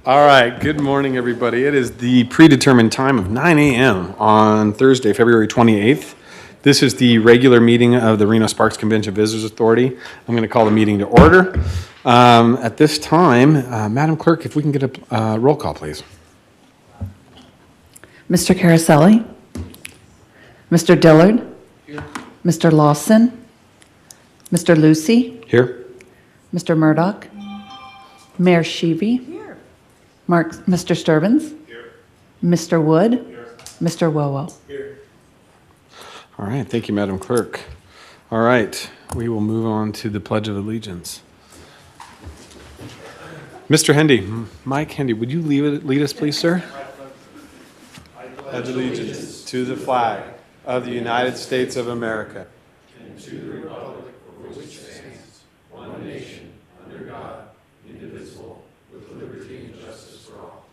All right, good morning, everybody. It is the predetermined time of 9 a.m. on Thursday, February 28th. This is the regular meeting of the Reno Sparks Convention Visitors Authority. I'm going to call the meeting to order. At this time, Madam Clerk, if we can get a roll call, please. Mr. Caraselli? Mr. Dillard? Here. Mr. Lawson? Mr. Lucy? Here. Mr. Murdoch? Mayor Sheevy? Here. Mr. Sturbins? Here. Mr. Wood? Here. Mr. Wowo? Here. All right, thank you, Madam Clerk. All right, we will move on to the Pledge of Allegiance. Mr. Hendy, Mike Hendy, would you lead us, please, sir? I pledge allegiance to the flag of the United States of America and to the republic for which it stands, one nation, under God, indivisible, with liberty and justice for all.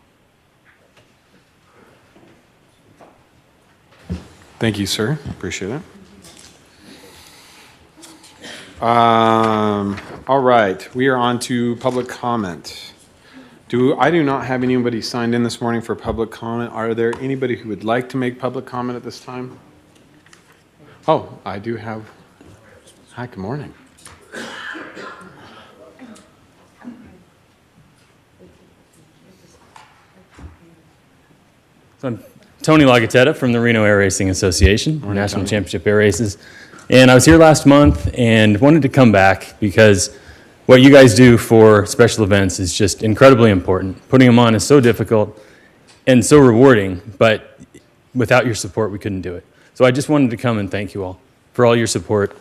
Thank you, sir. Appreciate it. All right, we are on to public comment. I do not have anybody signed in this morning for public comment. Are there anybody who would like to make public comment at this time? Oh, I do have. Hi, good morning. So I'm Tony Lagatetta from the Reno Air Racing Association, National Championship Air Races. And I was here last month and wanted to come back because what you guys do for special events is just incredibly important. Putting them on is so difficult and so rewarding, but without your support, we couldn't do it. So I just wanted to come and thank you all for all your support.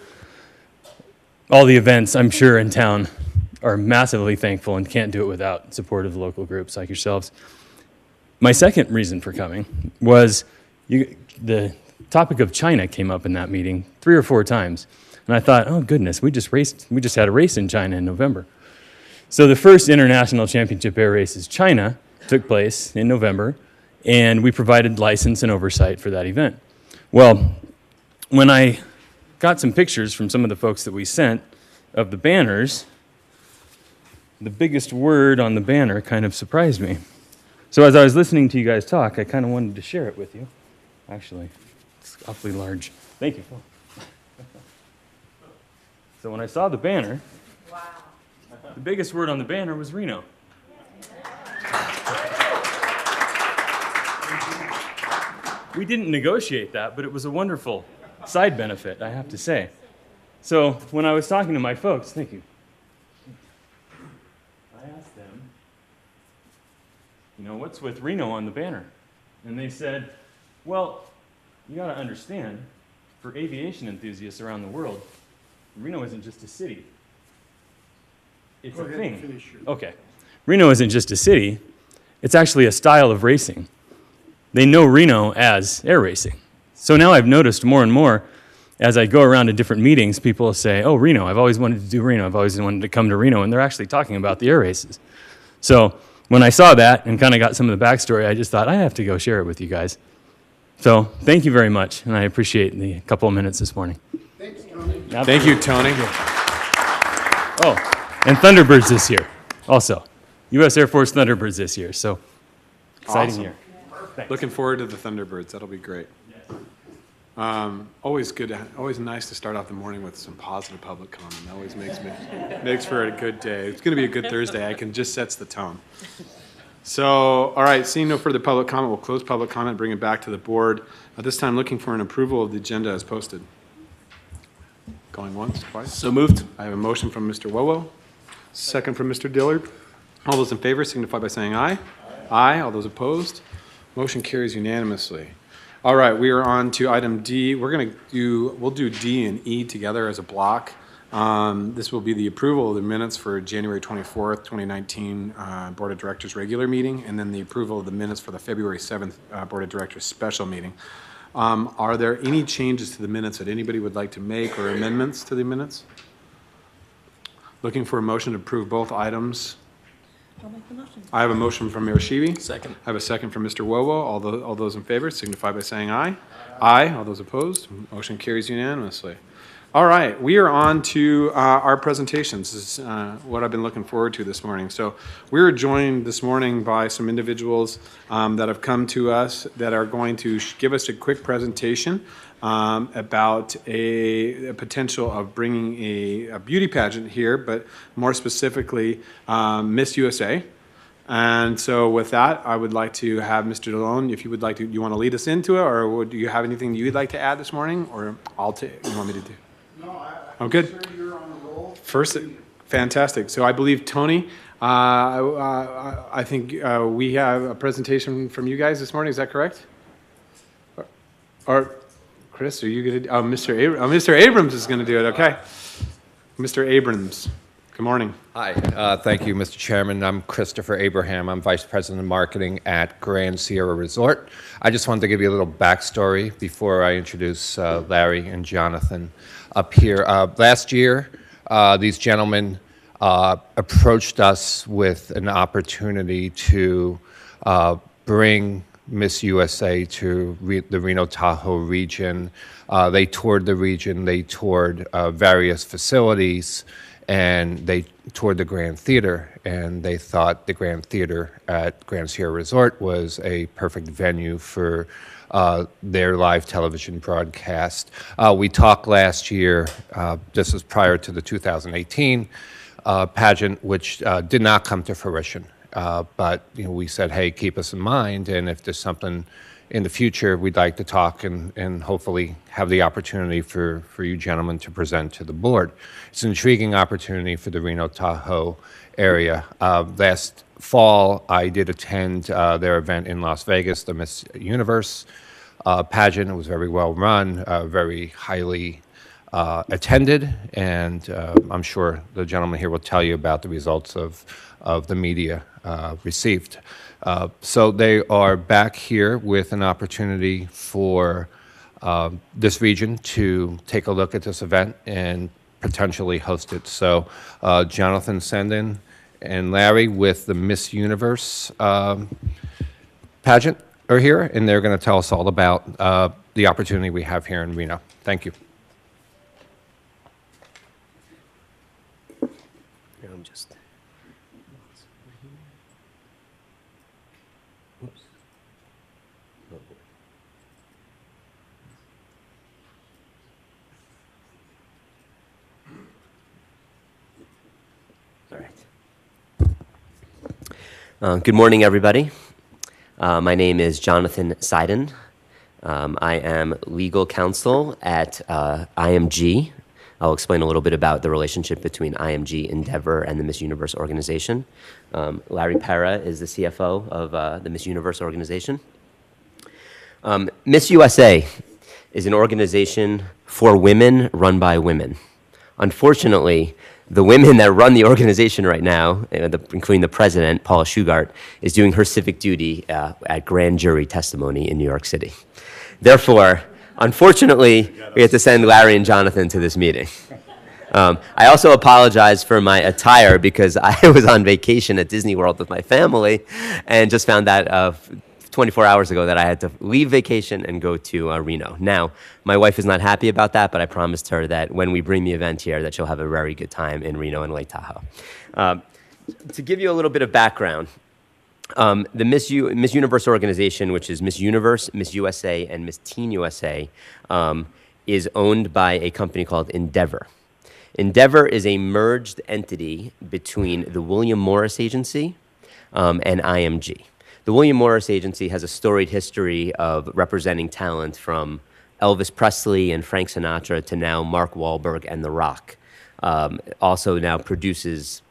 All the events, I'm sure, in town are massively thankful and can't do it without support of the local groups like yourselves. My second reason for coming was the topic of China came up in that meeting 3 or 4 times. And I thought, oh goodness, we just had a race in China in November. So the first International Championship Air Races China took place in November, and we provided license and oversight for that event. Well, when I got some pictures from some of the folks that we sent of the banners, the biggest word on the banner kind of surprised me. So as I was listening to you guys talk, I kind of wanted to share it with you. Actually, it's awfully large. Thank you, Phil. So when I saw the banner, wow, the biggest word on the banner was Reno. We didn't negotiate that, but it was a wonderful side benefit, I have to say. So when I was talking to my folks, thank you, I asked them, what's with Reno on the banner? And they said, well, you got to understand, for aviation enthusiasts around the world, Reno isn't just a city. It's a thing. Okay. Reno isn't just a city. It's actually a style of racing. They know Reno as air racing. So now I've noticed more and more as I go around to different meetings, people say, oh, Reno, I've always wanted to do Reno. I've always wanted to come to Reno. And they're actually talking about the air races. So when I saw that and kind of got some of the backstory, I just thought I have to go share it with you guys. So thank you very much. And I appreciate the couple of minutes this morning. Thanks, Tony. Thank you, Tony. Oh, and Thunderbirds this year, also. U.S. Air Force Thunderbirds this year, so exciting year. Thanks. Looking forward to the Thunderbirds. That'll be great. Always nice to start off the morning with some positive public comment. That always makes for a good day. It's going to be a good Thursday. I can just sets the tone. So, all right, seeing no further public comment, we'll close public comment, bring it back to the board. At this time, looking for an approval of the agenda as posted. Going once, twice. So moved. I have a motion from Mr. Wowo, second from Mr. Dillard. All those in favor signify by saying aye. Aye. All those opposed? Motion carries unanimously. All right, we are on to item D. We'll do D and E together as a block. This will be the approval of the minutes for January 24th, 2019 Board of Directors regular meeting, and then the approval of the minutes for the February 7th Board of Directors special meeting. Are there any changes to the minutes that anybody would like to make or amendments to the minutes? Looking for a motion to approve both items. I'll make the motion. I have a motion from Mayor Sheevy. Second. I have a second from Mr. Wowo. All those in favor signify by saying aye. Aye. All those opposed? Motion carries unanimously. All right, we are on to our presentations. This is what I've been looking forward to this morning. So we're joined this morning by some individuals that have come to us that are going to give us a quick presentation about a potential of bringing a beauty pageant here, but more specifically, Miss USA. And so with that, I would like to have Mr. DeLone, if you would like to, you want to lead us into it, or do you have anything you'd like to add this morning, or you want me to do? Oh, good. Sure you're on a roll. First, fantastic. So I believe, Tony, I think we have a presentation from you guys this morning. Is that correct? Or Chris, are you going to? Oh, Mr. Abrams is going to do it. Okay. Mr. Abrams, good morning. Hi, thank you, Mr. Chairman. I'm Christopher Abraham. I'm Vice President of Marketing at Grand Sierra Resort. I just wanted to give you a little backstory before I introduce Larry and Jonathan up here. Last year, these gentlemen approached us with an opportunity to bring Miss USA to the Reno Tahoe region. They toured the region, they toured various facilities, and they toured the Grand Theater, and they thought the Grand Theater at Grand Sierra Resort was a perfect venue for their live television broadcast. We talked last year, this was prior to the 2018 pageant, which did not come to fruition. But we said, hey, keep us in mind, and if there's something in the future, we'd like to talk and hopefully have the opportunity for you gentlemen to present to the board. It's an intriguing opportunity for the Reno Tahoe area. Last fall, I did attend their event in Las Vegas, the Miss Universe pageant. It was very well run, very highly attended, and I'm sure the gentleman here will tell you about the results of the media received. So they are back here with an opportunity for this region to take a look at this event and potentially host it. So Jonathan Sendin and Larry with the Miss Universe pageant are here, and they're going to tell us all about the opportunity we have here in Reno. Thank you. I'm just. Oops. Oh, boy. All right. Good morning, everybody. My name is Jonathan Seiden. I am legal counsel at IMG. I'll explain a little bit about the relationship between IMG, Endeavor, and the Miss Universe organization. Larry Pera is the CFO of the Miss Universe organization. Miss USA is an organization for women run by women. Unfortunately, the women that run the organization right now, including the president, Paula Shugart, is doing her civic duty at grand jury testimony in New York City. Therefore, unfortunately, we had to send Larry and Jonathan to this meeting. I also apologize for my attire because I was on vacation at Disney World with my family and just found out 24 hours ago that I had to leave vacation and go to Reno. Now, my wife is not happy about that, but I promised her that when we bring the event here, that she'll have a very good time in Reno and Lake Tahoe. To give you a little bit of background, the Miss Universe organization, which is Miss Universe, Miss USA, and Miss Teen USA, is owned by a company called Endeavor. Endeavor is a merged entity between the William Morris Agency and IMG. The William Morris Agency has a storied history of representing talent from Elvis Presley and Frank Sinatra to now Mark Wahlberg and The Rock. Also now produces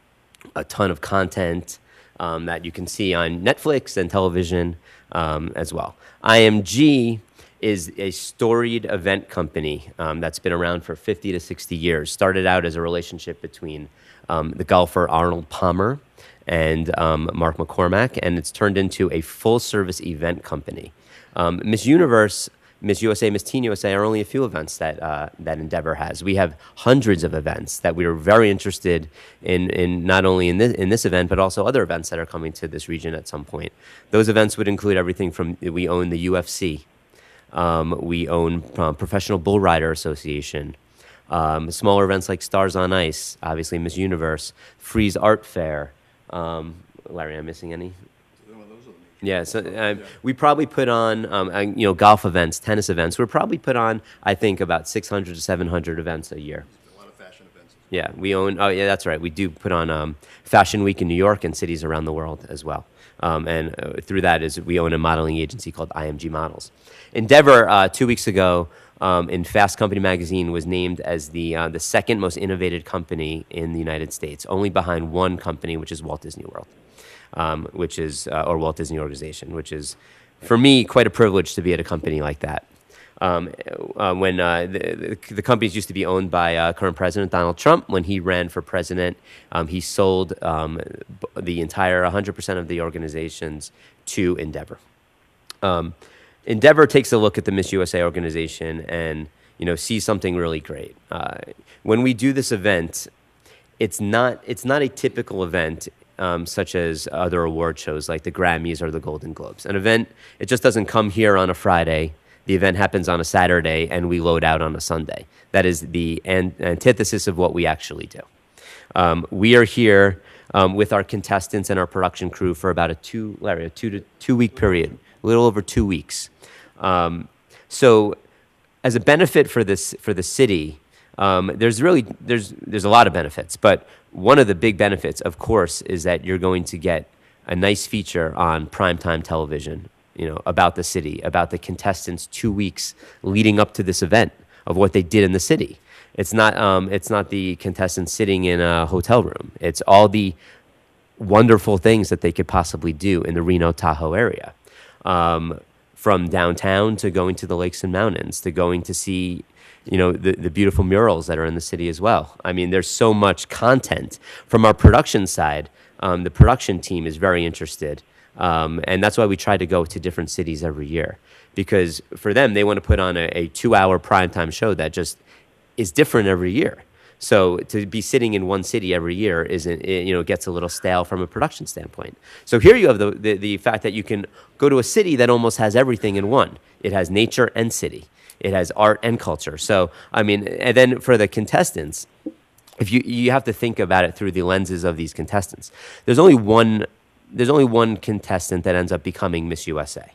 a ton of content that you can see on Netflix and television as well. IMG is a storied event company that's been around for 50 to 60 years. Started out as a relationship between the golfer Arnold Palmer and Mark McCormack, and it's turned into a full-service event company. Miss Universe, Miss USA, Miss Teen USA are only a few events that Endeavor has. We have hundreds of events that we are very interested in not only in this event, but also other events that are coming to this region at some point. Those events would include everything from, we own the UFC, we own Professional Bull Rider Association, Smaller events like Stars on Ice, obviously Miss Universe, Freeze Art Fair. Larry, am I missing any? Yeah, so we probably put on, golf events, tennis events. We're probably put on, I think, about 600 to 700 events a year. A lot of fashion events. Yeah, we own, oh yeah, that's right. We do put on Fashion Week in New York and cities around the world as well. Through that is we own a modeling agency called IMG Models. Endeavor, 2 weeks ago, in Fast Company magazine, was named as the second most innovative company in the United States, only behind one company, which is Walt Disney World. Or Walt Disney Organization, which is, for me, quite a privilege to be at a company like that. When the companies used to be owned by current President Donald Trump, when he ran for president, he sold the entire 100% of the organizations to Endeavor. Endeavor takes a look at the Miss USA organization and sees something really great. When we do this event, it's not a typical event. Such as other award shows like the Grammys or the Golden Globes. An event, it just doesn't come here on a Friday. The event happens on a Saturday and we load out on a Sunday. That is the antithesis of what we actually do. We are here with our contestants and our production crew for about a 2 to 2 week period, a little over 2 weeks. So as a benefit for the city, there's a lot of benefits, but one of the big benefits, of course, is that you're going to get a nice feature on primetime television, about the city, about the contestants 2 weeks leading up to this event of what they did in the city. It's not the contestants sitting in a hotel room. It's all the wonderful things that they could possibly do in the Reno Tahoe area, from downtown to going to the lakes and mountains to going to see the beautiful murals that are in the city as well. I mean, there's so much content. From our production side, the production team is very interested. And that's why we try to go to different cities every year. Because for them, they want to put on a 2-hour primetime show that just is different every year. So to be sitting in one city every year gets a little stale from a production standpoint. So here you have the fact that you can go to a city that almost has everything in one. It has nature and city. It has art and culture. So, I mean, and then for the contestants, if you have to think about it through the lenses of these contestants. There's only one contestant that ends up becoming Miss USA.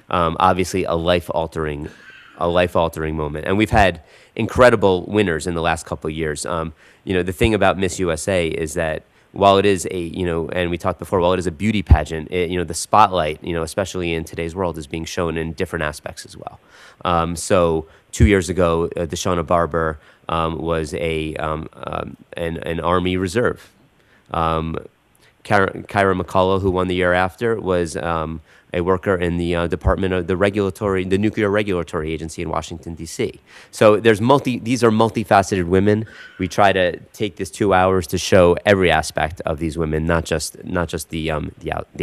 Obviously, a life-altering moment. And we've had incredible winners in the last couple of years. The thing about Miss USA is that while it is and we talked before, while it is a beauty pageant, the spotlight, especially in today's world, is being shown in different aspects as well. So 2 years ago, Deshauna Barber was an Army Reserve. Kyra McCullough, who won the year after, was a worker in the department of the Nuclear Regulatory Agency in Washington, D.C. So these are multifaceted women. We try to take this 2 hours to show every aspect of these women, not just the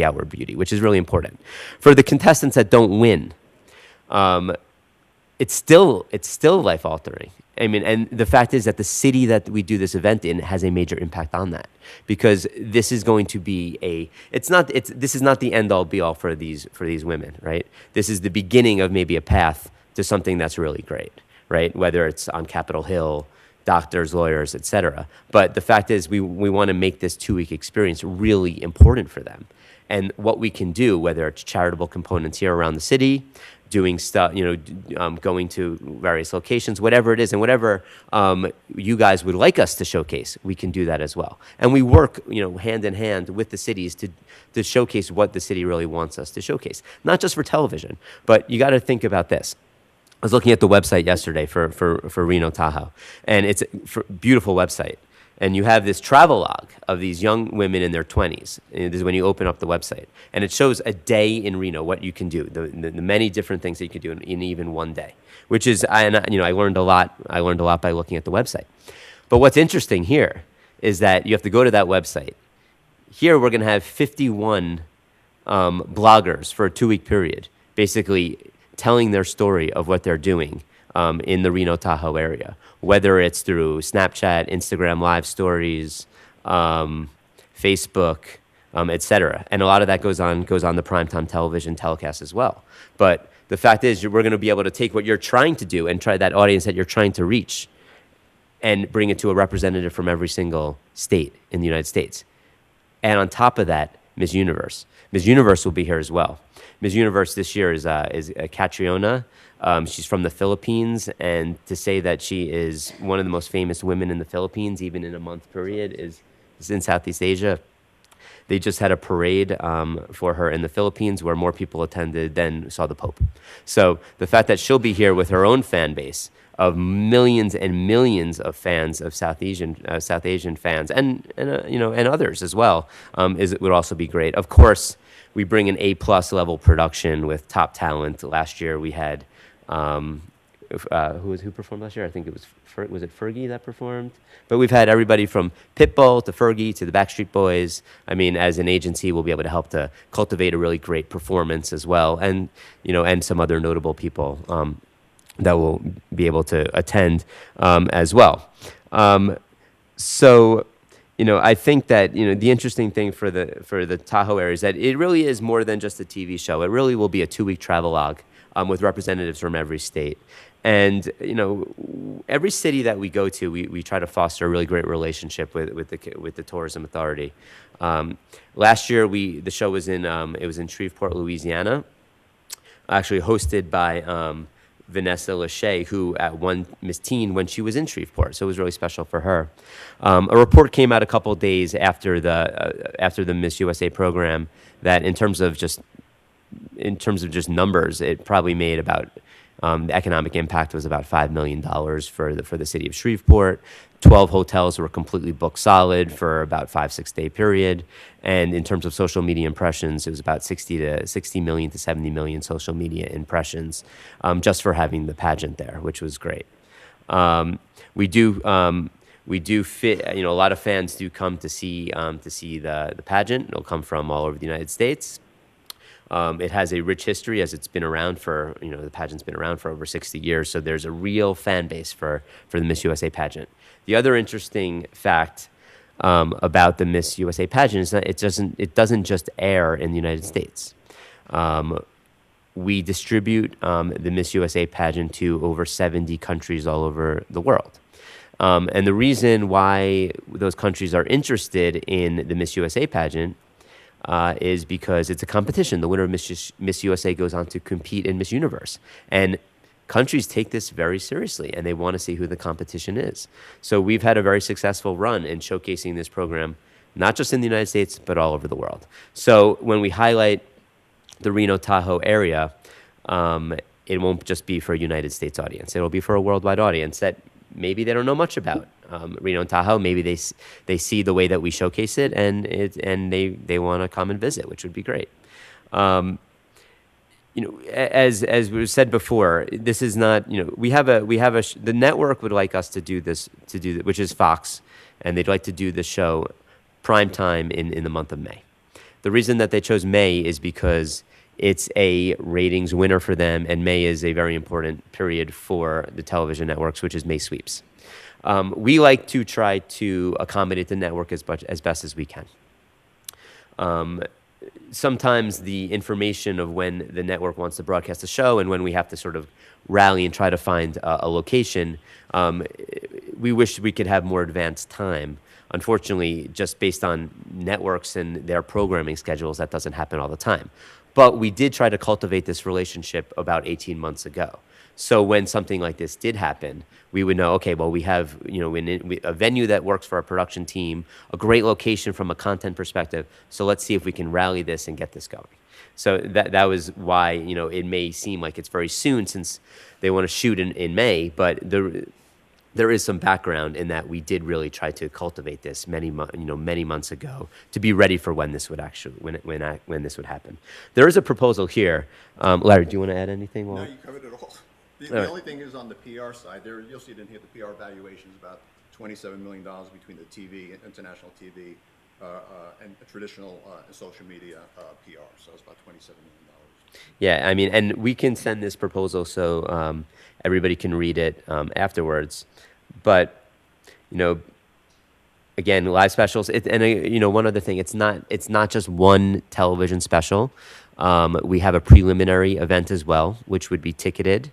outward beauty, which is really important. For the contestants that don't win, it's still life altering. I mean, and the fact is that the city that we do this event in has a major impact on that, because this is going to be this is not the end all be all for these women, right? This is the beginning of maybe a path to something that's really great, right? Whether it's on Capitol Hill, doctors, lawyers, etc. But the fact is we want to make this 2-week experience really important for them. And what we can do, whether it's charitable components here around the city, doing stuff, going to various locations, whatever it is, and whatever you guys would like us to showcase, we can do that as well. And we work, hand in hand with the cities to showcase what the city really wants us to showcase. Not just for television, but you got to think about this. I was looking at the website yesterday for Reno Tahoe, and it's a beautiful website. And you have this travelogue of these young women in their 20s. And this is when you open up the website. And it shows a day in Reno, what you can do, the many different things that you can do in even one day, which is, I learned a lot. I learned a lot by looking at the website. But what's interesting here is that you have to go to that website. Here we're going to have 51 bloggers for a 2-week period, basically telling their story of what they're doing in the Reno Tahoe area, whether it's through Snapchat, Instagram live stories, Facebook, etc. And a lot of that goes on the primetime television telecast as well. But the fact is, we're going to be able to take what you're trying to do and try that audience that you're trying to reach and bring it to a representative from every single state in the United States. And on top of that, Miss Universe. Miss Universe will be here as well. Miss Universe this year is Catriona. She's from the Philippines, and to say that she is one of the most famous women in the Philippines, even in a month period, is in Southeast Asia. They just had a parade for her in the Philippines where more people attended than saw the Pope. So the fact that she'll be here with her own fan base of millions and millions of fans of South Asian fans and others as well would also be great. Of course, we bring an A+ level production with top talent. Last year we had who performed last year? I think it was Fergie that performed? But we've had everybody from Pitbull to Fergie to the Backstreet Boys. I mean, as an agency, we'll be able to help to cultivate a really great performance as well, and some other notable people that will be able to attend as well. So, I think that the interesting thing for the Tahoe area is that it really is more than just a TV show. It really will be a 2-week travelogue with representatives from every state. And every city that we go to, we try to foster a really great relationship with the tourism authority. Last year, the show was in Shreveport, Louisiana, actually hosted by Vanessa Lachey, who at one Miss Teen when she was in Shreveport, so it was really special for her. A report came out a couple of days after the Miss USA program that in terms of just numbers, it probably made about the economic impact was about $5 million for the city of Shreveport. 12 hotels were completely booked solid for about 5-6 day period. And in terms of social media impressions, it was about 60 million to 70 million social media impressions just for having the pageant there, which was great. We do fit, a lot of fans do come to see the pageant. They'll come from all over the United States. It has a rich history as it's been around for, the pageant's been around for over 60 years. So there's a real fan base for the Miss USA pageant. The other interesting fact about the Miss USA pageant is that it doesn't just air in the United States. We distribute the Miss USA pageant to over 70 countries all over the world. And the reason why those countries are interested in the Miss USA pageant is because it's a competition. The winner of Miss USA goes on to compete in Miss Universe. And countries take this very seriously, and they want to see who the competition is. So we've had a very successful run in showcasing this program, not just in the United States, but all over the world. So when we highlight the Reno-Tahoe area, it won't just be for a United States audience. It'll be for a worldwide audience that maybe they don't know much about Reno and Tahoe. Maybe they see the way that we showcase it, and they want to come and visit, which would be great. As we said before, this is not. The network would like us to do this, which is Fox, and they'd like to do the show prime time in the month of May. The reason that they chose May is because it's a ratings winner for them, and May is a very important period for the television networks, which is May sweeps. We like to try to accommodate the network as best as we can. Sometimes the information of when the network wants to broadcast a show and when we have to sort of rally and try to find a location, we wish we could have more advanced time. Unfortunately, just based on networks and their programming schedules, that doesn't happen all the time. But we did try to cultivate this relationship about 18 months ago. So when something like this did happen, we would know, okay, well, we have a venue that works for our production team, a great location from a content perspective. So let's see if we can rally this and get this going. So that was why it may seem like it's very soon since they want to shoot in May, but there is some background in that we did really try to cultivate this many months ago to be ready for when this would when this would happen. There is a proposal here. Larry, do you want to add anything? No, you covered it all. The only thing is on the PR side, you'll see it in here, the PR valuation is about $27 million between the TV, international TV, and traditional social media PR. So it's about $27 million. Yeah, I mean, and we can send this proposal so everybody can read it afterwards. But, again, live specials. One other thing, it's not just one television special. We have a preliminary event as well, which would be ticketed.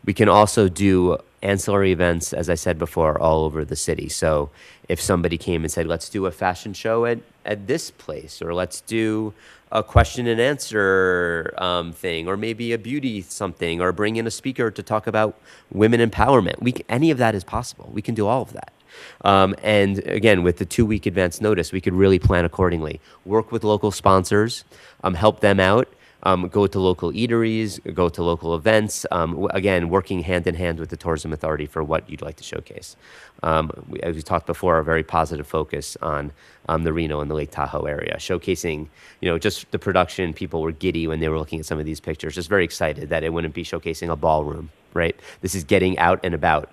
We can also do ancillary events, as I said before, all over the city. So if somebody came and said, let's do a fashion show at this place, or let's do a question and answer thing, or maybe a beauty something, or bring in a speaker to talk about women empowerment. Any of that is possible. We can do all of that. And again, with the 2-week advance notice, we could really plan accordingly. Work with local sponsors, help them out, go to local eateries, go to local events. Again, working hand in hand with the tourism authority for what you'd like to showcase. As we talked before, a very positive focus on the Reno and the Lake Tahoe area, showcasing, just the production. People were giddy when they were looking at some of these pictures, just very excited that it wouldn't be showcasing a ballroom, right? This is getting out and about.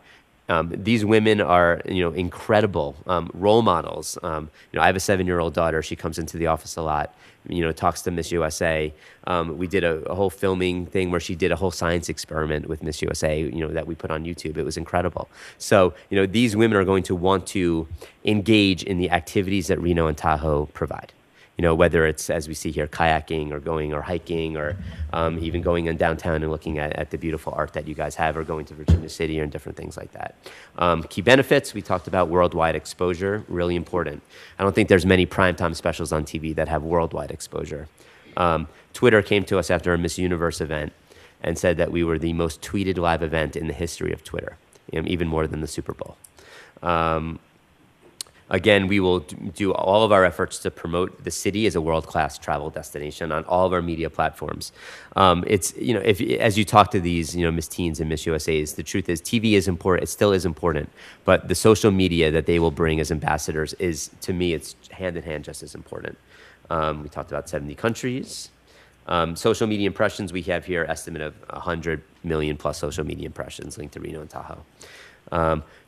These women are, incredible role models. I have a 7-year-old daughter. She comes into the office a lot, talks to Miss USA. We did a whole filming thing where she did a whole science experiment with Miss USA, that we put on YouTube. It was incredible. So, these women are going to want to engage in the activities that Reno and Tahoe provide. Whether it's, as we see here, kayaking or going or hiking, or even going in downtown and looking at the beautiful art that you guys have, or going to Virginia City and different things like that. Key benefits, we talked about worldwide exposure, really important. I don't think there's many primetime specials on TV that have worldwide exposure. Twitter came to us after a Miss Universe event and said that we were the most tweeted live event in the history of Twitter, even more than the Super Bowl. Again, we will do all of our efforts to promote the city as a world-class travel destination on all of our media platforms. It's, as you talk to these, Miss Teens and Miss USAs, the truth is TV is important. It still is important, but the social media that they will bring as ambassadors is, to me, it's hand in hand just as important. We talked about 70 countries. Social media impressions, we have here estimate of 100 million plus social media impressions linked to Reno and Tahoe.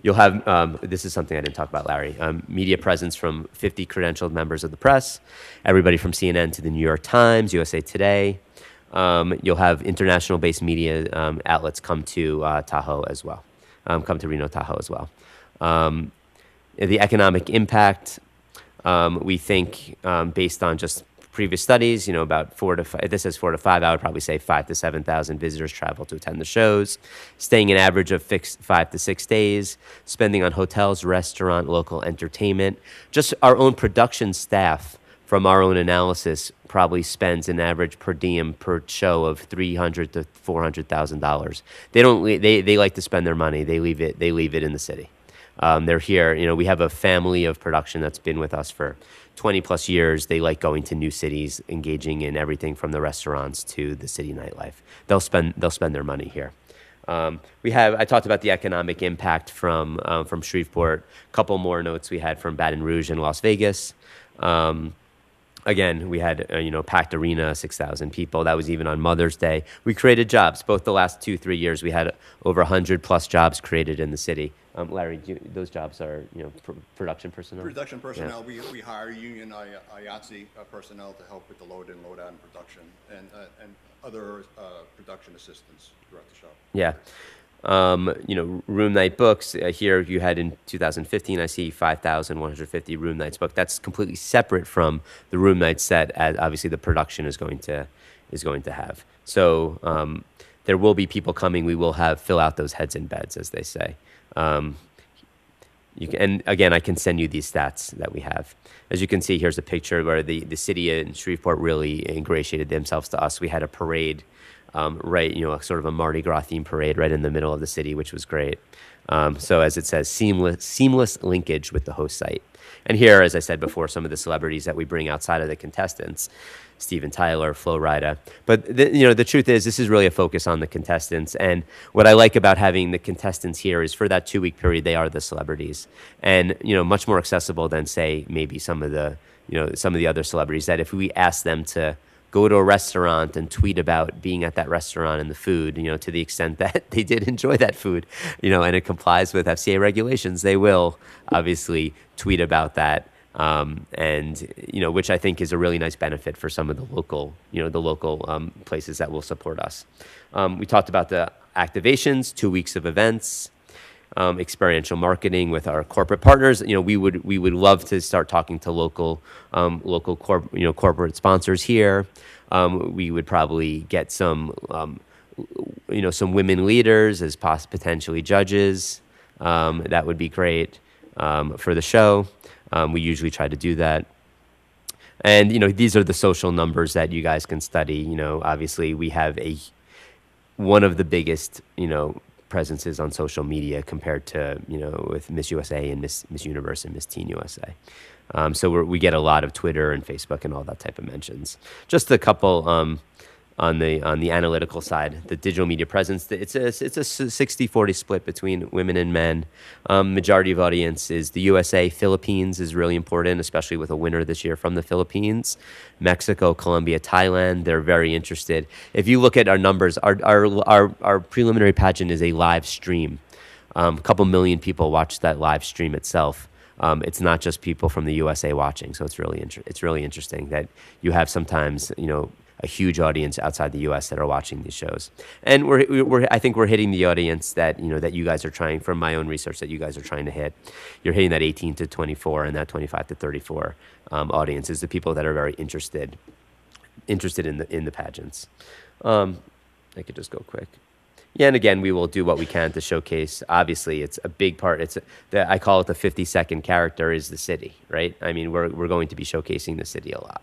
You'll have, this is something I didn't talk about, Larry, media presence from 50 credentialed members of the press, everybody from CNN to the New York Times, USA Today. You'll have international-based media outlets come to Tahoe as well, come to Reno, Tahoe as well. The economic impact, we think, based on just previous studies, about 4 to 5, this says 4 to 5, I would probably say 5 to 7,000 visitors travel to attend the shows, staying an average of 5 to 6 days, spending on hotels, restaurant, local entertainment. Just our own production staff, from our own analysis, probably spends an average per diem per show of $300,000 to $400,000. They like to spend their money. They leave it in the city. They're here. We have a family of production that's been with us for 20 plus years. They like going to new cities, engaging in everything from the restaurants to the city nightlife. They'll spend their money here. I talked about the economic impact from Shreveport. A couple more notes we had from Baton Rouge and Las Vegas. Again, we had, packed arena, 6,000 people. That was even on Mother's Day. We created jobs. Both the last 2-3 years, we had over 100 plus jobs created in the city. Larry, those jobs are, production personnel? Production personnel, Yeah. we hire union IATSE personnel to help with the load in, load out in production, and other production assistants throughout the show. Yeah. Room night books. Here you had in 2015, I see 5,150 room nights booked. That's completely separate from the room nights that obviously the production is going to have. So there will be people coming. We will fill out those heads in beds, as they say. And again, I can send you these stats that we have. As you can see, here's a picture where the city in Shreveport really ingratiated themselves to us. We had a parade, sort of a Mardi Gras themed parade right in the middle of the city, which was great. So as it says, seamless linkage with the host site. And here, as I said before, some of the celebrities that we bring outside of the contestants, Steven Tyler, Flo Rida. But the truth is, this is really a focus on the contestants. And what I like about having the contestants here is for that 2-week period, they are the celebrities, and much more accessible than, say, maybe some of the other celebrities. That if we ask them to go to a restaurant and tweet about being at that restaurant and the food, to the extent that they did enjoy that food, and it complies with FCA regulations, they will obviously tweet about that. Which I think is a really nice benefit for some of the local, places that will support us. We talked about the activations, 2 weeks of events, experiential marketing with our corporate partners. We would love to start talking to local corporate sponsors here. We would probably get some some women leaders as potentially judges. That would be great for the show. We usually try to do that. And, these are the social numbers that you guys can study. Obviously we have one of the biggest, presences on social media compared to, with Miss USA and Miss Universe and Miss Teen USA. So we get a lot of Twitter and Facebook and all that type of mentions. Just a couple on the analytical side, the digital media presence. It's a 60-40 split between women and men. Majority of audience is the USA. Philippines is really important, especially with a winner this year from the Philippines. Mexico, Colombia, Thailand, they're very interested. If you look at our numbers, our preliminary pageant is a live stream. A couple million people watch that live stream itself. It's not just people from the USA watching, so it's really interesting that you have sometimes a huge audience outside the U.S. that are watching these shows, and I think we're hitting the audience that that you guys are trying, from my own research, that you guys are trying to hit. You're hitting that 18 to 24 and that 25 to 34 audience is the people that are very interested in the pageants. I could just go quick. Yeah, and again, we will do what we can to showcase. Obviously, it's a big part. I call it the 50-second character is the city, right? I mean, we're going to be showcasing the city a lot.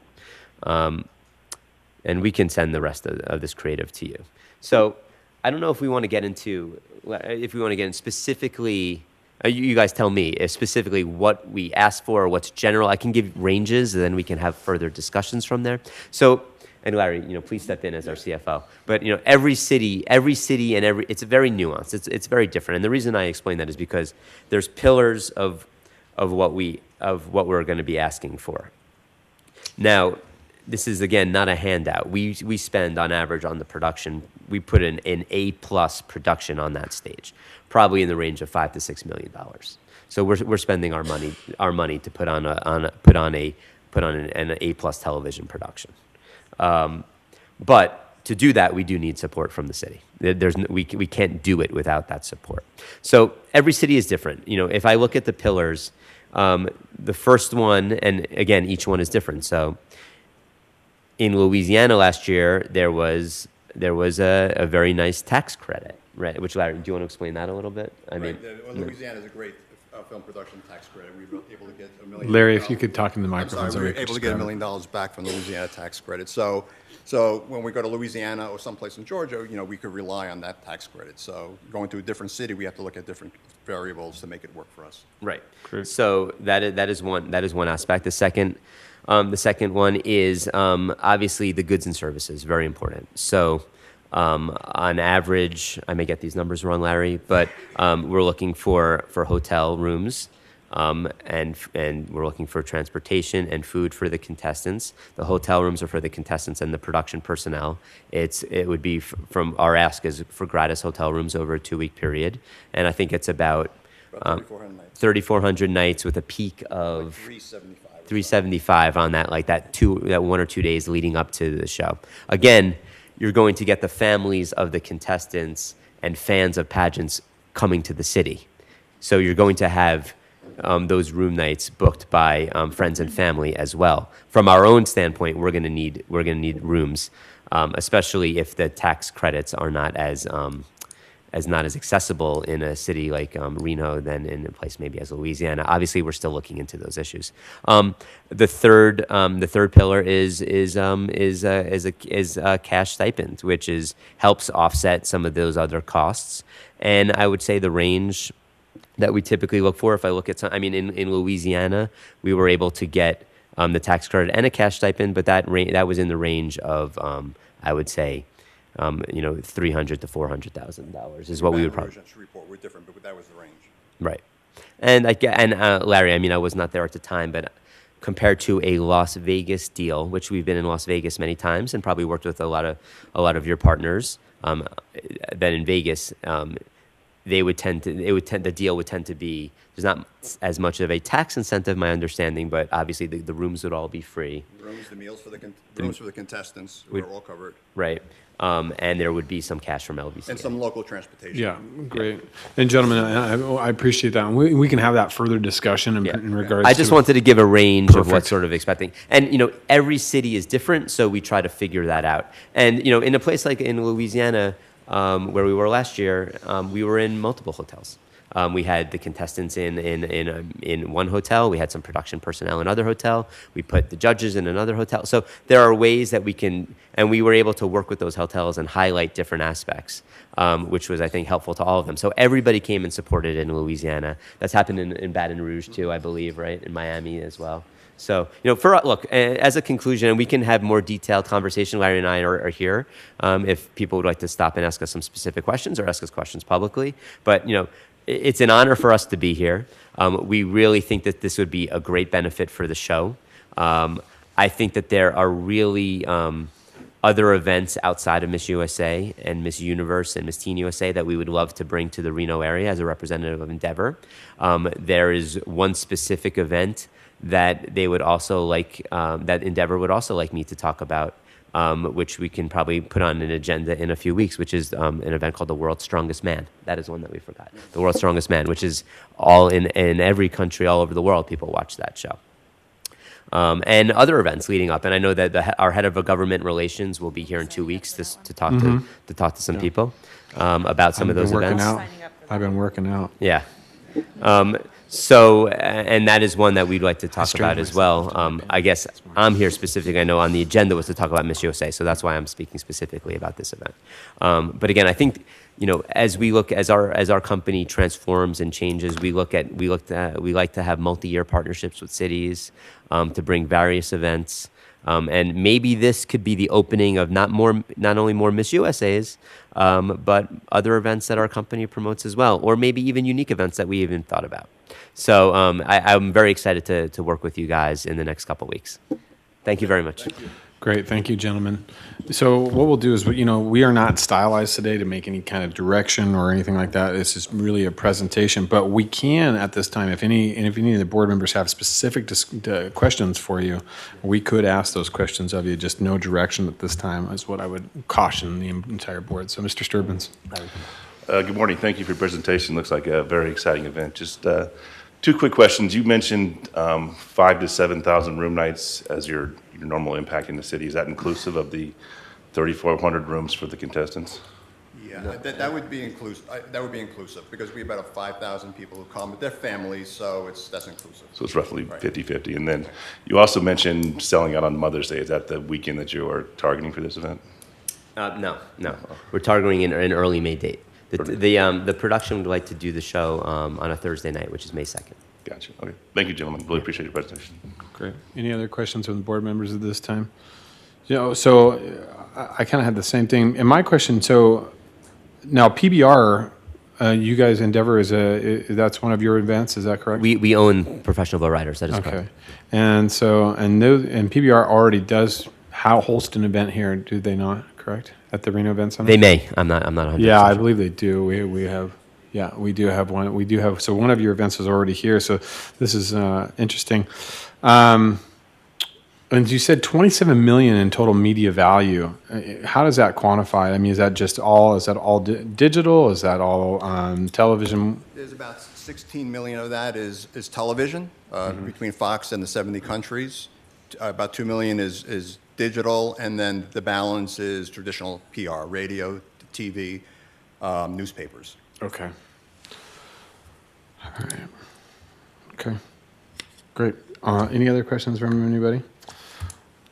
And we can send the rest of this creative to you. So I don't know if we want to get into specifically, you guys tell me, specifically what we asked for or what's general. I can give ranges, and then we can have further discussions from there. So, and Larry, please step in as our CFO. But, every city and it's very nuanced. It's very different. And the reason I explain that is because there's pillars of what we're going to be asking for. Now, this is, again, not a handout. We spend, on average, on the production, we put an A-plus production on that stage, probably in the range of $5 to $6 million. So we're spending our money to put on an A-plus television production. But to do that, we do need support from the city. We can't do it without that support. So every city is different. If I look at the pillars, the first one, and again, each one is different. So in Louisiana last year, there was a very nice tax credit, right? Which, Larry, do you want to explain that a little bit? Louisiana is a great film production tax credit. We were able to get $1 million. Larry, if you could talk in the microphone. We were able to get $1 million back from the Louisiana tax credit. So when we go to Louisiana or someplace in Georgia, we could rely on that tax credit. So going to a different city, we have to look at different variables to make it work for us. Right. Great. So that is one aspect. The second one is obviously the goods and services, very important. So on average, I may get these numbers wrong, Larry, but we're looking for hotel rooms, and we're looking for transportation and food for the contestants. The hotel rooms are for the contestants and the production personnel. It would be from our ask is for gratis hotel rooms over a 2-week period, and I think it's about 3,400 nights with a peak of 375 on that 1 or 2 days leading up to the show. Again, you're going to get the families of the contestants and fans of pageants coming to the city. So you're going to have those room nights booked by friends and family as well. From our own standpoint, we're going to need rooms, especially if the tax credits are not as accessible in a city like Reno than in a place maybe as Louisiana. Obviously, we're still looking into those issues. The third pillar is a cash stipend, which helps offset some of those other costs. And I would say the range that we typically look for, if I look at in Louisiana, we were able to get the tax credit and a cash stipend, but that was in the range of I would say $300,000 to $400,000 is what we would probably. Report were different, but that was the range. Right, and Larry, I was not there at the time, but compared to a Las Vegas deal, which we've been in Las Vegas many times and probably worked with a lot of your partners, that in Vegas, the deal would tend to be, there's not as much of a tax incentive, my understanding, but obviously the rooms would all be free. The rooms, the meals for the contestants were all covered. Right. And there would be some cash from LBC. And some local transportation. Yeah, great. And gentlemen, I appreciate that. And we can have that further discussion in regards to. I just wanted to give a range of what sort of expecting. And, every city is different, so we try to figure that out. And, in a place like in Louisiana, where we were last year, we were in multiple hotels. We had the contestants in one hotel. We had some production personnel in another hotel. We put the judges in another hotel. So there are ways that we can, and we were able to work with those hotels and highlight different aspects, which was, I think, helpful to all of them. So everybody came and supported in Louisiana. That's happened in Baton Rouge too, I believe, right? In Miami as well. So, look, as a conclusion, and we can have more detailed conversation, Larry and I are here if people would like to stop and ask us some specific questions or ask us questions publicly. But, it's an honor for us to be here. We really think that this would be a great benefit for the show. I think that there are really other events outside of Miss USA and Miss Universe and Miss Teen USA that we would love to bring to the Reno area as a representative of Endeavor. There is one specific event that they would also like, that Endeavor would also like me to talk about, which we can probably put on an agenda in a few weeks, which is an event called the World's Strongest Man. That is one that we forgot. The World's Strongest Man, which is all in every country all over the world, people watch that show. And other events leading up. And I know that our head of government relations will be here in 2 weeks to talk to some people about some of those events. I've been working out. Yeah. So, and that is one that we'd like to talk about as well. I guess I'm here specifically, I know on the agenda was to talk about Miss USA, so that's why I'm speaking specifically about this event. But again, I think, as we look, as our company transforms and changes, we like to have multi-year partnerships with cities to bring various events. And maybe this could be the opening of not only more Miss USAs, but other events that our company promotes as well, or maybe even unique events that we even thought about. So I'm very excited to work with you guys in the next couple weeks. Thank you very much. Great, thank you, gentlemen. So what we'll do is, we are not stylized today to make any kind of direction or anything like that. This is really a presentation, but we can at this time, if any of the board members have specific questions for you, we could ask those questions of you. Just no direction at this time is what I would caution the entire board. So, Mr. Sturbins. Good morning. Thank you for your presentation. Looks like a very exciting event. Just two quick questions. You mentioned 5,000 to 7,000 room nights as your normal impact in the city. Is that inclusive of the 3,400 rooms for the contestants? Yeah, that would be inclusive. That would be inclusive because we have about 5,000 people who come with their families, so that's inclusive. So it's roughly 50-50. And then you also mentioned selling out on Mother's Day. Is that the weekend that you are targeting for this event? No. We're targeting an early May date. The production would like to do the show on a Thursday night, which is May 2nd. Gotcha. Okay. Thank you, gentlemen. Really appreciate your presentation. Great. Any other questions from the board members at this time? So I kind of had the same thing. And my question, so now PBR, you guys Endeavor that's one of your events, is that correct? We own Professional Bow Riders, that is Okay. correct. And so, and PBR already does host an event here, do they not, correct? At the Reno Event Center? They may. I'm not 100%. Yeah, I sure. believe they do. We have, yeah, we do have one. We do have, so one of your events is already here. So this is interesting. And you said 27 million in total media value. How does that quantify? I mean, is that all digital? Is that all television? There's about 16 million of that is television between Fox and the 70 countries. About 2 million is digital, and then the balance is traditional PR, radio, TV, newspapers. Okay. All right. Okay. Great. Any other questions from anybody?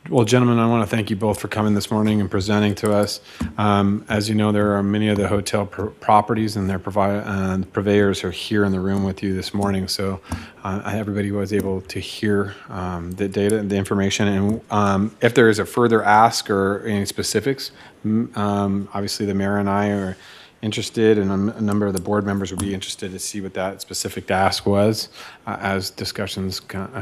Well, gentlemen, I want to thank you both for coming this morning and presenting to us. As you know, there are many of the hotel properties and their purveyors are here in the room with you this morning. So everybody was able to hear the data and the information. And if there is a further ask or any specifics, obviously the mayor and I are interested, and a number of the board members would be interested to see what that specific ask was as discussions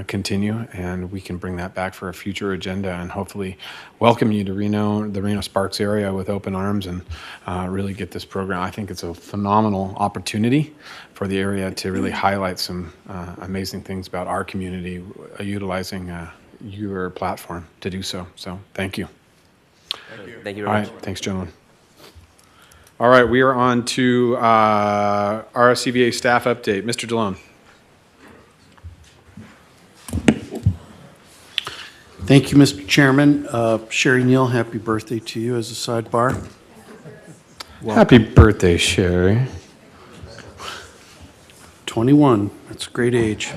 continue, and we can bring that back for a future agenda and hopefully welcome you to Reno, the Reno Sparks area with open arms and really get this program. I think it's a phenomenal opportunity for the area to really highlight some amazing things about our community utilizing your platform to do so. So thank you. Thank you All very right, much. thanks, gentlemen. All right, we are on to RSCVA staff update. Mr. DeLone. Thank you, Mr. Chairman. Sherry Neal, happy birthday to you as a sidebar. Happy birthday, Sherry. 21, that's a great age.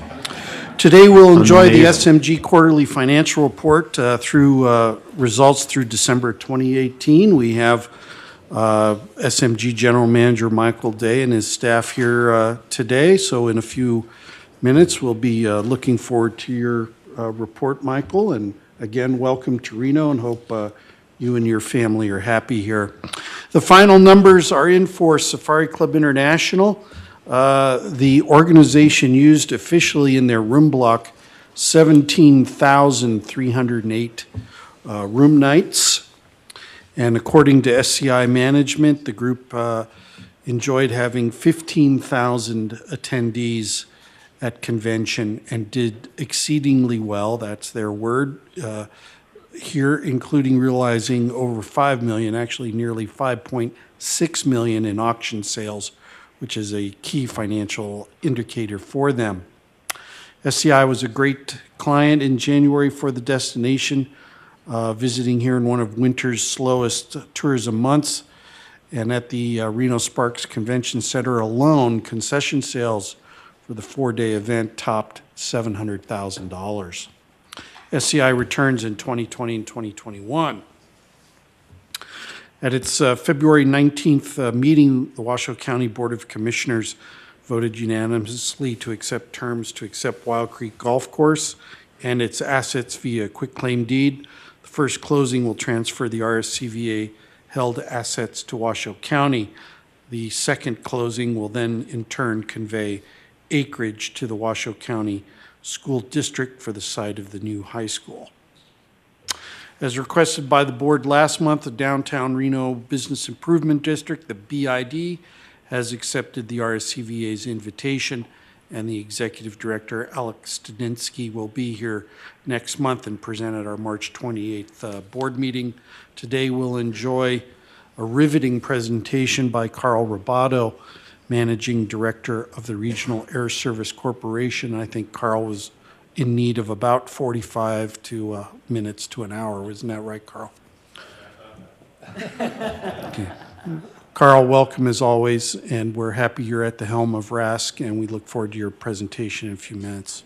Today, we'll enjoy the Amazing. SMG Quarterly Financial Report through results through December 2018. We have SMG General Manager Michael Day and his staff here today. So in a few minutes, we'll be looking forward to your report, Michael. And again, welcome to Reno, and hope you and your family are happy here. The final numbers are in for Safari Club International. The organization used officially in their room block 17,308 room nights. And according to SCI management, the group enjoyed having 15,000 attendees at convention and did exceedingly well. That's their word. Here, including realizing over 5 million, actually nearly 5.6 million in auction sales, which is a key financial indicator for them. SCI was a great client in January for the destination, visiting here in one of winter's slowest tourism months. And at the Reno Sparks Convention Center alone, concession sales for the 4-day event topped $700,000. SCI returns in 2020 and 2021. At its February 19th meeting, the Washoe County Board of Commissioners voted unanimously to accept terms to accept Wild Creek Golf Course and its assets via quitclaim deed. The first closing will transfer the RSCVA held assets to Washoe County. The second closing will then in turn convey acreage to the Washoe County School District for the site of the new high school. As requested by the board last month, the Downtown Reno Business Improvement District, the BID, has accepted the RSCVA's invitation, and the executive director, Alex Stadinsky, will be here next month and present at our March 28th board meeting. Today we'll enjoy a riveting presentation by Carl Roboto, Managing Director of the Regional Air Service Corporation. I think Carl was in need of about 45 minutes to an hour. Isn't that right, Carl? Okay. Carl, welcome as always, and we're happy you're at the helm of RASC, and we look forward to your presentation in a few minutes.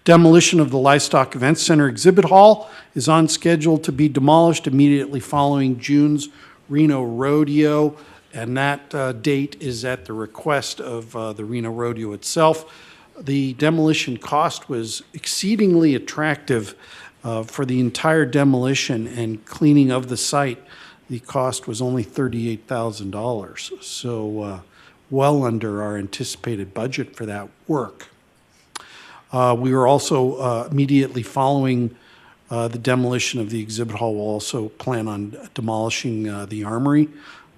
Demolition of the Livestock Event Center Exhibit Hall is on schedule to be demolished immediately following June's Reno Rodeo, and that date is at the request of the Reno Rodeo itself. The demolition cost was exceedingly attractive for the entire demolition and cleaning of the site. The cost was only $38,000, so well under our anticipated budget for that work. We were also immediately following the demolition of the exhibit hall. We'll also plan on demolishing the armory.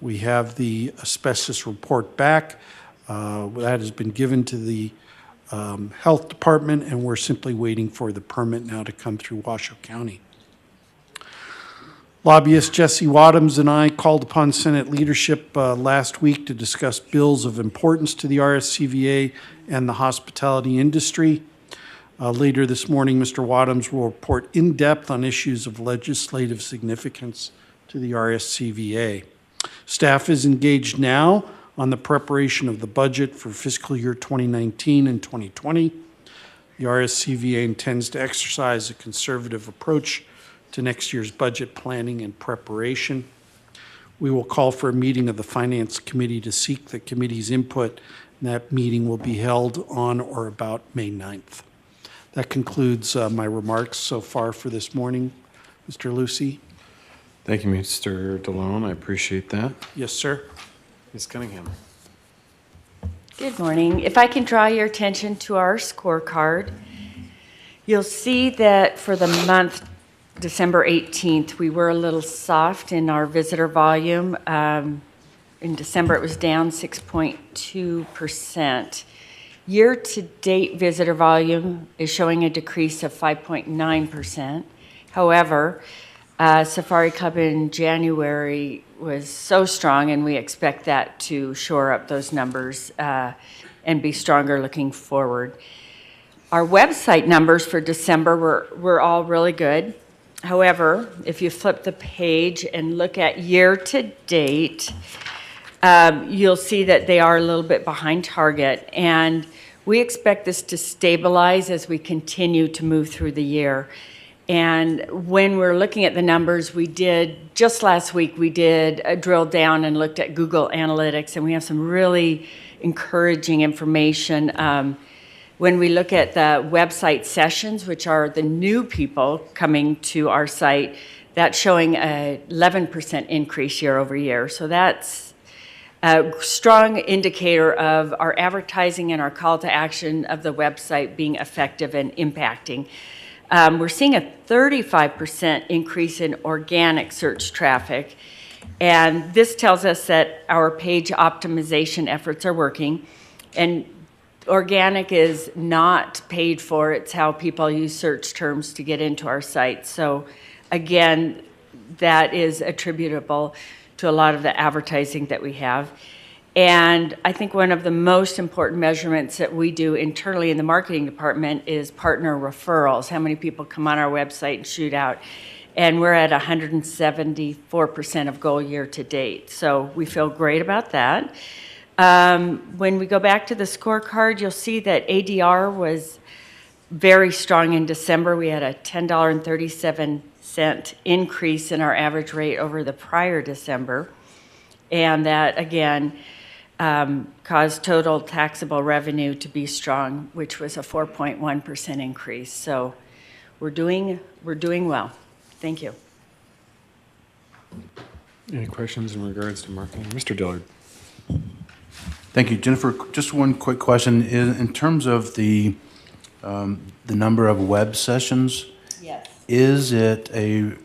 We have the asbestos report back. That has been given to the health department, and we're simply waiting for the permit now to come through Washoe County. Lobbyist Jesse Wadhams and I called upon Senate leadership last week to discuss bills of importance to the RSCVA and the hospitality industry. Later this morning, Mr. Wadhams will report in depth on issues of legislative significance to the RSCVA. Staff is engaged now on the preparation of the budget for fiscal year 2019 and 2020. The RSCVA intends to exercise a conservative approach to next year's budget planning and preparation. We will call for a meeting of the Finance Committee to seek the committee's input, and that meeting will be held on or about May 9th. That concludes my remarks so far for this morning. Mr. Lucy? Thank you, Mr. DeLone. I appreciate that. Yes, sir. Ms. Cunningham. Good morning. If I can draw your attention to our scorecard, you'll see that for the month December 18th, we were a little soft in our visitor volume. In December, it was down 6.2%. Year-to-date visitor volume is showing a decrease of 5.9%. However, Safari Club in January was so strong, and we expect that to shore up those numbers and be stronger looking forward. Our website numbers for December were all really good. However, if you flip the page and look at year-to-date, you'll see that they are a little bit behind target. And we expect this to stabilize as we continue to move through the year. And when we're looking at the numbers, just last week, we did a drill down and looked at Google Analytics, and we have some really encouraging information. When we look at the website sessions, which are the new people coming to our site, that's showing a 11% increase year over year. So that's a strong indicator of our advertising and our call to action of the website being effective and impacting. We're seeing a 35% increase in organic search traffic, and this tells us that our page optimization efforts are working. And organic is not paid for, it's how people use search terms to get into our site. So again, that is attributable to a lot of the advertising that we have. And I think one of the most important measurements that we do internally in the marketing department is partner referrals, how many people come on our website and shoot out. And we're at 174% of goal year to date. So we feel great about that. When we go back to the scorecard, you'll see that ADR was very strong in December. We had a $10.37 increase in our average rate over the prior December. And that, again, caused total taxable revenue to be strong, which was a 4.1% increase. So we're doing well. Thank you. Any questions in regards to marketing? Mr. Dillard. Thank you, Jennifer. Just one quick question. In terms of the number of web sessions, Yes. is it a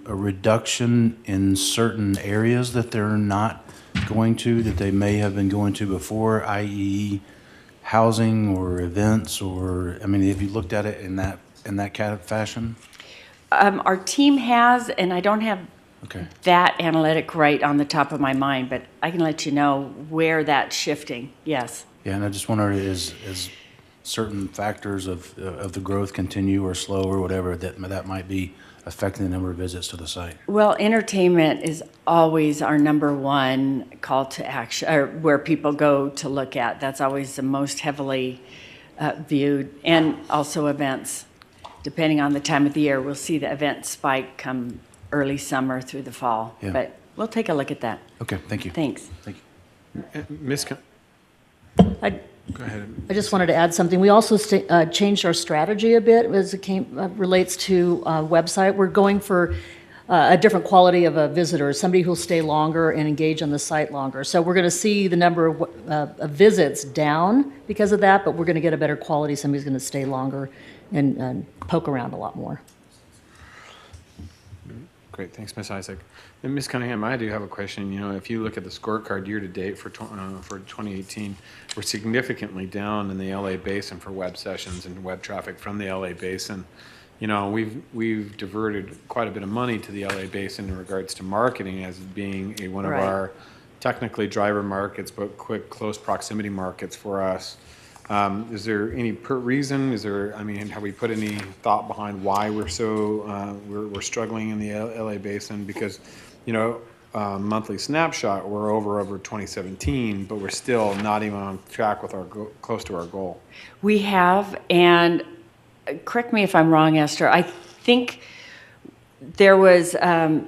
reduction in certain areas that they're not going to, that they may have been going to before, i.e. housing or events, or, I mean, have you looked at it in that kind of fashion? Our team has, and I don't have Okay. that analytic right on the top of my mind, but I can let you know where that's shifting. Yes. Yeah, and I just wonder, is certain factors of the growth continue or slow or whatever that might be affecting the number of visits to the site? Well, entertainment is always our number one call to action, or where people go to look at. That's always the most heavily viewed, and also events. Depending on the time of the year, we'll see the event spike come early summer through the fall. Yeah. But we'll take a look at that. Okay, thank you. Thanks. Thank you. Ms. I Go ahead. I just wanted to add something. We also changed our strategy a bit as it relates to website. We're going for a different quality of a visitor, somebody who'll stay longer and engage on the site longer. So we're going to see the number of visits down because of that, but we're going to get a better quality. Somebody's going to stay longer and poke around a lot more. Great, thanks, Ms. Isaac. And Ms. Cunningham, I do have a question. You know, if you look at the scorecard year to date for 2018, we're significantly down in the LA Basin for web sessions and web traffic from the LA Basin. You know, we've diverted quite a bit of money to the LA Basin in regards to marketing as being one of Right. our technically driver markets, but quick, close proximity markets for us. Is there any reason? Have we put any thought behind why we're we're struggling in the LA Basin? Because, you know, monthly snapshot, we're over 2017, but we're still not even on track with close to our goal. We have, and correct me if I'm wrong, Esther, I think there was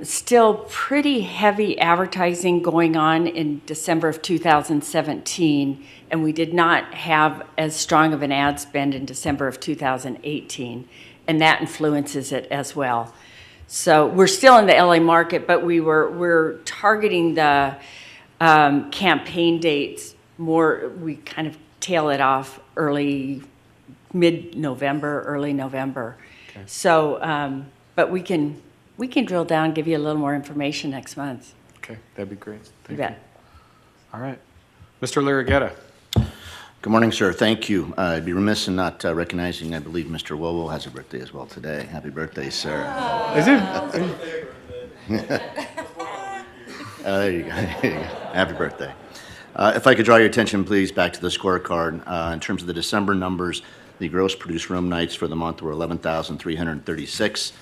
still pretty heavy advertising going on in December of 2017, and we did not have as strong of an ad spend in December of 2018, and that influences it as well. So we're still in the LA market, but we're targeting the campaign dates more. We kind of tail it off mid-November, early November. Okay. So, but we can drill down, give you a little more information next month. Okay, that'd be great. You Thank bet. All right. Mr. Larraguetta. Good morning, sir. Thank you. I'd be remiss in not recognizing, I believe Mr. Wowo has a birthday as well today. Happy birthday, sir. Is it? There you go. Happy birthday. If I could draw your attention, please, back to the scorecard. In terms of the December numbers, the gross produced room nights for the month were 11,336.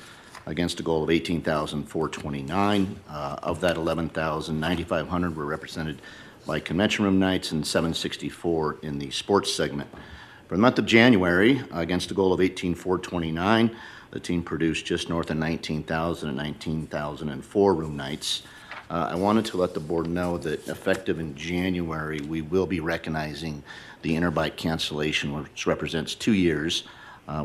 against a goal of 18,429. Of that 11,9,500 were represented by convention room nights and 764 in the sports segment. For the month of January, against a goal of 18,429, the team produced just north of 19,000 and 19,004 room nights. I wanted to let the board know that effective in January, we will be recognizing the Interbike cancellation, which represents 2 years,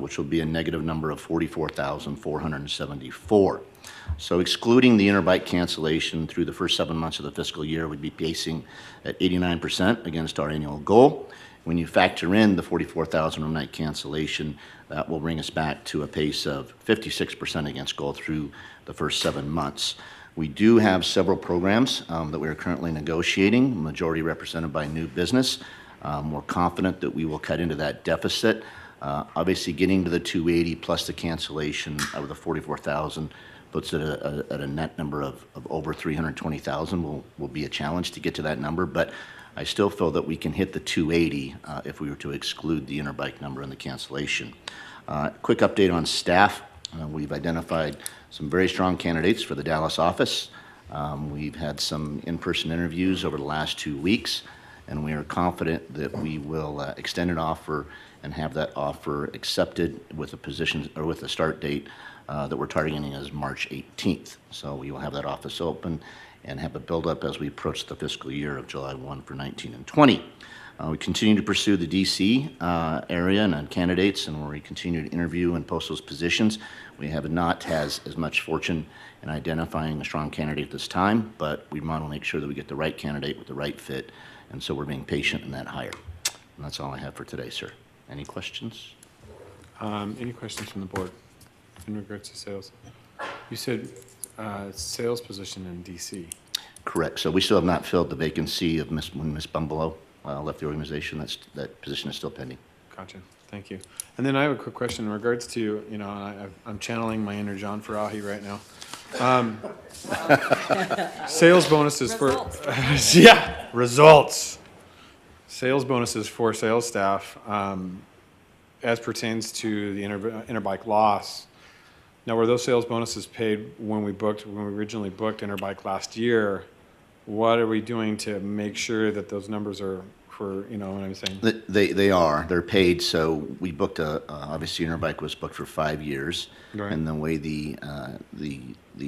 which will be a negative number of 44,474. So excluding the Interbike cancellation through the first 7 months of the fiscal year, we'd be pacing at 89% against our annual goal. When you factor in the 44,000 room night cancellation, that will bring us back to a pace of 56% against goal through the first 7 months. We do have several programs that we are currently negotiating, majority represented by new business. We're confident that we will cut into that deficit. Obviously, getting to the 280 plus the cancellation of the 44,000 puts it at a net number of over 320,000 will be a challenge to get to that number, but I still feel that we can hit the 280 if we were to exclude the Interbike number and the cancellation. Quick update on staff. We've identified some very strong candidates for the Dallas office. We've had some in-person interviews over the last 2 weeks, and we are confident that we will extend an offer and have that offer accepted with a position or with a start date that we're targeting as March 18th. So we will have that office open and have a build-up as we approach the fiscal year of July 1 for 19 and 20. We continue to pursue the DC area and on candidates, and we continue to interview and post those positions. We have not had as much fortune in identifying a strong candidate this time, but we want to make sure that we get the right candidate with the right fit, and so we're being patient in that hire. And that's all I have for today, sir. Any questions? Any questions from the board in regards to sales? You said sales position in DC. Correct. So we still have not filled the vacancy of when Ms. Bumbelow left the organization. That position is still pending. Gotcha. Thank you. And then I have a quick question in regards to, I'm channeling my inner John Farahi right now. Sales bonuses for, yeah, results. Sales bonuses for sales staff as pertains to the Interbike loss. Now, were those sales bonuses paid when we originally booked Interbike last year? What are we doing to make sure that those numbers are for, what I'm saying? They are. They're paid. So we booked obviously Interbike was booked for 5 years. Right. And the way the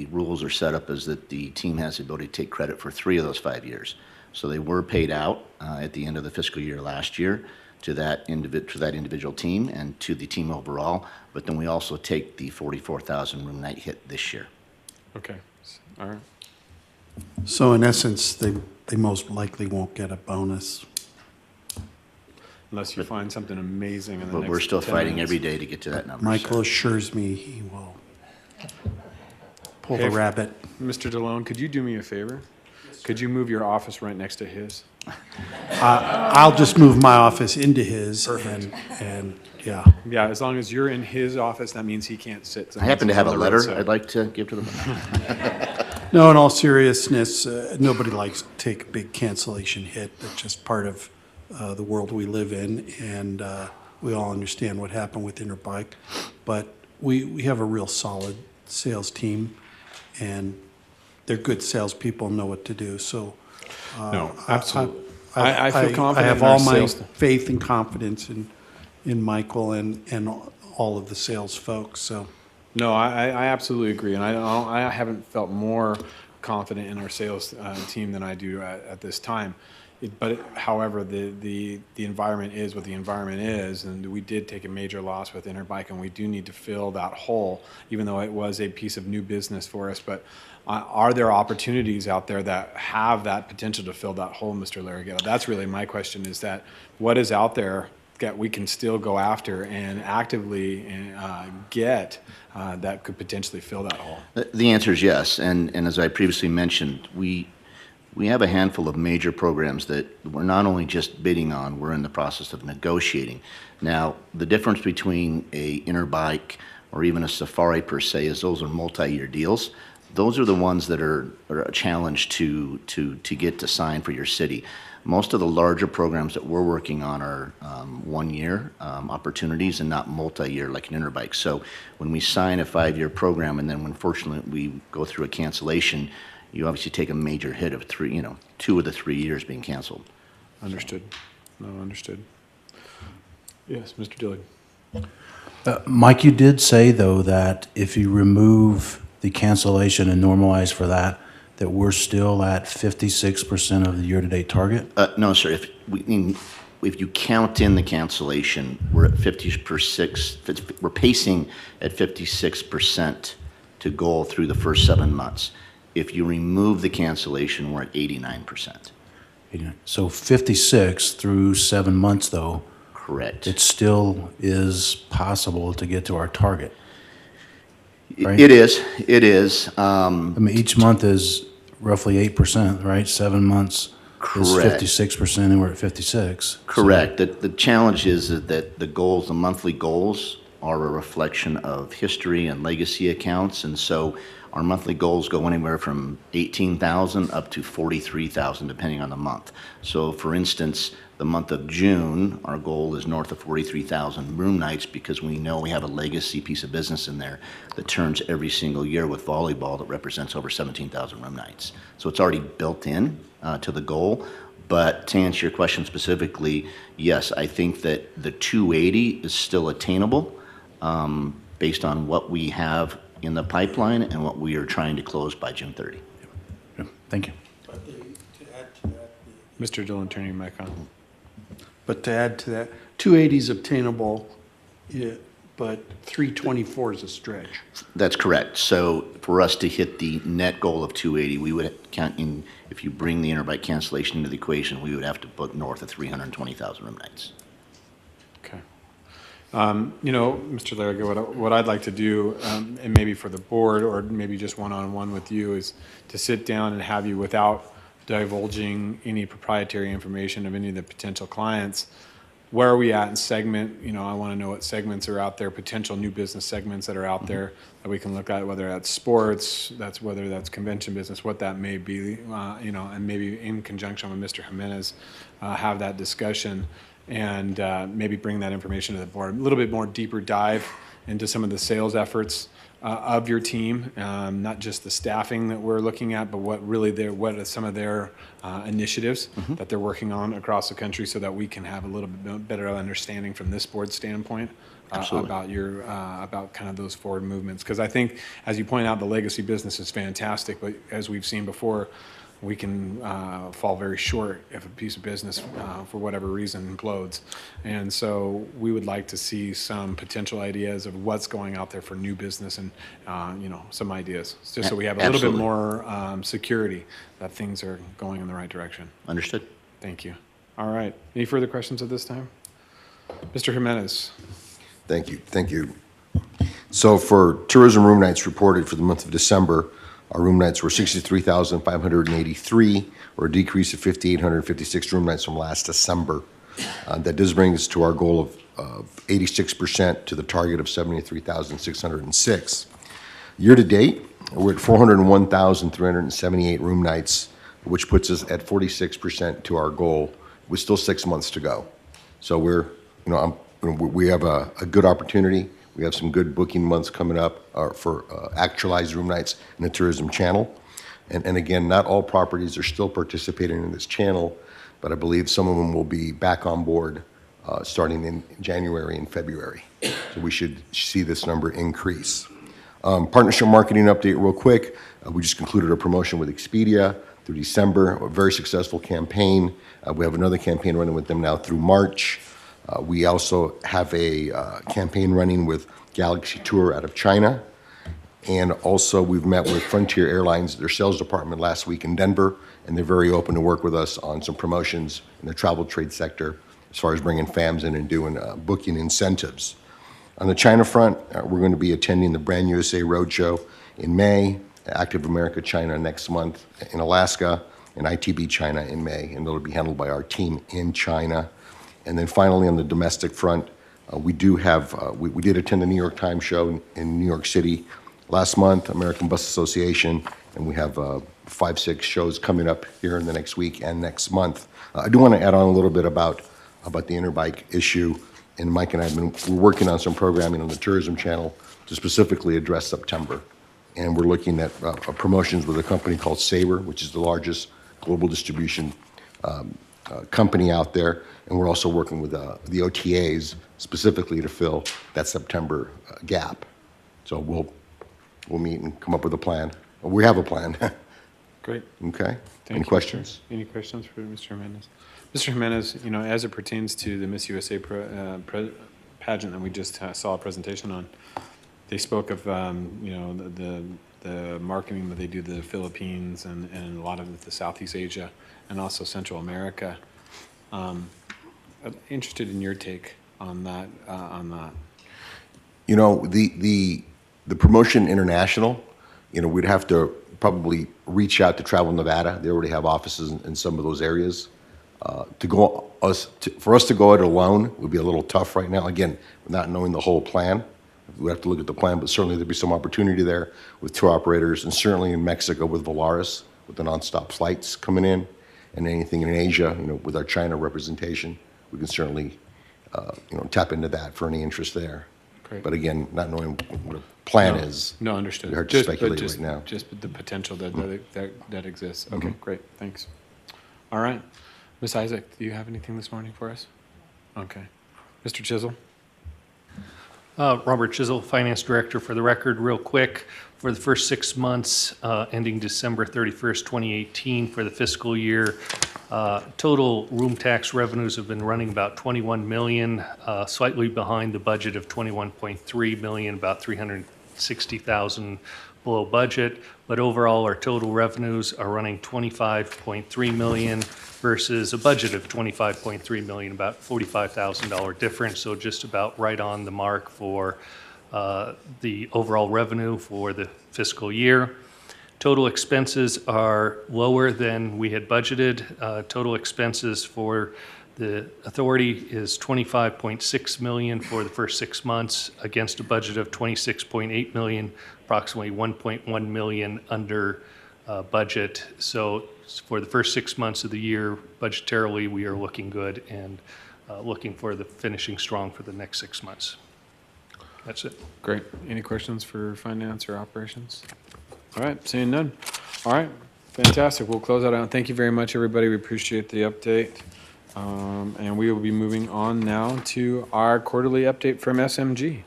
rules are set up is that the team has the ability to take credit for 3 of those 5 years. So they were paid out at the end of the fiscal year last year to that individual team and to the team overall. But then we also take the 44,000 room night hit this year. Okay. All right. So in essence, they most likely won't get a bonus. Unless you find something amazing in the next But we're still 10 fighting minutes. every day to get to that number. Michael sir. assures me he will pull Hey, the rabbit. Mr. DeLone, could you do me a favor? Could you move your office right next to his? I'll just move my office into his and yeah. Yeah, as long as you're in his office, that means he can't sit. I happen to have a on the letter roadside. I'd like to give to the. No, in all seriousness, nobody likes to take a big cancellation hit. That's just part of the world we live in, and we all understand what happened with Interbike. But we have a real solid sales team, and they're good salespeople and know what to do. So No, absolutely. I feel confident have in our all my sales. faith and confidence in Michael and all of the sales folks. So. No, I absolutely agree, and I haven't felt more confident in our sales team than I do at this time. However, the environment is what the environment is, and we did take a major loss with Interbike, and we do need to fill that hole, even though it was a piece of new business for us. But are there opportunities out there that have that potential to fill that hole, Mr. Larraghetto? That's really my question, is that what is out there that we can still go after and actively get that could potentially fill that hole? The answer is yes, and as I previously mentioned, we have a handful of major programs that we're not only just bidding on, we're in the process of negotiating. Now, the difference between a Interbike or even a Safari per se is those are multi-year deals. those are the ones that are a challenge to get to sign for your city. Most of the larger programs that we're working on are 1 year opportunities and not multi-year like an Interbike. So when we sign a 5-year program and then when fortunately we go through a cancellation, you obviously take a major hit of 2 of the 3 years being canceled. Understood. No, understood. Yes, Mr. Dillard. Mike, you did say, though, that if you remove the cancellation and normalize for that, that we're still at 56% of the year-to-date target? No, sir. If you count in the cancellation, we're at 56%. We're pacing at 56% to goal through the first 7 months. If you remove the cancellation, we're at 89%. So 56 through 7 months, though. Correct. It still is possible to get to our target. Right? It is. I mean, each month is roughly 8%, right? 7 months Correct. is 56%, and we're at 56. Correct. The challenge is that the monthly goals are a reflection of history and legacy accounts, and so our monthly goals go anywhere from 18,000 up to 43,000, depending on the month. So, for instance, the month of June, our goal is north of 43,000 room nights because we know we have a legacy piece of business in there that turns every single year with volleyball that represents over 17,000 room nights. So it's already built in to the goal. But to answer your question specifically, yes, I think that the 280 is still attainable based on what we have in the pipeline and what we are trying to close by June 30. Yeah, thank you. Mr. Dillon, turning your mic on. But to add to that, 280 is obtainable, but 324 is a stretch. That's correct. So for us to hit the net goal of 280, we would count in, if you bring the Interbike cancellation into the equation, we would have to book north of 320,000 room nights. Okay. Mr. Larrage, what I'd like to do, and maybe for the board or maybe just one-on-one with you, is to sit down and have you, without divulging any proprietary information of any of the potential clients, where are we at in segment? I want to know what segments are out there, potential new business segments that are out there that we can look at, whether that's sports, whether that's convention business, what that may be, and maybe in conjunction with Mr. Jimenez, have that discussion and maybe bring that information to the board. A little bit more deeper dive into some of the sales efforts of your team, not just the staffing that we're looking at, but what are some of their initiatives that they're working on across the country, so that we can have a little bit better understanding from this board standpoint about kind of those forward movements. Because I think, as you point out, the legacy business is fantastic, but as we've seen before, we can fall very short if a piece of business, for whatever reason, implodes. And so we would like to see some potential ideas of what's going out there for new business and, some ideas, just so we have a little bit more security that things are going in the right direction. Understood. Thank you. All right. Any further questions at this time? Mr. Jimenez. Thank you. So for tourism room nights reported for the month of December, our room nights were 63,583, or a decrease of 5,856 room nights from last December. That does bring us to our goal of 86% to the target of 73,606. Year to date, we're at 401,378 room nights, which puts us at 46% to our goal, with still 6 months to go. So we have a good opportunity. We have some good booking months coming up for actualized room nights in the tourism channel. And again, not all properties are still participating in this channel, but I believe some of them will be back on board starting in January and February. So we should see this number increase. Partnership marketing update real quick. We just concluded a promotion with Expedia through December, a very successful campaign. We have another campaign running with them now through March. We also have a campaign running with Galaxy Tour out of China. And also we've met with Frontier Airlines, their sales department, last week in Denver, and they're very open to work with us on some promotions in the travel trade sector as far as bringing FAMs in and doing booking incentives. On the China front, we're going to be attending the Brand USA Roadshow in May, Active America China next month in Alaska, and ITB China in May, and it'll be handled by our team in China. And then finally, on the domestic front, we did attend the New York Times show in New York City last month, American Bus Association, and we have 5, 6 shows coming up here in the next week and next month. I do want to add on a little bit about the interbike issue, and Mike and I we're working on some programming on the Tourism Channel to specifically address September. And we're looking at promotions with a company called Sabre, which is the largest global distribution company out there. And we're also working with the OTAs specifically to fill that September gap. So we'll meet and come up with a plan. We have a plan. Great. Okay. Thank Any you, questions? Any questions for Mr. Jimenez? Mr. Jimenez, as it pertains to the Miss USA pageant that we just saw a presentation on, they spoke of, the marketing that they do to the Philippines and a lot of the Southeast Asia and also Central America. I'm interested in your take on that. The promotion international, we'd have to probably reach out to Travel Nevada. They already have offices in some of those areas. For us to go it alone would be a little tough right now. Again, not knowing the whole plan. We have to look at the plan, but certainly there'd be some opportunity there with tour operators, and certainly in Mexico with Volaris, with the nonstop flights coming in, and anything in Asia, with our China representation, we can certainly, tap into that for any interest there. Great. But again, not knowing what a plan is. No, understood. It's hard to speculate right now. Just the potential that exists. Okay, great, thanks. All right. Ms. Isaac, do you have anything this morning for us? Okay. Mr. Chisel? Robert Chisel, Finance Director. For the record, real quick, for the first 6 months ending December 31st, 2018, for the fiscal year, total room tax revenues have been running about $21 million, slightly behind the budget of $21.3 million, about $360,000 below budget. But overall, our total revenues are running $25.3 million versus a budget of $25.3 million, about $45,000 difference. So just about right on the mark for the overall revenue for the fiscal year. Total expenses are lower than we had budgeted. Total expenses for the authority is $25.6 million for the first 6 months against a budget of $26.8 million, approximately $1.1 million under budget. So for the first 6 months of the year, budgetarily, we are looking good and looking for the finishing strong for the next 6 months. That's it. Great. Any questions for finance or operations? All right, seeing none. All right, fantastic. We'll close that out. Thank you very much, everybody. We appreciate the update. And we will be moving on now to our quarterly update from SMG.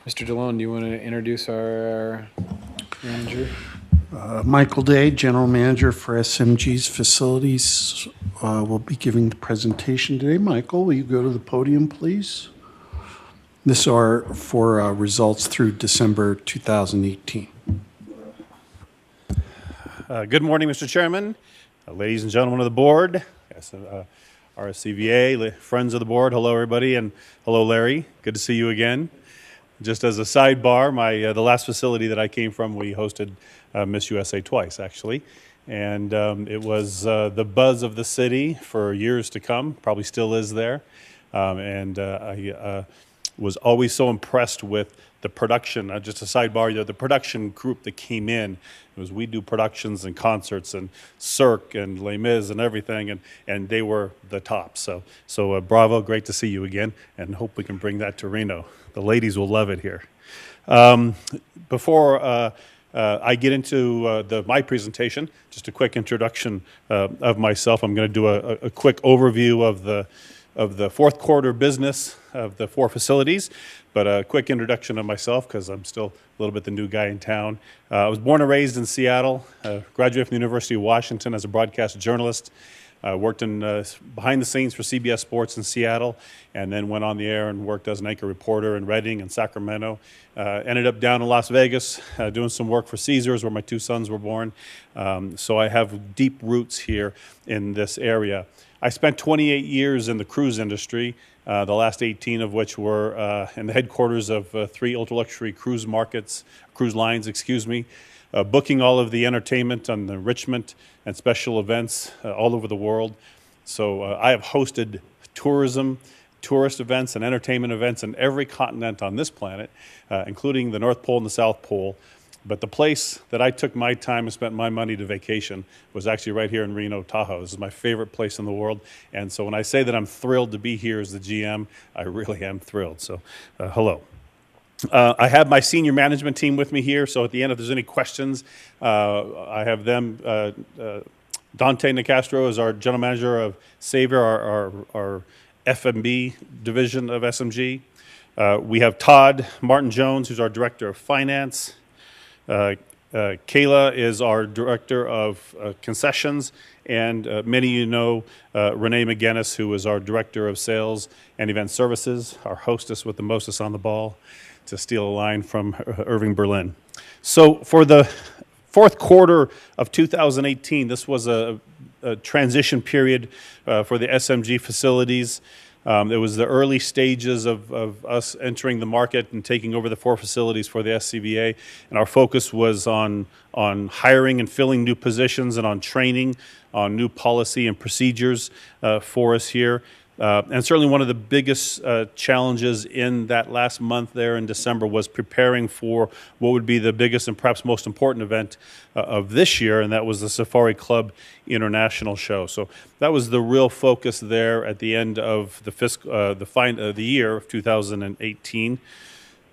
Mr. DeLone, do you want to introduce our manager? Michael Day, General Manager for SMG's facilities, will be giving the presentation today. Michael, will you go to the podium, please? This are for results through December 2018. Good morning, Mr. Chairman, ladies and gentlemen of the board, RSCVA, friends of the board, hello everybody, and hello Larry, good to see you again. Just as a sidebar, the last facility that I came from, we hosted Miss USA twice, actually. And it was the buzz of the city for years to come, probably still is there. I was always so impressed with the production, just a sidebar, the production group that came in. It was we do productions and concerts and Cirque and Les Mis and everything, and they were the top. So bravo, great to see you again, and hope we can bring that to Reno. The ladies will love it here. Before I get into my presentation, just a quick introduction of myself. I'm going to do a quick overview of the fourth quarter business of the 4 facilities, but a quick introduction of myself because I'm still a little bit the new guy in town. I was born and raised in Seattle, graduated from the University of Washington as a broadcast journalist. Worked in behind the scenes for CBS Sports in Seattle, and then went on the air and worked as an anchor reporter in Redding and Sacramento. Ended up down in Las Vegas doing some work for Caesars, where my 2 sons were born. So I have deep roots here in this area. I spent 28 years in the cruise industry, the last 18 of which were in the headquarters of 3 ultra-luxury cruise lines, booking all of the entertainment and the enrichment and special events all over the world. So I have hosted tourist events and entertainment events in every continent on this planet, including the North Pole and the South Pole. But the place that I took my time and spent my money to vacation was actually right here in Reno, Tahoe. This is my favorite place in the world. And so when I say that I'm thrilled to be here as the GM, I really am thrilled. So hello. I have my senior management team with me here. So at the end, if there's any questions, I have them. Dante Nicastro is our general manager of Savior, our F&B division of SMG. We have Todd Martin Jones, who's our director of finance. Kayla is our director of concessions, and many of you know Renee McGinnis, who is our director of sales and event services, our hostess with the mostest on the ball, to steal a line from Irving Berlin. So for the fourth quarter of 2018, this was a transition period for the SMG facilities. It was the early stages of us entering the market and taking over the 4 facilities for the RSCVA, and our focus was on hiring and filling new positions and on training on new policy and procedures for us here. And certainly one of the biggest challenges in that last month there in December was preparing for what would be the biggest and perhaps most important event of this year, and that was the Safari Club International Show. So that was the real focus there at the end of the year of 2018.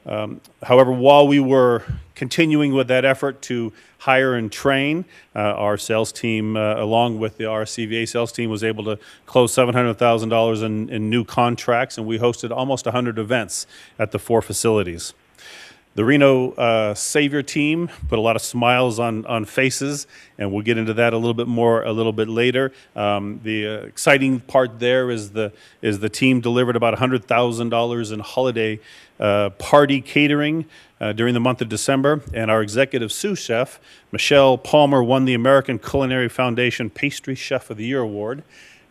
However, while we were continuing with that effort to hire and train, our sales team, along with the RSCVA sales team, was able to close $700,000 in new contracts, and we hosted almost 100 events at the 4 facilities. The Reno Savior team put a lot of smiles on faces, and we'll get into that a little bit more a little bit later. The exciting part there is the team delivered about $100,000 in holiday party catering during the month of December, and our executive sous chef, Michelle Palmer, won the American Culinary Foundation Pastry Chef of the Year award,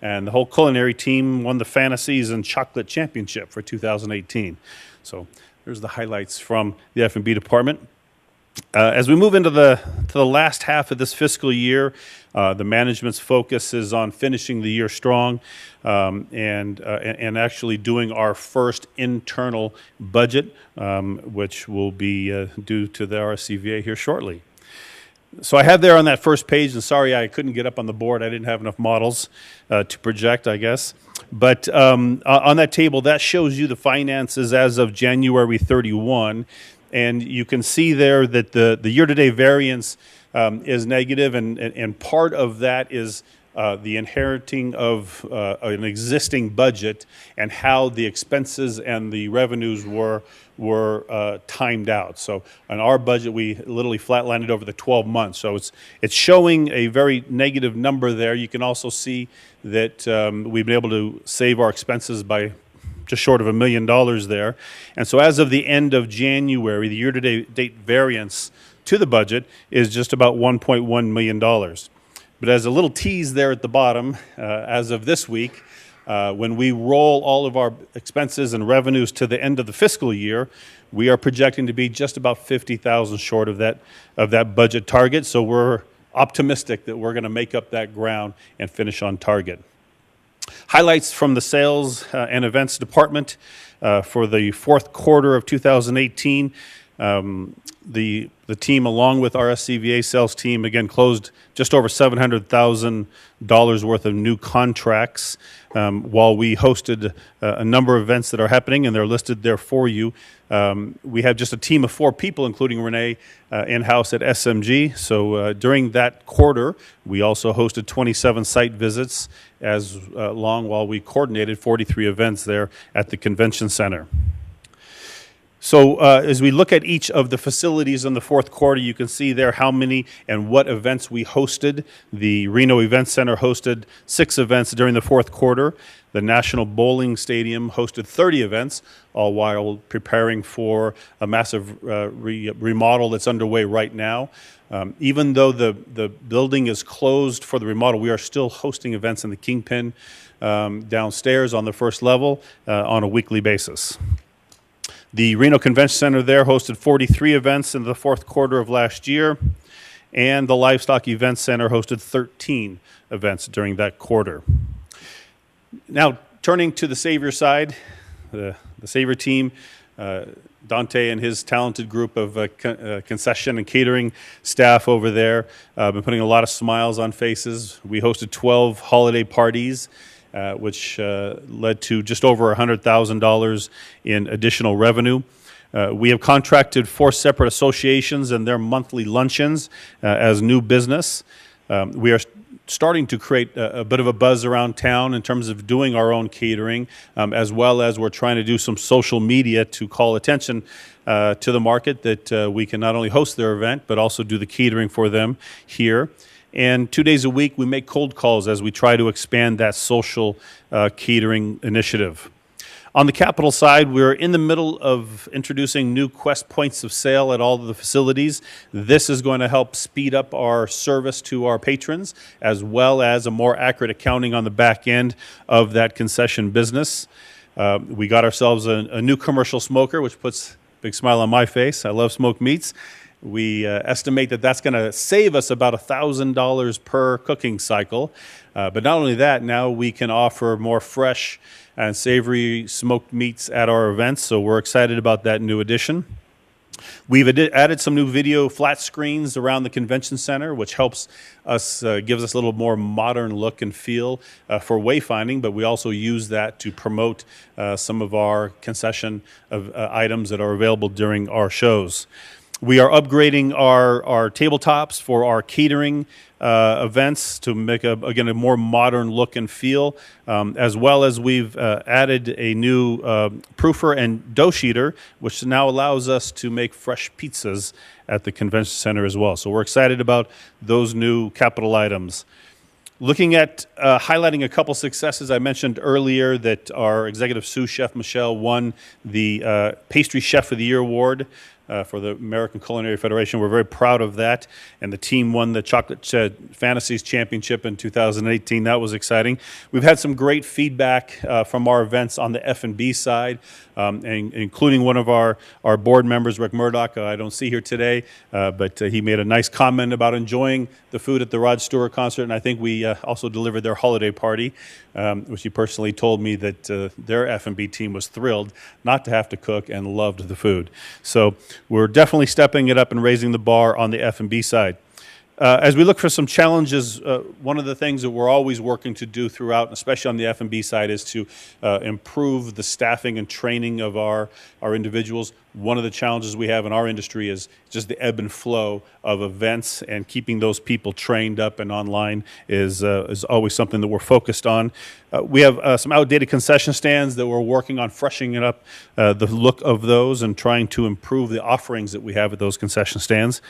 and the whole culinary team won the Fantasies and Chocolate Championship for 2018. So there's the highlights from the F&B department. As we move into the last half of this fiscal year, the management's focus is on finishing the year strong and actually doing our first internal budget, which will be due to the RSCVA here shortly. So I have there on that first page, and sorry I couldn't get up on the board. I didn't have enough models to project, I guess. But on that table, that shows you the finances as of January 31. And you can see there that the year-to-date variance is negative, and part of that is the inheriting of an existing budget and how the expenses and the revenues were timed out. So on our budget, we literally flatlined it over the 12 months. So it's showing a very negative number there. You can also see that we've been able to save our expenses by just short of $1 million there. And so as of the end of January, the year-to-date variance to the budget is just about $1.1 million. But as a little tease there at the bottom, as of this week, when we roll all of our expenses and revenues to the end of the fiscal year, we are projecting to be just about $50,000 short of that budget target. So we're optimistic that we're going to make up that ground and finish on target. Highlights from the sales and events department for the fourth quarter of 2018. The team, along with our RSCVA sales team, again closed just over $700,000 worth of new contracts. While we hosted a number of events that are happening, and they're listed there for you. We have just a team of 4 people, including Renee, in-house at SMG. So during that quarter, we also hosted 27 site visits as long while we coordinated 43 events there at the convention center. So as we look at each of the facilities in the fourth quarter, you can see there how many and what events we hosted. The Reno Event Center hosted 6 events during the fourth quarter. The National Bowling Stadium hosted 30 events, all while preparing for a massive remodel that's underway right now. Even though the building is closed for the remodel, we are still hosting events in the Kingpin downstairs on the first level on a weekly basis. The Reno Convention Center there hosted 43 events in the fourth quarter of last year, and the Livestock Event Center hosted 13 events during that quarter. Now, turning to the Savior side, the Savior team Dante and his talented group of concession and catering staff over there been putting a lot of smiles on faces. We hosted 12 holiday parties, which led to just over $100,000 in additional revenue. We have contracted 4 separate associations and their monthly luncheons as new business. We are starting to create a bit of a buzz around town in terms of doing our own catering, as well as we're trying to do some social media to call attention to the market that we can not only host their event, but also do the catering for them here. And 2 days a week, we make cold calls as we try to expand that social catering initiative. On the capital side, we're in the middle of introducing new Quest points of sale at all of the facilities. This is going to help speed up our service to our patrons, as well as a more accurate accounting on the back end of that concession business. We got ourselves a new commercial smoker, which puts a big smile on my face. I love smoked meats. We estimate that that's going to save us about $1,000 per cooking cycle. But not only that, now we can offer more fresh and savory smoked meats at our events, so we're excited about that new addition. We've added some new video flat screens around the convention center, which helps us, gives us a little more modern look and feel for wayfinding, but we also use that to promote some of our concession items that are available during our shows. We are upgrading our tabletops for our catering events to make, again, a more modern look and feel, as well as we've added a new proofer and dough sheeter, which now allows us to make fresh pizzas at the convention center as well. So we're excited about those new capital items. Looking at highlighting a couple successes, I mentioned earlier that our executive sous chef, Michelle, won the Pastry Chef of the Year award for the American Culinary Federation. We're very proud of that. And the team won the Chocolate Fantasies Championship in 2018. That was exciting. We've had some great feedback from our events on the F&B side, and including one of our board members, Rick Murdoch, I don't see here today, but he made a nice comment about enjoying the food at the Rod Stewart concert. And I think we also delivered their holiday party, which he personally told me that their F&B team was thrilled not to have to cook and loved the food. So we're definitely stepping it up and raising the bar on the F&B side. As we look for some challenges, one of the things that we're always working to do throughout, especially on the F&B side, is to improve the staffing and training of our individuals. One of the challenges we have in our industry is just the ebb and flow of events, and keeping those people trained up and online is always something that we're focused on. We have some outdated concession stands that we're working on freshening up the look of those and trying to improve the offerings that we have at those concession stands.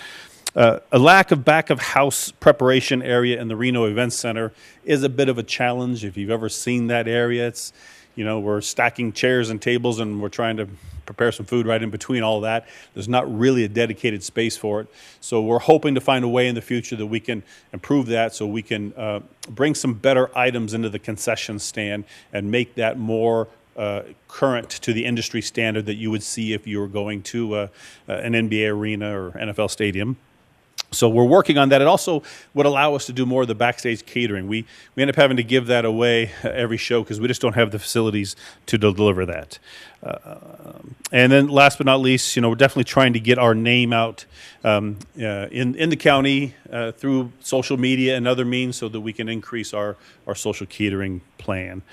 A lack of back-of-house preparation area in the Reno Event Center is a bit of a challenge. If you've ever seen that area, it's, you know, we're stacking chairs and tables and we're trying to prepare some food right in between all that. There's not really a dedicated space for it. So we're hoping to find a way in the future that we can improve that, so we can bring some better items into the concession stand and make that more current to the industry standard that you would see if you were going to an NBA arena or NFL stadium. So we're working on that. It also would allow us to do more of the backstage catering. We end up having to give that away every show because we just don't have the facilities to deliver that. And then last but not least, you know, we're definitely trying to get our name out in the county through social media and other means, so that we can increase our social catering plan.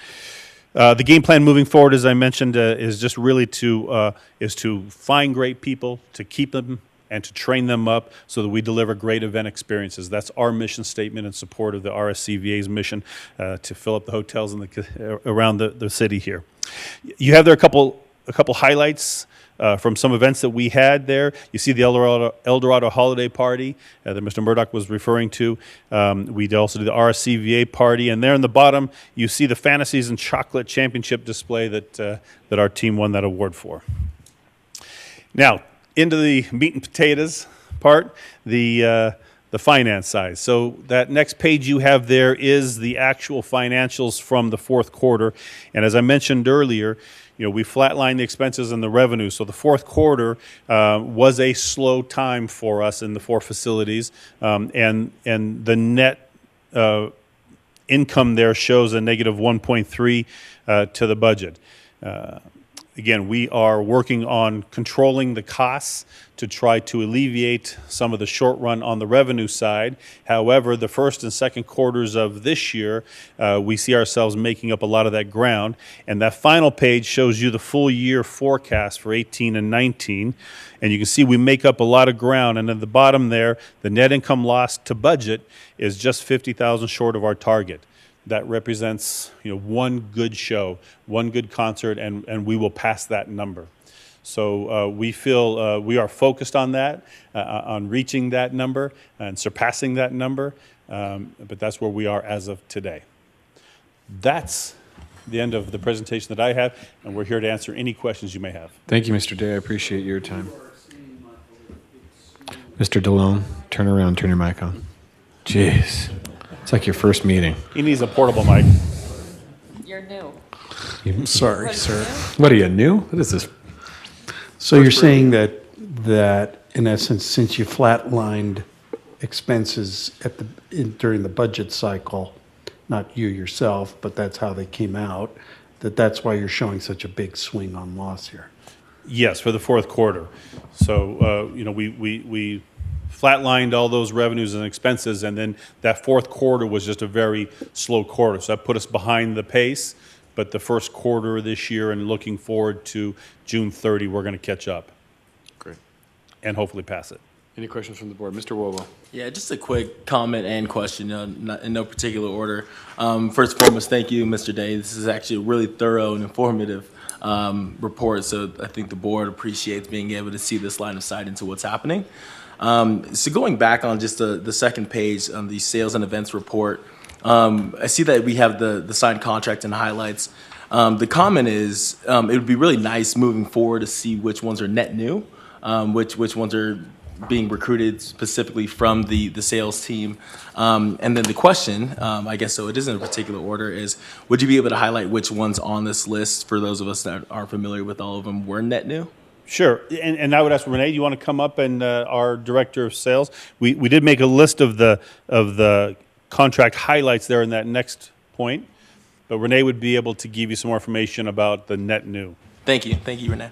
The game plan moving forward, as I mentioned, is just really to find great people, to keep them, and to train them up so that we deliver great event experiences. That's our mission statement in support of the RSCVA's mission to fill up the hotels in around the city here. You have there a couple highlights from some events that we had there. You see the El Dorado holiday party that Mr. Murdoch was referring to. We also do the RSCVA party, and there in the bottom you see the Fantasies and Chocolate Championship display that our team won that award for. Now, into the meat and potatoes part, the finance side. So that next page you have there is the actual financials from the fourth quarter. And as I mentioned earlier, you know, we flatlined the expenses and the revenue. So the fourth quarter was a slow time for us in the 4 facilities, and the net income there shows a negative 1.3 to the budget. Again, we are working on controlling the costs to try to alleviate some of the short run on the revenue side. However, the first and second quarters of this year, we see ourselves making up a lot of that ground. And that final page shows you the full year forecast for 18 and 19. And you can see we make up a lot of ground. And at the bottom there, the net income loss to budget is just 50,000 short of our target. That represents, one good show, one good concert, and we will pass that number. So we feel we are focused on that, on reaching that number and surpassing that number, but that's where we are as of today. That's the end of the presentation that I have, and we're here to answer any questions you may have. Thank you, Mr. Day. I appreciate your time. Mr. DeLone, turn around, turn your mic on. Jeez. It's like your first meeting. He needs a portable mic. You're new. I'm sorry, sir. What are you, new? What is this? So you're saying that in essence, since you flatlined expenses during the budget cycle, not you yourself, but that's how they came out, that's why you're showing such a big swing on loss here? Yes, for the fourth quarter. So, we flatlined all those revenues and expenses, and then that fourth quarter was just a very slow quarter. So that put us behind the pace, but the first quarter of this year and looking forward to June 30, we're going to catch up. Great. And hopefully pass it. Any questions from the board? Mr. Wowo. Yeah, just a quick comment and question, not in no particular order. First and foremost, thank you, Mr. Day. This is actually a really thorough and informative report, so I think the board appreciates being able to see this line of sight into what's happening. So going back on just the second page on the sales and events report, I see that we have the signed contract and highlights. The comment is it would be really nice moving forward to see which ones are net new, which ones are being recruited specifically from the sales team. And then the question, I guess so it isn't in a particular order, is would you be able to highlight which ones on this list for those of us that aren't familiar with all of them were net new? Sure, and I would ask Renee, do you want to come up and our director of sales? We did make a list of the contract highlights there in that next point, but Renee would be able to give you some more information about the net new. Thank you, Renee.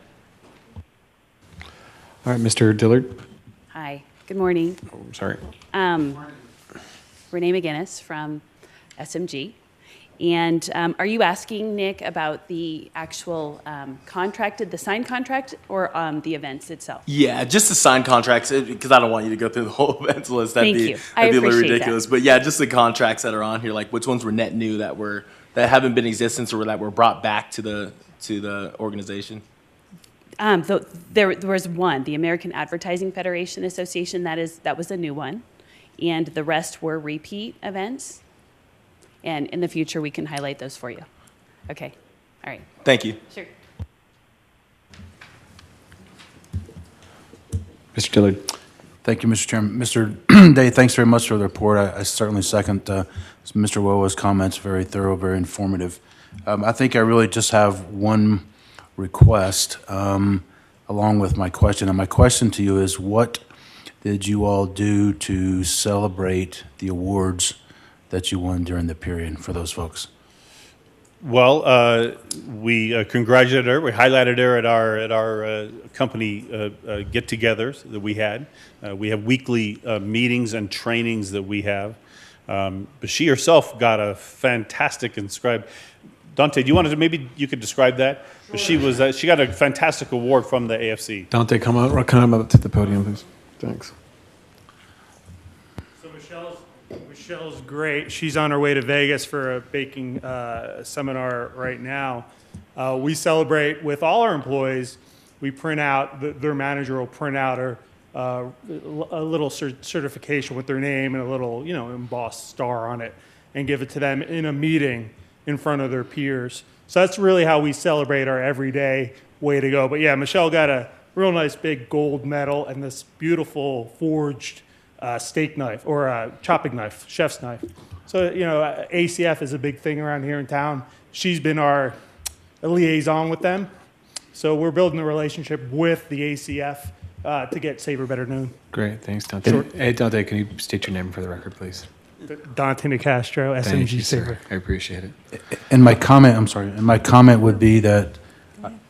All right, Mr. Dillard. Hi, good morning. Oh, I'm sorry. Renee McGinnis from SMG. And are you asking, Nick, about the actual the signed contract, or the events itself? Yeah, just the signed contracts, because I don't want you to go through the whole events list. That'd be a little ridiculous. That. But yeah, just the contracts that are on here, like which ones were net new that haven't been in existence or that were brought back to the organization. There was one, the American Advertising Federation Association. That was a new one, and the rest were repeat events. And in the future, we can highlight those for you. Okay. All right. Thank you. Sure. Mr. Dillard. Thank you, Mr. Chairman. Mr. Day, thanks very much for the report. I certainly second Mr. Wowo's comments. Very thorough, very informative. I think I really just have one request along with my question. And my question to you is, what did you all do to celebrate the awards that you won during the period for those folks? Well, we congratulated her. We highlighted her at our company get-togethers that we had. We have weekly meetings and trainings that we have. But she herself got a fantastic inscribed. Dante, do you want to maybe you could describe that? But she got a fantastic award from the AFC. Dante, come up to the podium, please. Thanks. Michelle's great. She's on her way to Vegas for a baking seminar right now. We celebrate with all our employees. We print out, their manager will print out a little certification with their name and a little, embossed star on it, and give it to them in a meeting in front of their peers. So that's really how we celebrate our everyday way to go. But yeah, Michelle got a real nice big gold medal and this beautiful forged steak knife or a chopping knife, chef's knife. So, ACF is a big thing around here in town. She's been our liaison with them. So we're building a relationship with the ACF to get Savor Better Noon. Great, thanks, Dante. Sure. Hey, Dante, can you state your name for the record, please? Dante Nicastro, SMG Thank you, Savor. sir. I appreciate it. And my comment, I'm sorry, and my comment would be that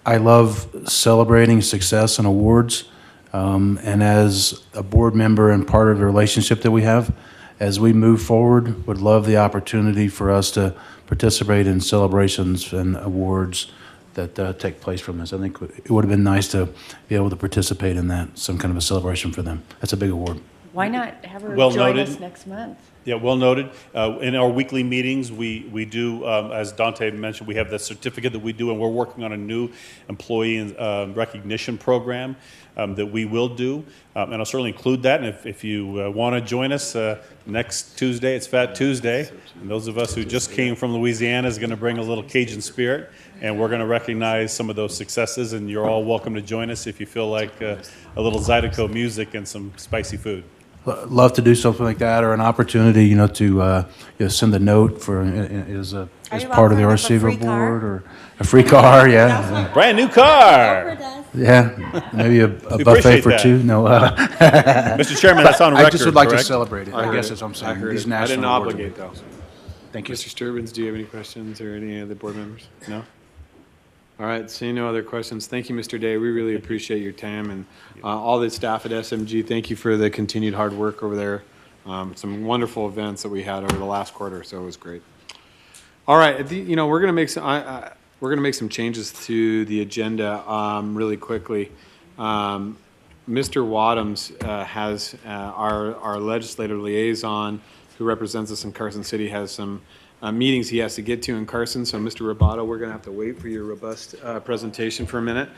I love celebrating success and awards. And as a board member and part of the relationship that we have, as we move forward, would love the opportunity for us to participate in celebrations and awards that take place from this. I think it would have been nice to be able to participate in that, some kind of a celebration for them. That's a big award. Why not have her Well join noted. us next month? Yeah, well noted. In our weekly meetings, we do, as Dante mentioned, we have the certificate that we do, and we're working on a new employee recognition program that we will do. And I'll certainly include that. And if you want to join us next Tuesday, it's Fat Tuesday. And those of us who just came from Louisiana is going to bring a little Cajun spirit. And we're going to recognize some of those successes. And you're all welcome to join us if you feel like a little Zydeco music and some spicy food. Love to do something like that, or an opportunity, to send a note for as part of the RSCVA board, or a free car. Yeah, brand new car. Yeah, maybe a buffet appreciate for that. two. No, Mr. Chairman, that's on record. I just would like to correct? celebrate it. I guess that's what I'm saying. I heard These it. I didn't national awards are obligate, big. though. Thank you. Mr. Sturbins, do you have any questions, or any other board members? No? All right, seeing no other questions, thank you, Mr. Day. We really appreciate your time, and all the staff at SMG, thank you for the continued hard work over there. Some wonderful events that we had over the last quarter, so it was great. All right, we're going to make some changes to the agenda really quickly. Mr. Wadhams has our legislative liaison who represents us in Carson City has some meetings he has to get to in Carson. So, Mr. Roboto, we're going to have to wait for your robust presentation for a minute.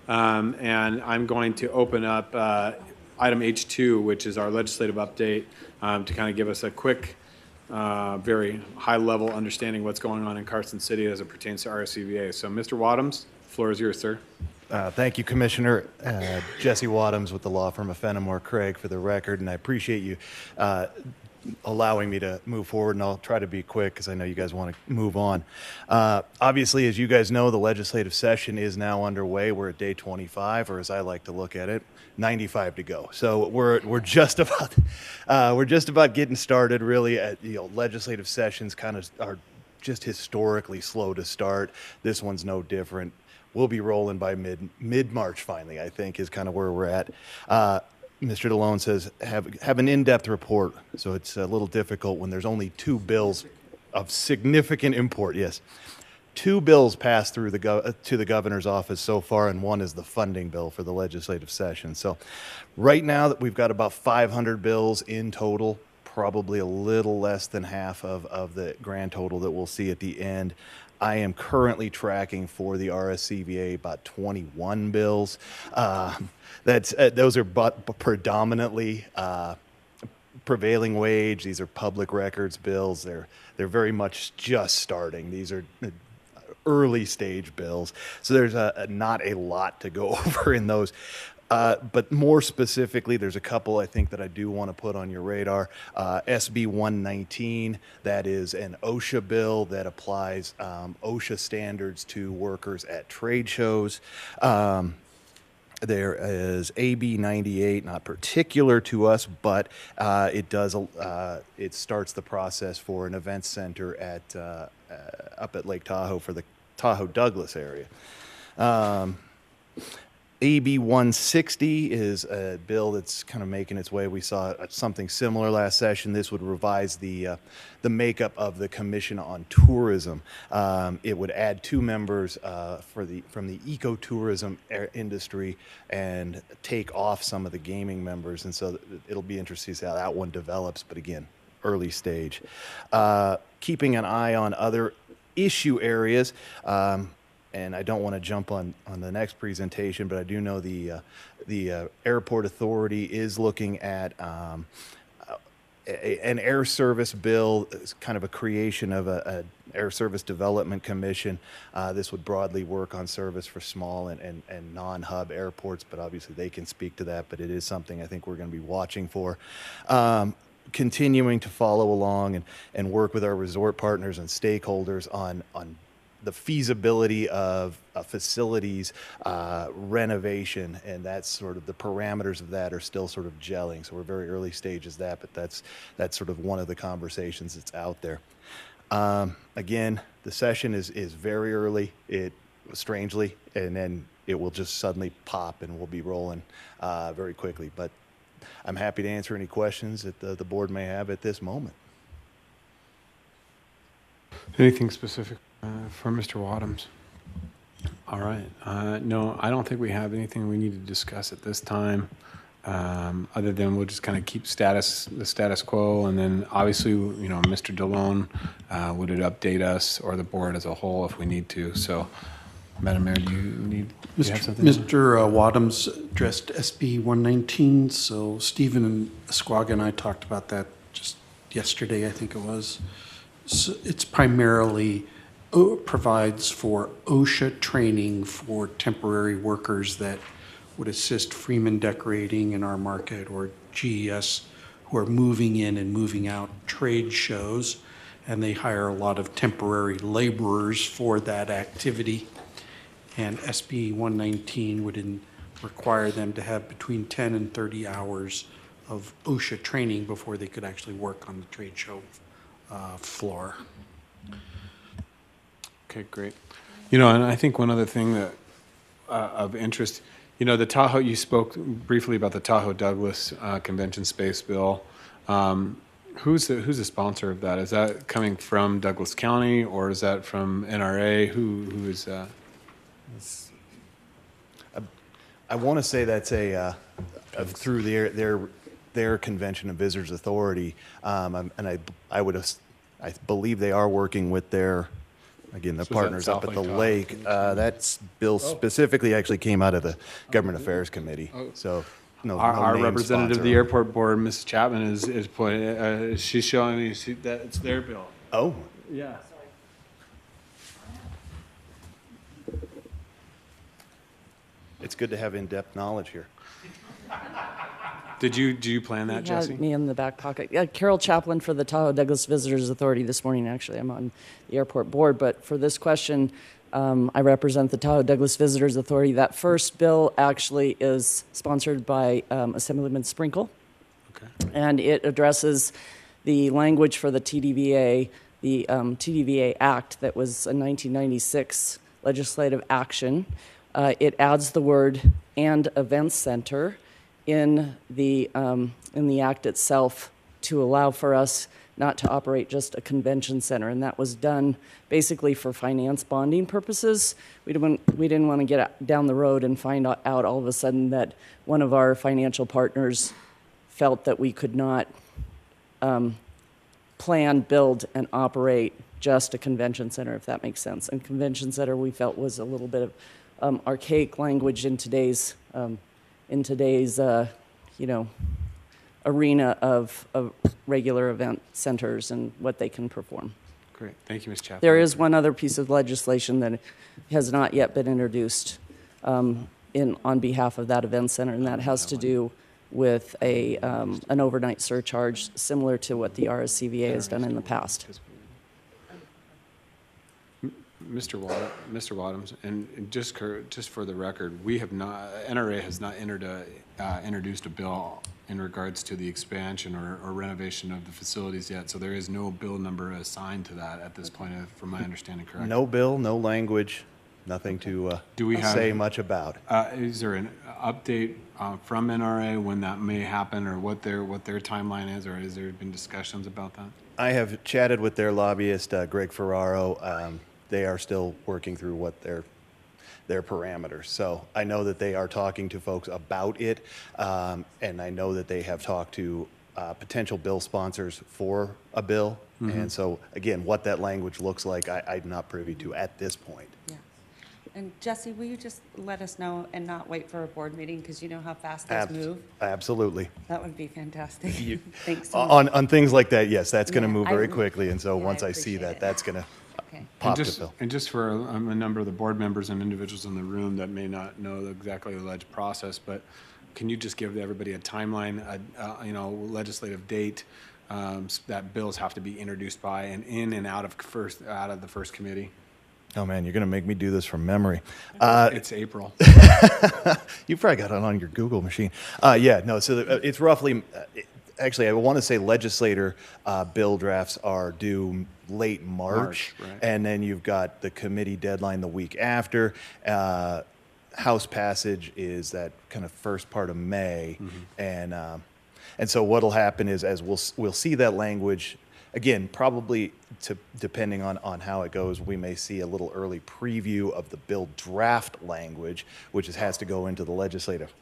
And I'm going to open up item H2, which is our legislative update, to kind of give us a quick, very high-level understanding what's going on in Carson City as it pertains to RSCVA. So, Mr. Wadhams, the floor is yours, sir. Thank you, Commissioner. Jesse Wadhams with the law firm of Fenimore Craig, for the record, and I appreciate you allowing me to move forward, and I'll try to be quick because I know you guys want to move on. Obviously, as you guys know, the legislative session is now underway. We're at day 25, or as I like to look at it, 95 to go. So we're just about getting started. Really, legislative sessions kind of are just historically slow to start. This one's no different. We'll be rolling by mid-March finally, I think, is kind of where we're at. Mr. DeLone says have an in-depth report, so it's a little difficult when there's only two bills of significant import. Yes, two bills passed through to the governor's office so far, and one is the funding bill for the legislative session. So right now we've got about 500 bills in total, probably a little less than half of the grand total that we'll see at the end. I am currently tracking for the RSCVA about 21 bills. Those are predominantly prevailing wage. These are public records bills. They're very much just starting. These are early stage bills. So there's not a lot to go over in those. But more specifically, there's a couple I think that I do want to put on your radar. SB 119, that is an OSHA bill that applies OSHA standards to workers at trade shows. There is AB 98, not particular to us, but it starts the process for an event center up at Lake Tahoe for the Tahoe Douglas area. AB 160 is a bill that's kind of making its way. We saw something similar last session. This would revise the makeup of the Commission on Tourism. It would add 2 members from the ecotourism industry and take off some of the gaming members. And so it'll be interesting to see how that one develops. But again, early stage. Keeping an eye on other issue areas. And I don't want to jump on the next presentation, but I do know the Airport Authority is looking at an air service bill. It's kind of a creation of an Air Service Development Commission. This would broadly work on service for small and non-hub airports, but obviously they can speak to that, but it is something I think we're going to be watching for. Continuing to follow along and work with our resort partners and stakeholders on the feasibility of facilities renovation, and that's sort of the parameters of that are still sort of gelling. So we're very early stages of that, but that's sort of one of the conversations that's out there. Again, the session is very early. strangely, and then it will just suddenly pop and we'll be rolling very quickly. But I'm happy to answer any questions that the board may have at this moment. Anything specific for Mr. Wadhams? All right. No, I don't think we have anything we need to discuss at this time, other than we'll just kind of keep the status quo, and then obviously, Mr. DeLone would update us or the board as a whole if we need to. So, Madam Mayor, do you have something? Mr. Wadhams addressed SB 119, so Stephen and Esquaga and I talked about that just yesterday, I think it was. So it's primarily provides for OSHA training for temporary workers that would assist Freeman Decorating in our market, or GES, who are moving in and moving out trade shows, and they hire a lot of temporary laborers for that activity. And SB 119 would require them to have between 10 and 30 hours of OSHA training before they could actually work on the trade show floor. Okay, great. And I think one other thing that of interest, the Tahoe, you spoke briefly about the Tahoe Douglas Convention Space Bill. Who's the sponsor of that? Is that coming from Douglas County, or is that from NRA? Who is that? I want to say that's through their Convention and Visitors Authority, and I believe they are working with their, again, the partners up at the lake. That bill specifically actually came out of the Government Affairs Committee. So our name representative of the sponsor. airport board, Mrs. Chapman, is pointing. She's showing me that it's their bill. Oh. Yeah. It's good to have in-depth knowledge here. Do you plan that, Jesse? Had me in the back pocket. Yeah, Carol Chaplin for the Tahoe Douglas Visitors Authority this morning. Actually, I'm on the airport board, but for this question, I represent the Tahoe Douglas Visitors Authority. That first bill actually is sponsored by Assemblyman Sprinkle, and it addresses the language for the TDVA, the TDVA Act that was a 1996 legislative action. It adds the word "and events center" in the act itself to allow for us not to operate just a convention center, and that was done basically for finance bonding purposes. We didn't want to get down the road and find out all of a sudden that one of our financial partners felt that we could not plan, build, and operate just a convention center, if that makes sense. And convention center we felt was a little bit of archaic language in today's arena of regular event centers and what they can perform. Great, thank you, Ms. Chapman. There is one other piece of legislation that has not yet been introduced on behalf of that event center, and that has to do with an overnight surcharge similar to what the RSCVA has done in the past. Mr. Wadhams, and just for the record, we have not, NRA has not introduced a bill in regards to the expansion or renovation of the facilities yet, so there is no bill number assigned to that at this point, from my understanding, correct? No bill, no language, nothing to say much about. Is there an update from NRA when that may happen, or what their timeline is, or has there been discussions about that? I have chatted with their lobbyist, Greg Ferraro. They are still working through what their parameters. So I know that they are talking to folks about it, and I know that they have talked to potential bill sponsors for a bill. Mhm. And so, again, what that language looks like, I'm not privy to at this point. Yeah. And Jesse, will you just let us know and not wait for a board meeting, because you know how fast those move? Absolutely. That would be fantastic. Thanks so much. On things like that, yes, that's going to Yeah, move very I- quickly. And so yeah, once I I see appreciate that, it. that's going to And pop the just, bill. and just for a number of the board members and individuals in the room that may not know exactly the alleged process, but can you just give everybody a timeline, legislative date that bills have to be introduced by and in and out of the first committee? Oh, man, you're going to make me do this from memory. It's April. You probably got it on your Google machine. So it's roughly actually, I want to say legislator bill drafts are due late March, March, right. and then you've got the committee deadline the week after. House passage is that kind of first part of May, and so what'll happen is as we'll see that language. Again, probably depending on how it goes, we may see a little early preview of the bill draft language, which has to go into the legislative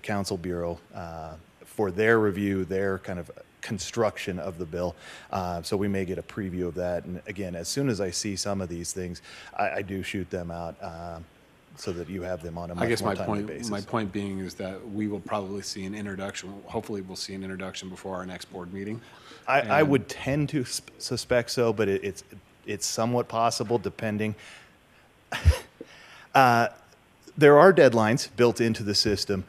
council bureau for their review, their kind of construction of the bill. So we may get a preview of that. And again, as soon as I see some of these things, I do shoot them out so that you have them on a much more timely basis. My point being is that we will probably see an introduction. Hopefully, we'll see an introduction before our next board meeting. I would tend to suspect so, but it's somewhat possible depending. There are deadlines built into the system,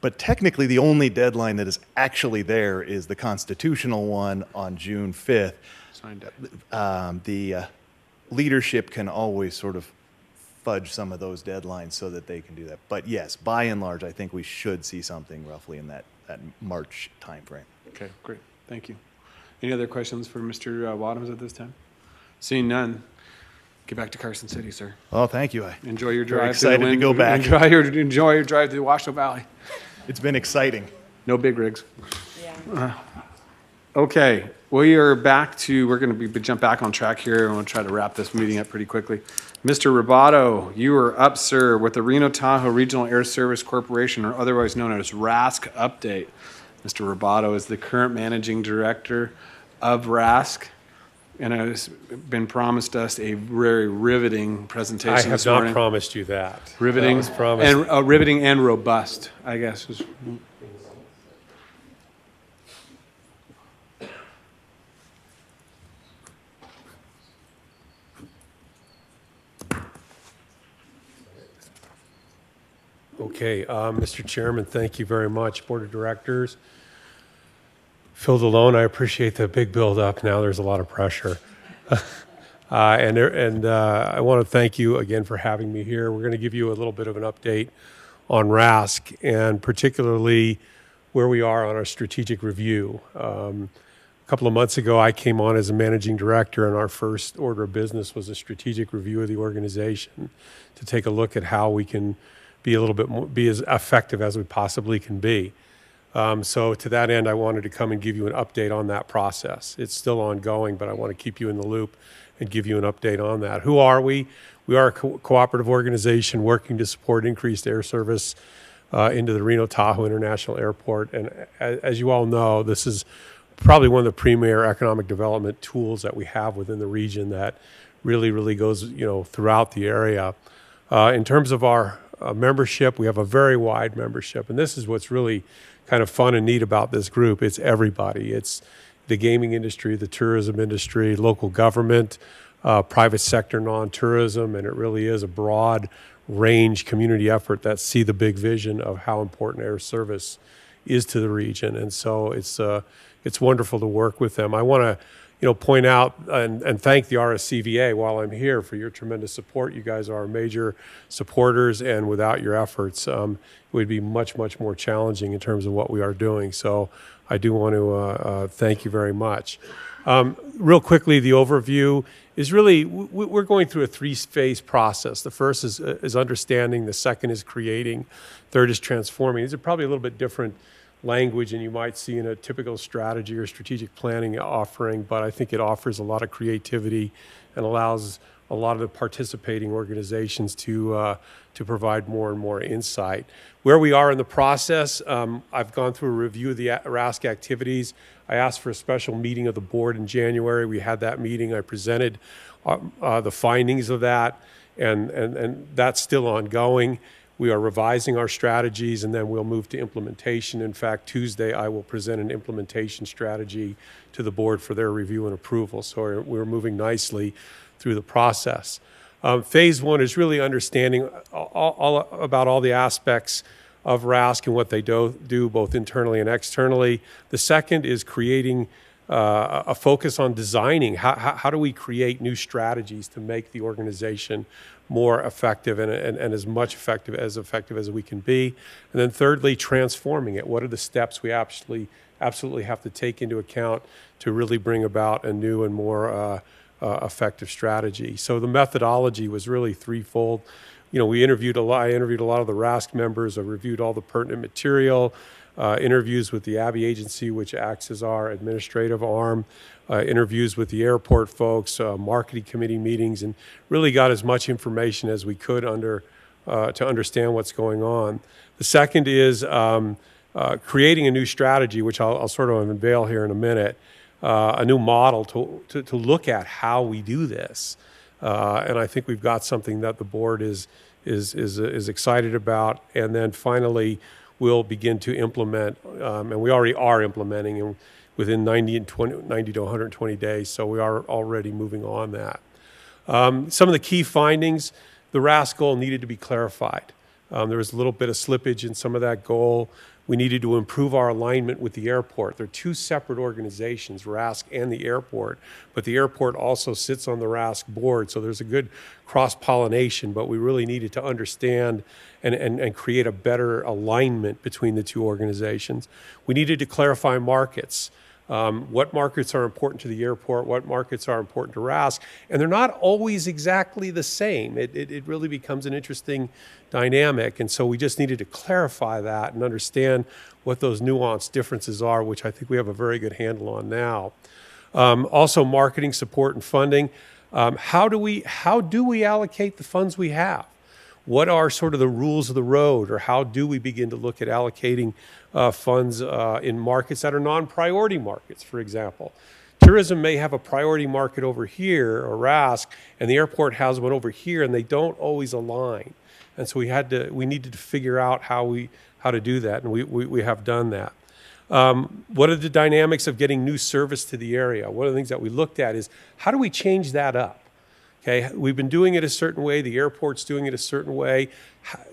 but technically the only deadline that is actually there is the constitutional one on June 5th. Signed up. The leadership can always sort of fudge some of those deadlines so that they can do that. But yes, by and large, I think we should see something roughly in that March timeframe. Okay, great. Thank you. Any other questions for Mr. Wadhams at this time? Seeing none, get back to Carson City, sir. Oh, thank you. Enjoy your Very drive. excited to go back. Enjoy your drive to the Washoe Valley. It's been exciting. No big rigs. Yeah. Okay, we're going to jump back on track here. I'm going to try to wrap this meeting up pretty quickly. Mr. Roboto, you are up, sir, with the Reno Tahoe Regional Air Service Corporation, or otherwise known as RASC update. Mr. Roboto is the current managing director of RASC, and has been promised us a very riveting presentation I have this morning. not promised you that. Riveting, That was promised. and riveting and robust, I guess. Okay, Mr. Chairman, thank you very much. Board of Directors. Phil DeLone, I appreciate the big build-up. Now there's a lot of pressure. And I want to thank you again for having me here. We're going to give you a little bit of an update on RASC, and particularly where we are on our strategic review. A couple of months ago, I came on as a managing director, and our first order of business was a strategic review of the organization to take a look at how we can be a little bit more, be as effective as we possibly can be. So to that end, I wanted to come and give you an update on that process. It's still ongoing, but I want to keep you in the loop and give you an update on that. Who are we? We are a cooperative organization working to support increased air service into the Reno Tahoe International Airport. And as you all know, this is probably one of the premier economic development tools that we have within the region that really goes, throughout the area. In terms of our membership, we have a very wide membership, and this is what's really kind of fun and neat about this group. It's everybody. It's the gaming industry, the tourism industry, local government, private sector non-tourism, and it really is a broad range community effort that see the big vision of how important air service is to the region. And so it's wonderful to work with them. I want to point out and thank the RSCVA while I'm here for your tremendous support. You guys are our major supporters, and without your efforts, it would be much more challenging in terms of what we are doing. So I do want to thank you very much. Real quickly, the overview is really, we're going through a three-phase process. The first is understanding, the second is creating, third is transforming. These are probably a little bit different language than you might see in a typical strategy or strategic planning offering, but I think it offers a lot of creativity and allows a lot of the participating organizations to provide more and more insight. Where we are in the process, I've gone through a review of the RASC activities. I asked for a special meeting of the board in January. We had that meeting. I presented the findings of that, and that's still ongoing. We are revising our strategies, and then we'll move to implementation. In fact, Tuesday, I will present an implementation strategy to the board for their review and approval. So we're moving nicely through the process. Phase one is really understanding all about all the aspects of RASC and what they do both internally and externally. The second is creating a focus on designing how do we create new strategies to make the organization more effective and as much effective as we can be. And then thirdly, transforming it. What are the steps we absolutely have to take into account to really bring about a new and more effective strategy? So the methodology was really threefold. You know, I interviewed a lot of the RASC members. I reviewed all the pertinent material, interviews with the Abbey Agency, which acts as our administrative arm, interviews with the airport folks, marketing committee meetings, and really got as much information as we could to understand what's going on. The second is creating a new strategy, which I'll sort of unveil here in a minute, a new model to look at how we do this. And I think we've got something that the board is excited about. And then finally, we'll begin to implement, and we already are implementing within 90 to 120 days. So we are already moving on that. Some of the key findings: the RASC goal needed to be clarified. There was a little bit of slippage in some of that goal. We needed to improve our alignment with the airport. They're two separate organizations, RASC and the airport, but the airport also sits on the RASC board, so there's a good cross-pollination, but we really needed to understand and create a better alignment between the two organizations. We needed to clarify markets. What markets are important to the airport, what markets are important to RASC, and they're not always exactly the same. It really becomes an interesting dynamic, and so we just needed to clarify that and understand what those nuanced differences are, which I think we have a very good handle on now. Also, marketing support and funding. How do we allocate the funds we have? What are sort of the rules of the road, or how do we begin to look at allocating funds in markets that are non-priority markets, for example? Tourism may have a priority market over here, or RASC, and the airport has one over here, and they don't always align. And so we needed to figure out how to do that, and we have done that. What are the dynamics of getting new service to the area? One of the things that we looked at is, how do we change that up? Okay, we've been doing it a certain way, the airport's doing it a certain way.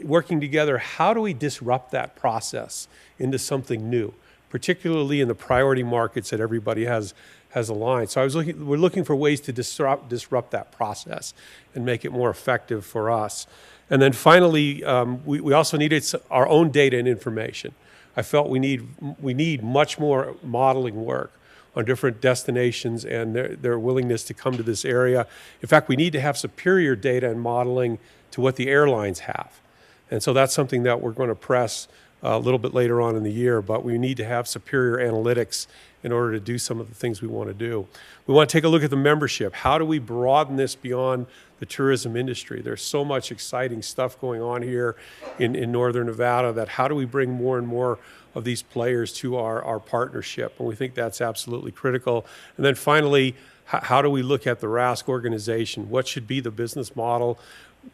Working together, how do we disrupt that process into something new, particularly in the priority markets that everybody has aligned? So we're looking for ways to disrupt that process and make it more effective for us. And then finally, we also needed our own data and information. I felt we need much more modeling work on different destinations and their willingness to come to this area. In fact, we need to have superior data and modeling to what the airlines have. And so that's something that we're going to press a little bit later on in the year, but we need to have superior analytics in order to do some of the things we want to do. We want to take a look at the membership. How do we broaden this beyond the tourism industry? There's so much exciting stuff going on here in Northern Nevada that how do we bring more and more of these players to our partnership? And we think that's absolutely critical. And then finally, how do we look at the RASC organization? What should be the business model?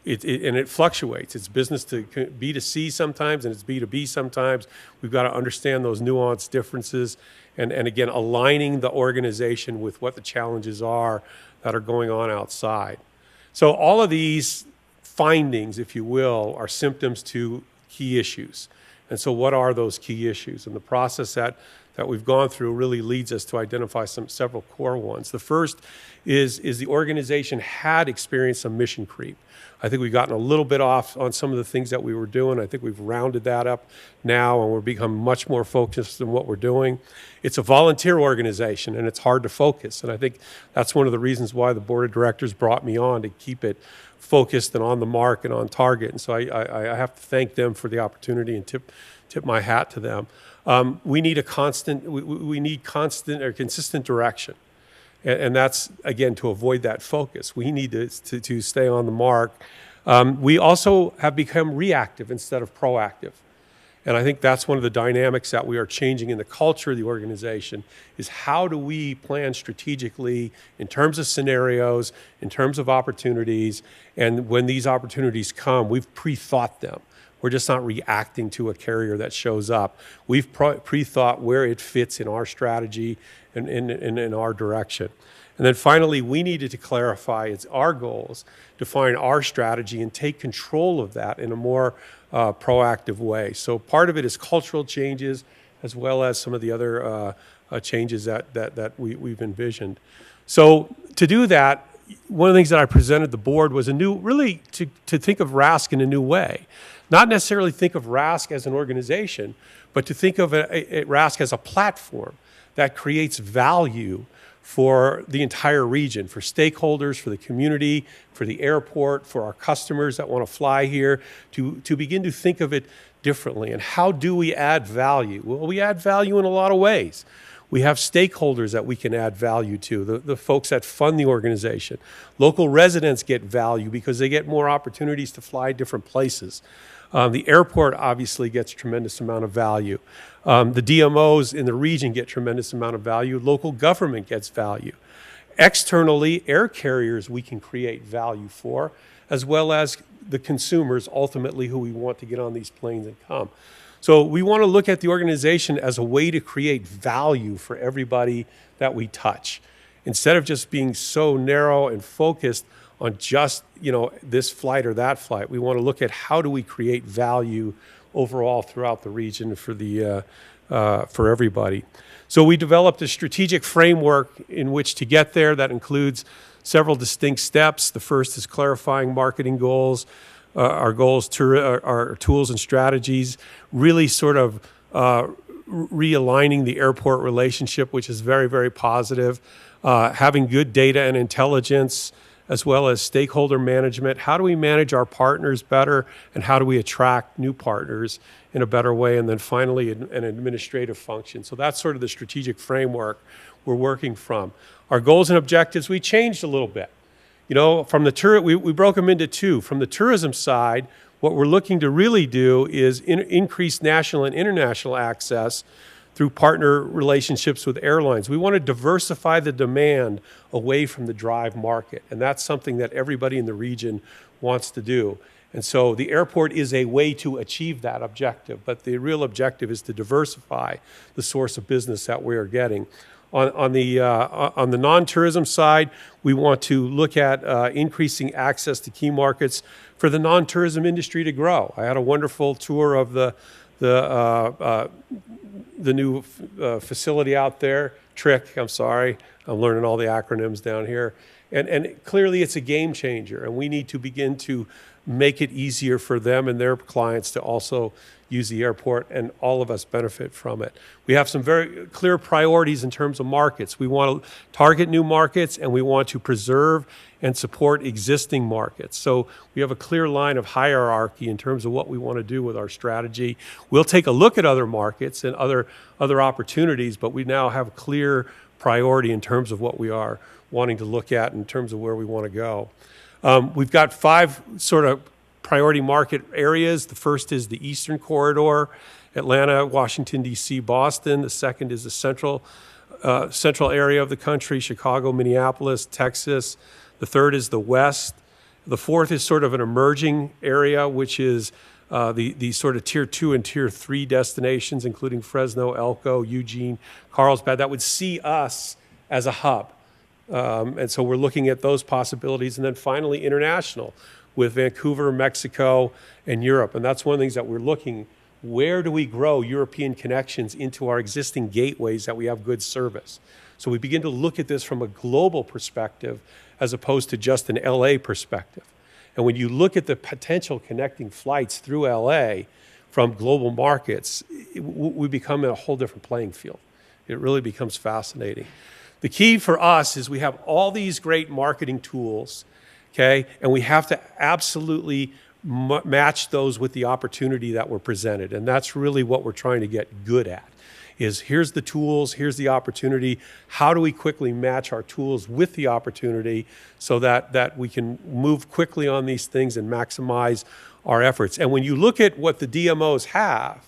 And it fluctuates. It's business to B2C sometimes, and it's B2B sometimes. We've got to understand those nuanced differences, and again, aligning the organization with what the challenges are that are going on outside. So all of these findings, if you will, are symptoms to key issues. And so what are those key issues? And the process that we've gone through really leads us to identify several core ones. The first is the organization had experienced some mission creep. I think we've gotten a little bit off on some of the things that we were doing. I think we've rounded that up now, and we're becoming much more focused on what we're doing. It's a volunteer organization, and it's hard to focus. And I think that's one of the reasons why the board of directors brought me on, to keep it focused and on the mark and on target. And so I have to thank them for the opportunity and tip my hat to them. We need consistent or consistent direction. And that's, again, to avoid that focus. We need to stay on the mark. We also have become reactive instead of proactive. And I think that's one of the dynamics that we are changing in the culture of the organization, is how do we plan strategically in terms of scenarios, in terms of opportunities, and when these opportunities come, we've pre-thought them. We're just not reacting to a carrier that shows up. We've pre-thought where it fits in our strategy and in our direction. And then finally, we needed to clarify our goals, define our strategy, and take control of that in a more proactive way. So part of it is cultural changes, as well as some of the other changes that we've envisioned. So to do that, one of the things that I presented the board was really to think of RASC in a new way. Not necessarily think of RASC as an organization, but to think of RASC as a platform that creates value for the entire region, for stakeholders, for the community, for the airport, for our customers that want to fly here, to begin to think of it differently. And how do we add value? Well, we add value in a lot of ways. We have stakeholders that we can add value to, the folks that fund the organization. Local residents get value because they get more opportunities to fly different places. The airport obviously gets a tremendous amount of value. The DMOs in the region get tremendous amount of value. Local government gets value. Externally, air carriers we can create value for, as well as the consumers ultimately who we want to get on these planes and come. So we want to look at the organization as a way to create value for everybody that we touch. Instead of just being so narrow and focused on just, this flight or that flight, we want to look at how do we create value overall throughout the region for everybody. So we developed a strategic framework in which to get there that includes several distinct steps. The first is clarifying marketing goals, our goals, our tools and strategies, really sort of realigning the airport relationship, which is very, very positive, having good data and intelligence, as well as stakeholder management. How do we manage our partners better, and how do we attract new partners in a better way? And then finally, an administrative function. So that's sort of the strategic framework we're working from. Our goals and objectives, we changed a little bit. From the we broke them into two. From the tourism side, what we're looking to really do is increase national and international access through partner relationships with airlines. We want to diversify the demand away from the drive market, and that's something that everybody in the region wants to do. And so the airport is a way to achieve that objective, but the real objective is to diversify the source of business that we are getting. On the non-tourism side, we want to look at increasing access to key markets for the non-tourism industry to grow. I had a wonderful tour of the new facility out there. TRIC, I'm sorry, I'm learning all the acronyms down here. And clearly it's a game changer, and we need to begin to make it easier for them and their clients to also use the airport, and all of us benefit from it. We have some very clear priorities in terms of markets. We want to target new markets, and we want to preserve and support existing markets. So we have a clear line of hierarchy in terms of what we want to do with our strategy. We'll take a look at other markets and other opportunities, but we now have a clear priority in terms of what we are wanting to look at in terms of where we want to go. We've got 5 sort of priority market areas. The first is the Eastern Corridor, Atlanta, Washington, D.C., Boston. The second is the central area of the country, Chicago, Minneapolis, Texas. The third is the West. The fourth is sort of an emerging area, which is the sort of Tier 2 and Tier 3 destinations, including Fresno, Elko, Eugene, Carlsbad, that would see us as a hub. And so we're looking at those possibilities. And then finally, international, with Vancouver, Mexico, and Europe. And that's one of the things that we're looking, where do we grow European connections into our existing gateways that we have good service? So we begin to look at this from a global perspective as opposed to just an LA perspective. And when you look at the potential connecting flights through LA from global markets, we become in a whole different playing field. It really becomes fascinating. The key for us is we have all these great marketing tools, okay, and we have to absolutely match those with the opportunity that we're presented. And that's really what we're trying to get good at, is here's the tools, here's the opportunity. How do we quickly match our tools with the opportunity so that we can move quickly on these things and maximize our efforts? And when you look at what the DMOs have,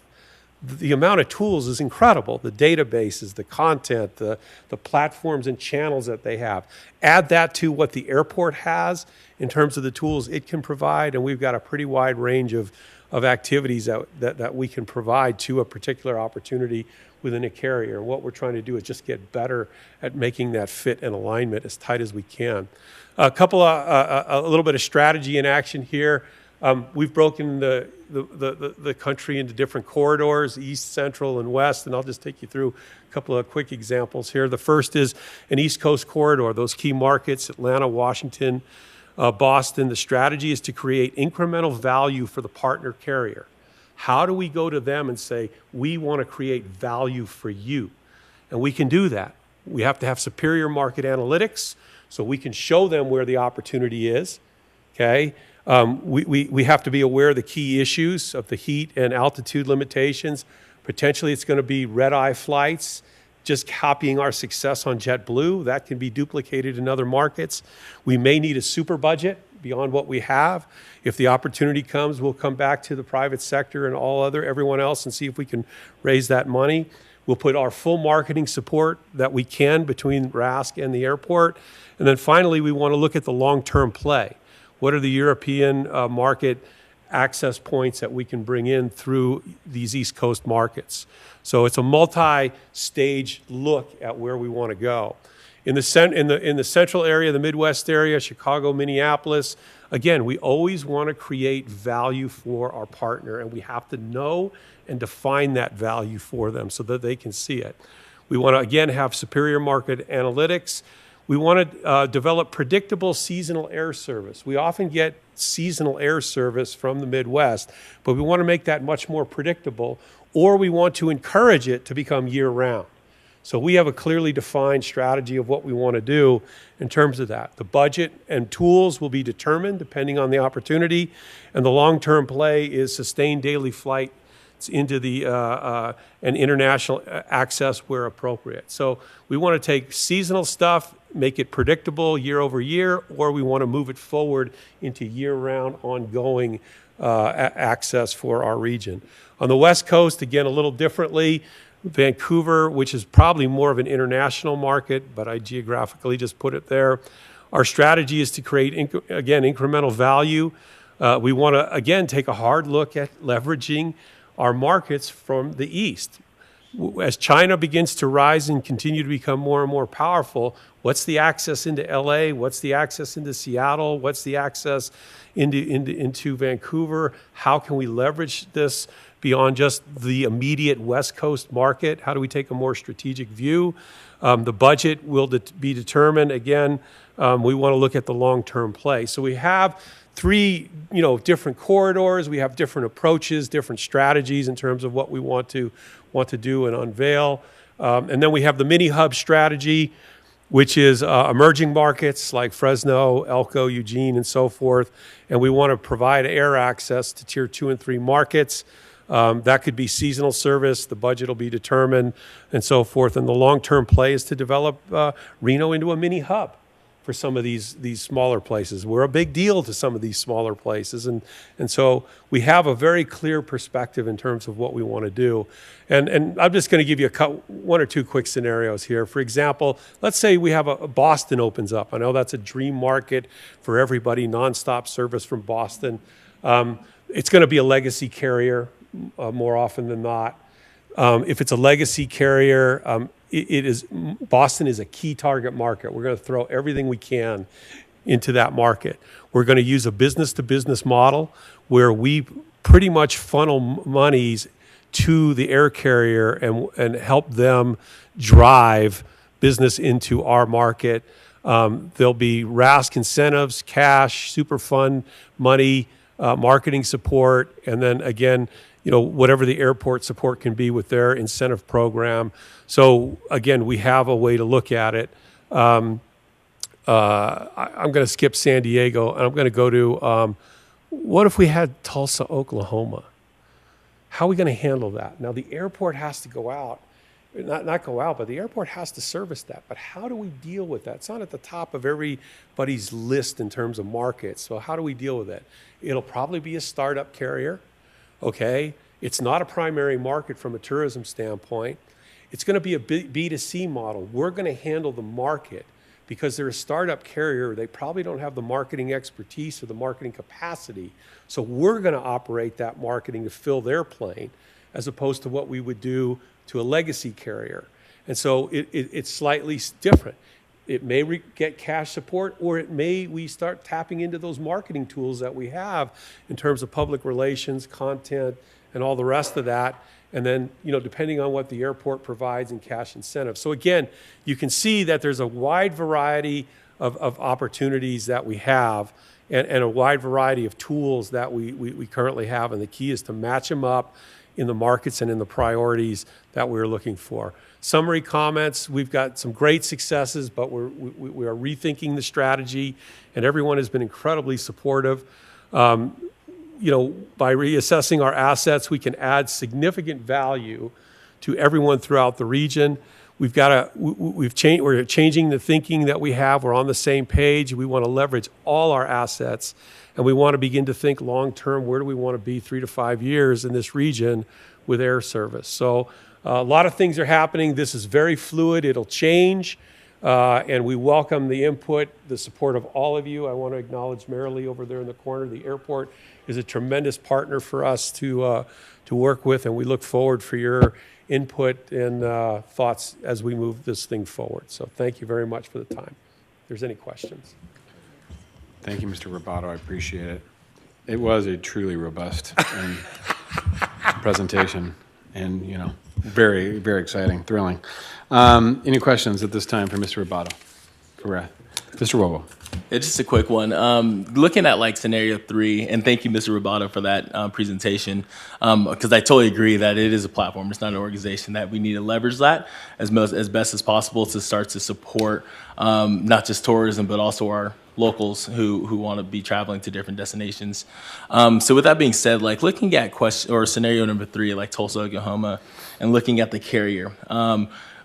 the amount of tools is incredible. The databases, the content, the platforms and channels that they have. Add that to what the airport has in terms of the tools it can provide, and we've got a pretty wide range of activities that we can provide to a particular opportunity within a carrier. And what we're trying to do is just get better at making that fit and alignment as tight as we can. A little bit of strategy in action here. We've broken the country into different corridors, east, central, and west, and I'll just take you through a couple of quick examples here. The first is an East Coast corridor, those key markets, Atlanta, Washington, Boston. The strategy is to create incremental value for the partner carrier. How do we go to them and say, we want to create value for you? And we can do that. We have to have superior market analytics so we can show them where the opportunity is, okay? We have to be aware of the key issues of the heat and altitude limitations. Potentially it's going to be red-eye flights, just copying our success on JetBlue. That can be duplicated in other markets. We may need a super budget beyond what we have. If the opportunity comes, we'll come back to the private sector and everyone else and see if we can raise that money. We'll put our full marketing support that we can between RASC and the airport. And then finally, we want to look at the long-term play. What are the European market access points that we can bring in through these East Coast markets? So it's a multi-stage look at where we want to go. In the central area, the Midwest area, Chicago, Minneapolis, again, we always want to create value for our partner, and we have to know and define that value for them so that they can see it. We want to, again, have superior market analytics. We want to develop predictable seasonal air service. We often get seasonal air service from the Midwest, but we want to make that much more predictable, or we want to encourage it to become year-round. So we have a clearly defined strategy of what we want to do in terms of that. The budget and tools will be determined depending on the opportunity, and the long-term play is sustained daily flights into the and international access where appropriate. So we want to take seasonal stuff, make it predictable year over year, or we want to move it forward into year-round ongoing access for our region. On the West Coast, again, a little differently. Vancouver, which is probably more of an international market, but I geographically just put it there. Our strategy is to create, again, incremental value. We want to, again, take a hard look at leveraging our markets from the east. As China begins to rise and continue to become more and more powerful, what's the access into LA? What's the access into Seattle? What's the access into Vancouver? How can we leverage this beyond just the immediate West Coast market? How do we take a more strategic view? The budget will be determined. Again, we want to look at the long-term play. So we have three, different corridors. We have different approaches, different strategies in terms of what we want to do and unveil. And then we have the mini hub strategy, which is emerging markets like Fresno, Elko, Eugene, and so forth. And we want to provide air access to tier 2 and 3 markets. That could be seasonal service, the budget will be determined, and so forth. And the long-term play is to develop Reno into a mini hub for some of these smaller places. We're a big deal to some of these smaller places. And so we have a very clear perspective in terms of what we want to do. And I'm just going to give you one or two quick scenarios here. For example, let's say we have a Boston opens up. I know that's a dream market for everybody, nonstop service from Boston. It's going to be a legacy carrier more often than not. If it's a legacy carrier, Boston is a key target market. We're going to throw everything we can into that market. We're going to use a business-to-business model where we pretty much funnel monies to the air carrier and help them drive business into our market. There'll be RASC incentives, cash, super fund money, marketing support, and then again, whatever the airport support can be with their incentive program. So again, we have a way to look at it. I'm going to skip San Diego, and I'm going to go to, what if we had Tulsa, Oklahoma? How are we going to handle that? Now, the airport has to go out, not go out, but the airport has to service that. But how do we deal with that? It's not at the top of everybody's list in terms of markets. So how do we deal with it? It'll probably be a startup carrier. Okay, it's not a primary market from a tourism standpoint. It's going to be a B2C model. We're going to handle the market because they're a startup carrier. They probably don't have the marketing expertise or the marketing capacity. So we're going to operate that marketing to fill their plane as opposed to what we would do to a legacy carrier. And so it's slightly different. It may get cash support, or we start tapping into those marketing tools that we have in terms of public relations, content, and all the rest of that. And then, depending on what the airport provides in cash incentives. So again, you can see that there's a wide variety of opportunities that we have, and a wide variety of tools that we currently have. And the key is to match them up in the markets and in the priorities that we're looking for. Summary comments, we've got some great successes, but we are rethinking the strategy, and everyone has been incredibly supportive. By reassessing our assets, we can add significant value to everyone throughout the region. We're changing the thinking that we have. We're on the same page. We want to leverage all our assets, and we want to begin to think long-term, where do we want to be 3 to 5 years in this region with air service? So a lot of things are happening. This is very fluid. It'll change, and we welcome the input, the support of all of you. I want to acknowledge Marilee over there in the corner. The airport is a tremendous partner for us to work with, and we look forward for your input and thoughts as we move this thing forward. So thank you very much for the time. If there's any questions. Thank you, Mr. Roboto. I appreciate it. It was a truly robust presentation, and very, very exciting, thrilling. Any questions at this time for Mr. Roboto? Mr. Wobo. Yeah, just a quick one. Looking at scenario 3, and thank you, Mr. Roboto, for that presentation, because I totally agree that it is a platform. It's not an organization, that we need to leverage that as best as possible to start to support not just tourism, but also our locals who want to be traveling to different destinations. So with that being said, looking at scenario number 3, like Tulsa, Oklahoma, and looking at the carrier,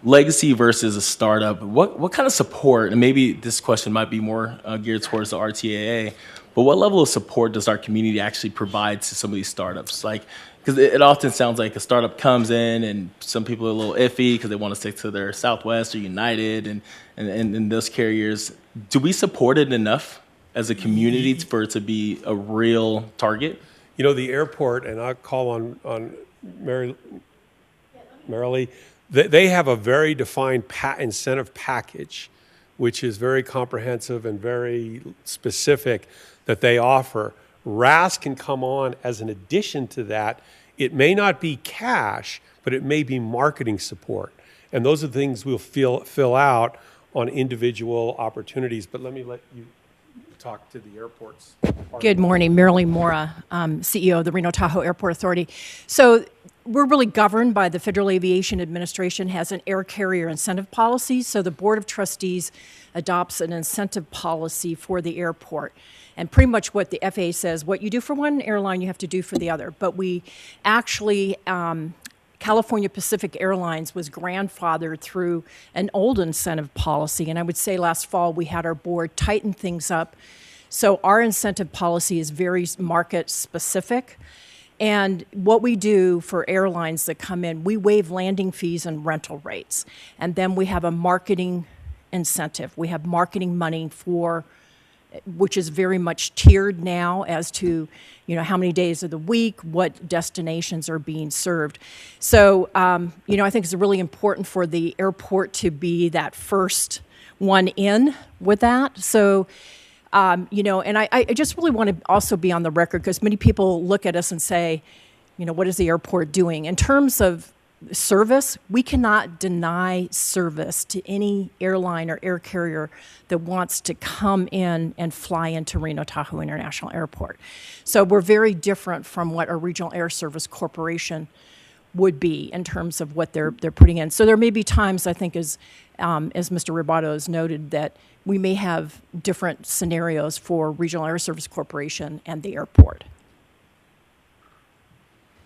legacy versus a startup, what kind of support, and maybe this question might be more geared towards the RTAA, but what level of support does our community actually provide to some of these startups? Because it often sounds like a startup comes in and some people are a little iffy because they want to stick to their Southwest or United and those carriers. Do we support it enough as a community for it to be a real target? The airport, and I'll call on Marilee, they have a very defined incentive package, which is very comprehensive and very specific, that they offer. RAS can come on as an addition to that. It may not be cash, but it may be marketing support. And those are the things we'll fill out on individual opportunities. But let me let you talk to the airports. Good morning, Marilee Mora, CEO of the Reno Tahoe Airport Authority. So we're really governed by the Federal Aviation Administration, has an air carrier incentive policy. So the Board of Trustees adopts an incentive policy for the airport. And pretty much what the FAA says, what you do for one airline, you have to do for the other. But we actually, California Pacific Airlines was grandfathered through an old incentive policy. And I would say last fall we had our board tighten things up. So our incentive policy is very market specific. And what we do for airlines that come in, we waive landing fees and rental rates. And then we have a marketing incentive. We have marketing money which is very much tiered now as to, how many days of the week, what destinations are being served. So, I think it's really important for the airport to be that first one in with that. So, and I just really want to also be on the record, because many people look at us and say, what is the airport doing? In terms of service, we cannot deny service to any airline or air carrier that wants to come in and fly into Reno Tahoe International Airport. So we're very different from what a regional air service corporation would be in terms of what they're putting in. So there may be times, I think, as Mr. Roboto has noted, that we may have different scenarios for Regional Air Service Corporation and the airport.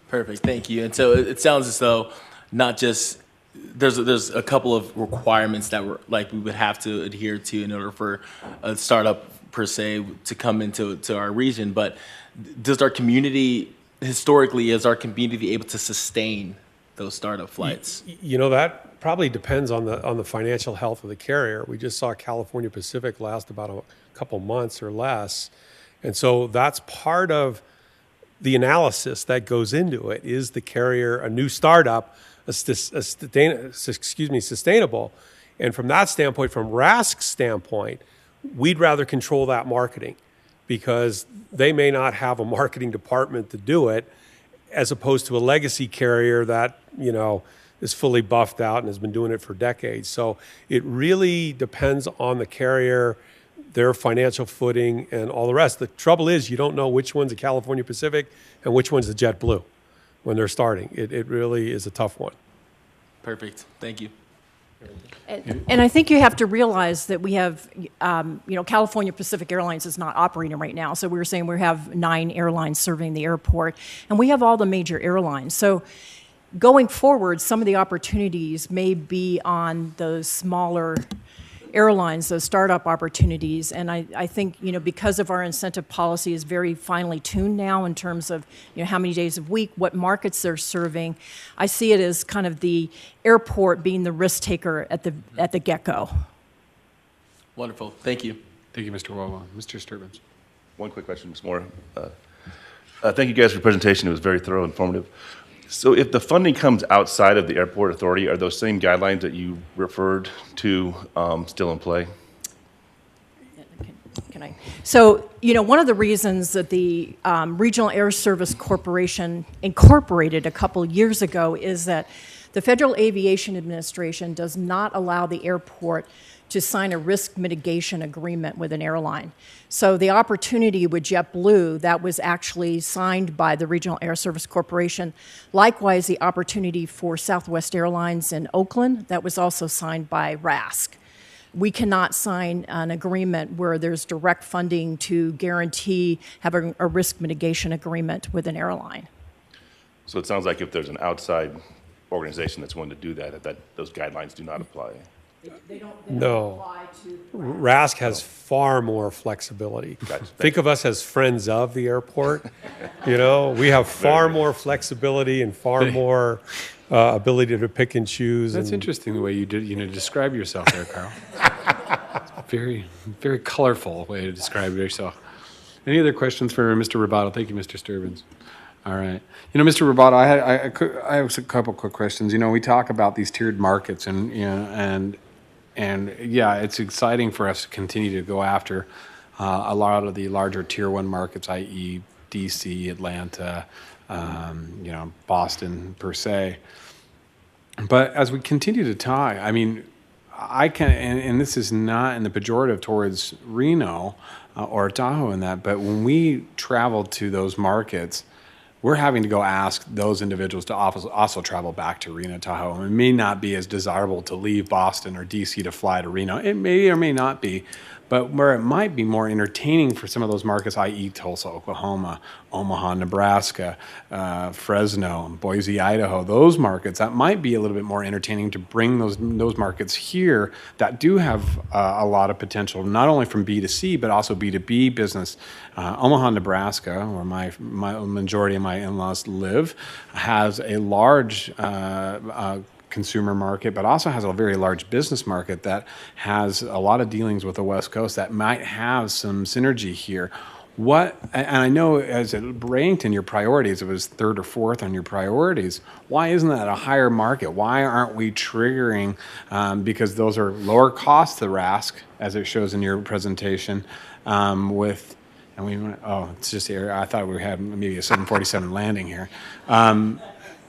Perfect, thank you. And so it sounds as though not just there's a couple of requirements that we would have to adhere to in order for a startup per se to come into our region, but does our community historically, is our community able to sustain those startup flights? That probably depends on the financial health of the carrier. We just saw California Pacific last about a couple months or less, and so that's part of the analysis that goes into it. Is the carrier a new startup, sustainable? And from that standpoint, from RASC's standpoint, we'd rather control that marketing because they may not have a marketing department to do it, as opposed to a legacy carrier that, is fully buffed out and has been doing it for decades. So it really depends on the carrier, their financial footing, and all the rest. The trouble is you don't know which one's a California Pacific and which one's a JetBlue when they're starting. It really is a tough one. Perfect. Thank you. And I think you have to realize that we have, California Pacific Airlines is not operating right now. So we were saying we have 9 airlines serving the airport, and we have all the major airlines. So going forward, some of the opportunities may be on those smaller airlines, those startup opportunities. And I think, because of our incentive policy is very finely tuned now in terms of, how many days a week, what markets they're serving, I see it as kind of the airport being the risk taker at the get-go. Wonderful. Thank you. Thank you, Mr. Wawa. Mr. Sturbins. One quick question, Ms. Moore. Thank you guys for the presentation. It was very thorough, informative. So if the funding comes outside of the airport authority, are those same guidelines that you referred to still in play? Can I? So, one of the reasons that the Regional Air Service Corporation incorporated a couple years ago is that the Federal Aviation Administration does not allow the airport to sign a risk mitigation agreement with an airline. So the opportunity with JetBlue, that was actually signed by the Regional Air Service Corporation. Likewise, the opportunity for Southwest Airlines in Oakland, that was also signed by RASC. We cannot sign an agreement where there's direct funding to guarantee having a risk mitigation agreement with an airline. So it sounds like if there's an outside organization that's willing to do that, those guidelines do not apply. They don't No. apply to RASC has far more flexibility. Gotcha. Think of us as friends of the airport. We have far more flexibility and far more ability to pick and choose. That's interesting the way you describe yourself there, Carl. It's a very, very colorful way to describe yourself. Any other questions for Mr. Roboto? Thank you, Mr. Sturbins. All right. Mr. Roboto, I have a couple quick questions. We talk about these tiered markets, and yeah, it's exciting for us to continue to go after a lot of the larger tier 1 markets, i.e. DC, Atlanta, Boston per se. But as we continue to talk, I can, and this is not in the pejorative towards Reno or Tahoe in that, but when we travel to those markets, we're having to go ask those individuals to also travel back to Reno, Tahoe. It may not be as desirable to leave Boston or DC to fly to Reno. It may or may not be. But where it might be more entertaining for some of those markets, i.e. Tulsa, Oklahoma, Omaha, Nebraska, Fresno, Boise, Idaho, those markets, that might be a little bit more entertaining to bring those markets here that do have a lot of potential, not only from B2C, but also B2B business. Omaha, Nebraska, where my majority of my in-laws live, has a large consumer market, but also has a very large business market that has a lot of dealings with the West Coast that might have some synergy here. And I know as it ranked in your priorities, it was 3rd or 4th on your priorities. Why isn't that a higher market? Why aren't we triggering, because those are lower cost to RASC, as it shows in your presentation, it's just here. I thought we had maybe a 747 landing here.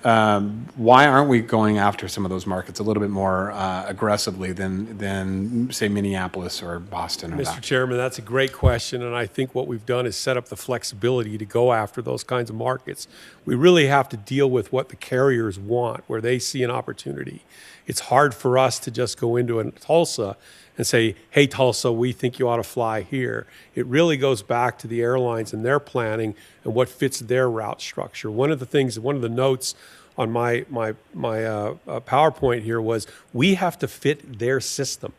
Why aren't we going after some of those markets a little bit more aggressively than say, Minneapolis or Boston? Or Mr. Chairman, that's a great question, and I think what we've done is set up the flexibility to go after those kinds of markets. We really have to deal with what the carriers want, where they see an opportunity. It's hard for us to just go into a Tulsa and say, hey, Tulsa, we think you ought to fly here. It really goes back to the airlines and their planning and what fits their route structure. One of the notes on my PowerPoint here was we have to fit their system,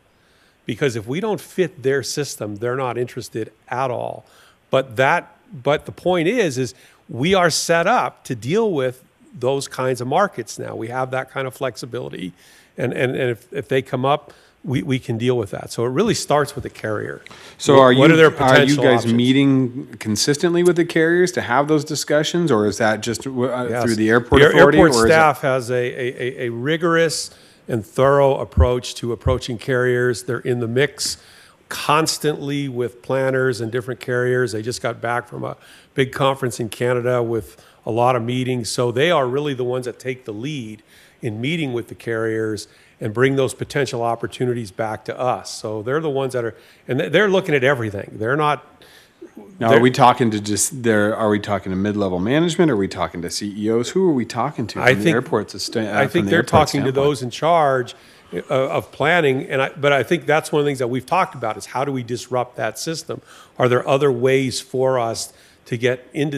because if we don't fit their system, they're not interested at all. But the point is we are set up to deal with those kinds of markets now. We have that kind of flexibility, and if they come up, we can deal with that. So it really starts with the carrier. So what are their potential are you guys options? meeting consistently with the carriers to have those discussions, or is that just through the airport authority? Airport staff has a rigorous and thorough approach to approaching carriers. They're in the mix constantly with planners and different carriers. They just got back from a big conference in Canada with a lot of meetings. So they are really the ones that take the lead in meeting with the carriers and bring those potential opportunities back to us. So they're the ones that are, and they're looking at everything. They're not. Now, are we talking to are we talking to mid-level management? Are we talking to CEOs? Who are we talking to? I from the think airports. I think they're talking to those in charge of planning, but I think that's one of the things that we've talked about is how do we disrupt that system? Are there other ways for us to get into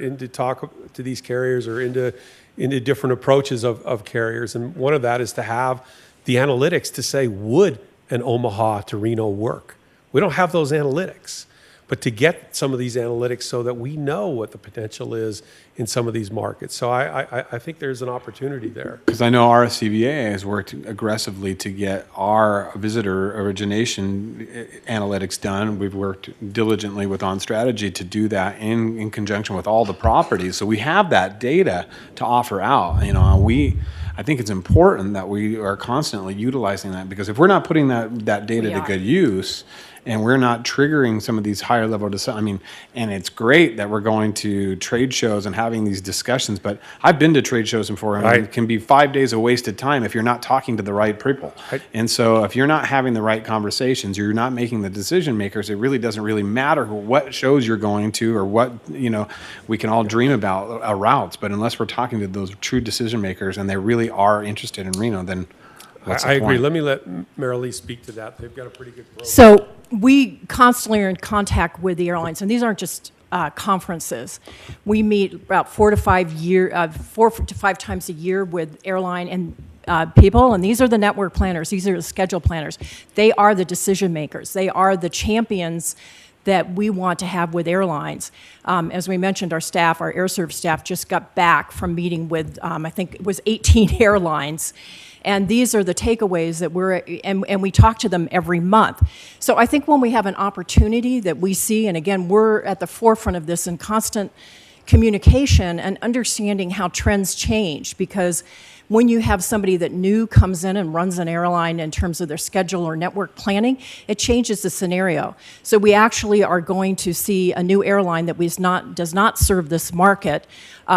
into talk to these carriers or into different approaches of carriers? And one of that is to have the analytics to say, would an Omaha to Reno work? We don't have those analytics. But to get some of these analytics so that we know what the potential is in some of these markets. So I think there's an opportunity there. Because I know RSCVA has worked aggressively to get our visitor origination analytics done. We've worked diligently with On Strategy to do that in conjunction with all the properties. So we have that data to offer out. I think it's important that we are constantly utilizing that, because if we're not putting that data to good use, and we're not triggering some of these higher level and it's great that we're going to trade shows and having these discussions, but I've been to trade shows before, and it can be 5 days of wasted time if you're not talking to the right people. And so if you're not having the right conversations, you're not making the decision makers, it really doesn't really matter what shows you're going to or what, we can all dream about routes, but unless we're talking to those true decision makers and they really are interested in Reno, then what's the I agree. point? Let me let Marilee speak to that. They've got a pretty good program. So we constantly are in contact with the airlines, and these aren't just conferences. We meet about 4 to 5 times a year with airline and people, and these are the network planners. These are the schedule planners. They are the decision makers. They are the champions that we want to have with airlines. As we mentioned, our staff, our AirServe staff, just got back from meeting with, I think it was 18 airlines. And these are the takeaways that and we talk to them every month. So I think when we have an opportunity that we see, and again, we're at the forefront of this in constant communication and understanding how trends change, because when you have somebody that new comes in and runs an airline in terms of their schedule or network planning, it changes the scenario. So we actually are going to see a new airline that does not serve this market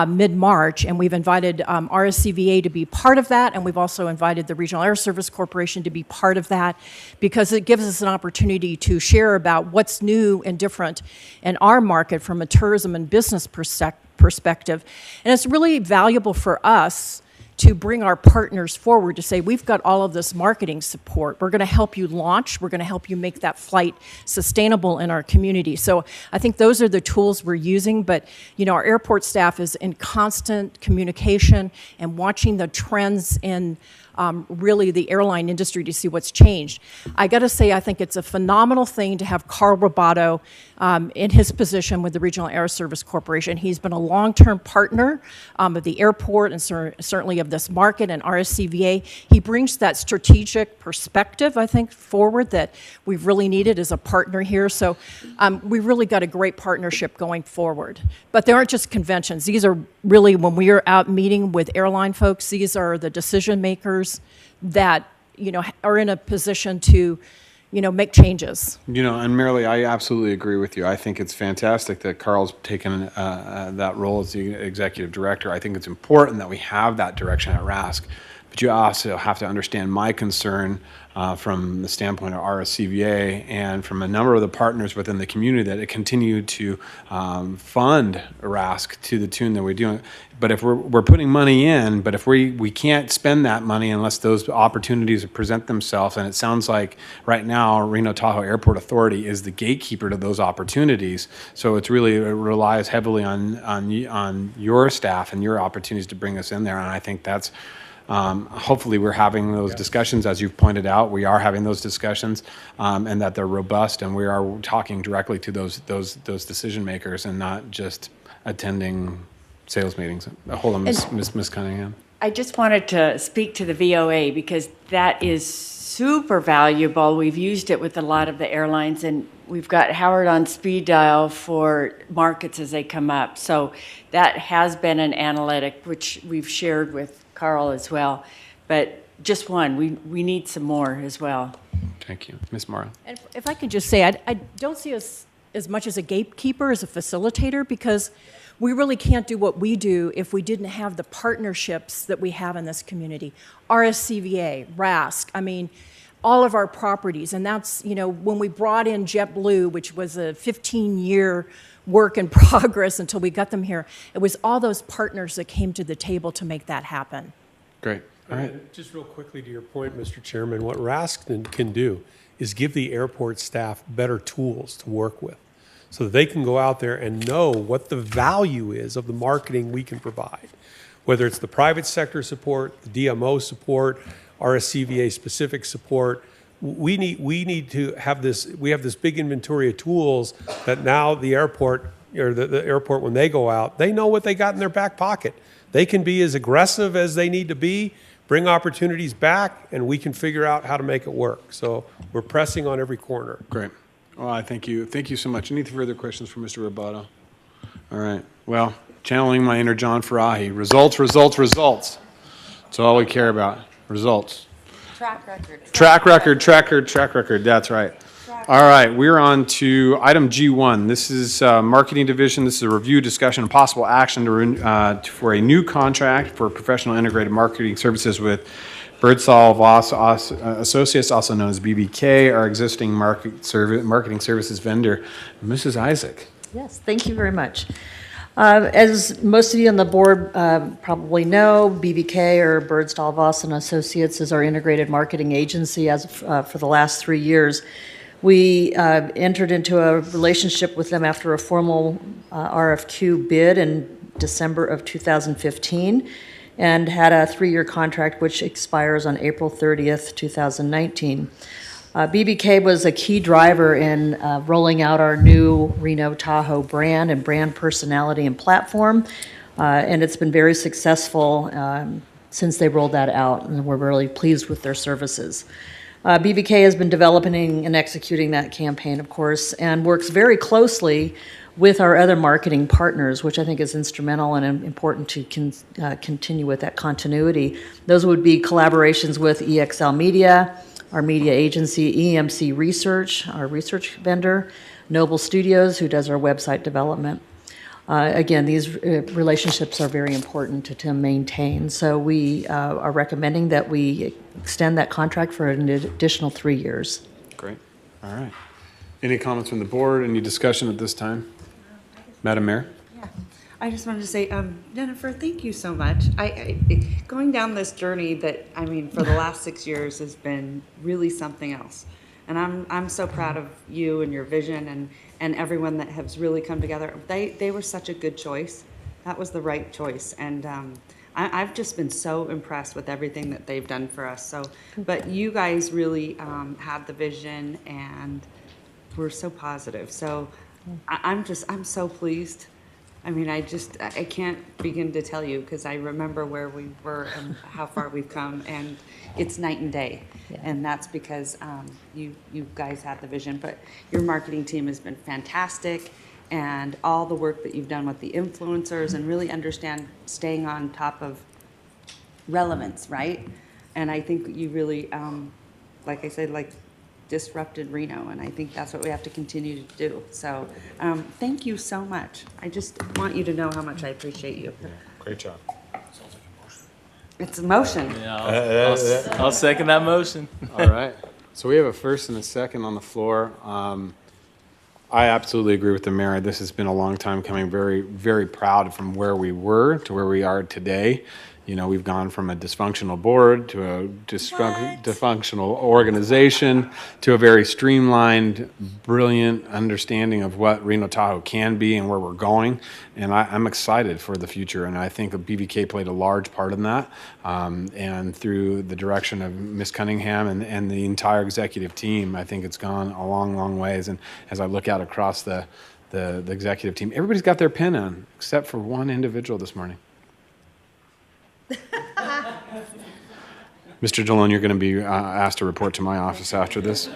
mid-March, and we've invited RSCVA to be part of that, and we've also invited the Regional Air Service Corporation to be part of that, because it gives us an opportunity to share about what's new and different in our market from a tourism and business perspective. And it's really valuable for us to bring our partners forward to say, we've got all of this marketing support. We're going to help you launch. We're going to help you make that flight sustainable in our community. So I think those are the tools we're using. But, our airport staff is in constant communication and watching the trends in really the airline industry to see what's changed. I got to say, I think it's a phenomenal thing to have Carl Roboto in his position with the Regional Air Service Corporation. He's been a long-term partner of the airport and certainly of this market and RSCVA. He brings that strategic perspective, I think, forward that we've really needed as a partner here. So we've really got a great partnership going forward. But they aren't just conventions. These are really, when we are out meeting with airline folks, these are the decision makers that are in a position to make changes. And Marilee, I absolutely agree with you. I think it's fantastic that Carl's taken that role as the executive director. I think it's important that we have that direction at RASC. But you also have to understand my concern from the standpoint of RSCVA and from a number of the partners within the community that it continue to fund RASC to the tune that we're doing. But if we're putting money in, but if we can't spend that money unless those opportunities present themselves, and it sounds like right now Reno Tahoe Airport Authority is the gatekeeper to those opportunities. So it relies heavily on your staff and your opportunities to bring us in there, and I think that's. Hopefully we're having those discussions, as you've pointed out. We are having those discussions, and that they're robust, and we are talking directly to those decision makers and not just attending sales meetings. Hold on, Ms. Cunningham. I just wanted to speak to the VOA because that is super valuable. We've used it with a lot of the airlines, and we've got Howard on speed dial for markets as they come up. So that has been an analytic which we've shared with Carl as well. But just one. We need some more as well. Thank you. Ms. Mara. And if I could just say, I don't see us as much as a gatekeeper, as a facilitator, because we really can't do what we do if we didn't have the partnerships that we have in this community. RSCVA, RASC, I mean, all of our properties. And that's, you know, when we brought in JetBlue, which was a 15-year work in progress until we got them here, it was all those partners that came to the table to make that happen. Great. All right. And just real quickly to your point, Mr. Chairman, what RASC can do is give the airport staff better tools to work with so that they can go out there and know what the value is of the marketing we can provide, whether it's the private sector support, the DMO support, RSCVA specific support. We need to have this. We have this big inventory of tools that now the airport, or the airport, when they go out, they know what they got in their back pocket. They can be as aggressive as they need to be, bring opportunities back, and we can figure out how to make it work. So we're pressing on every corner. Great. Well, I thank you. Thank you so much. Any further questions for Mr. Roboto? All right. Well, channeling my inner John Farahi. Results, results, results. That's all we care about. Results. Track record. Track record. That's right. All right. We're on to item G1. This is Marketing Division. This is a review, discussion, and possible action for a new contract for professional integrated marketing services with Birdsall Associates, also known as BBK, our existing marketing services vendor. Mrs. Isaac. Yes, thank you very much. As most of you on the board probably know, BBK, or Birdsall Voss and Associates, is our integrated marketing agency for the last 3 years. We entered into a relationship with them after a formal RFQ bid in December of 2015 and had a 3-year contract which expires on April 30th, 2019. BBK was a key driver in rolling out our new Reno Tahoe brand and brand personality and platform, and it's been very successful since they rolled that out, and we're really pleased with their services. BBK has been developing and executing that campaign, of course, and works very closely with our other marketing partners, which I think is instrumental and important to continue with that continuity. Those would be collaborations with EXL Media, our media agency, EMC Research, our research vendor, Noble Studios, who does our website development. Again, these relationships are very important to maintain. So we are recommending that we extend that contract for an additional 3 years. Great. All right. Any comments from the board? Any discussion at this time? Madam Mayor? Yeah, I just wanted to say, Jennifer, thank you so much. Going down this journey that, I mean, for the last 6 years has been really something else. And I'm so proud of you and your vision and everyone that has really come together. They were such a good choice. That was the right choice. And I've just been so impressed with everything that they've done for us. So, but you guys really had the vision and were so positive. So I'm so pleased. I mean, I can't begin to tell you, because I remember where we were and how far we've come, and it's night and day. Yeah. And that's because you guys had the vision. But your marketing team has been fantastic, and all the work that you've done with the influencers and really staying on top of relevance, right? And I think you really, like I said, disrupted Reno, and I think that's what we have to continue to do. So thank you so much. I just want you to know how much I appreciate you. Great job. It's a motion. Yeah, I'll second that motion. All right. So we have a first and a second on the floor. I absolutely agree with the mayor. This has been a long time coming. Very, very proud from where we were to where we are today. You know, we've gone from a dysfunctional board to a dysfunctional organization to a very streamlined, brilliant understanding of what Reno Tahoe can be and where we're going. And I'm excited for the future. And I think that BBK played a large part in that. And through the direction of Ms. Cunningham and the entire executive team, I think it's gone a long, long ways. And as I look out across the executive team, everybody's got their pin on, except for one individual this morning. Mr. Dillon, you're going to be asked to report to my office after this.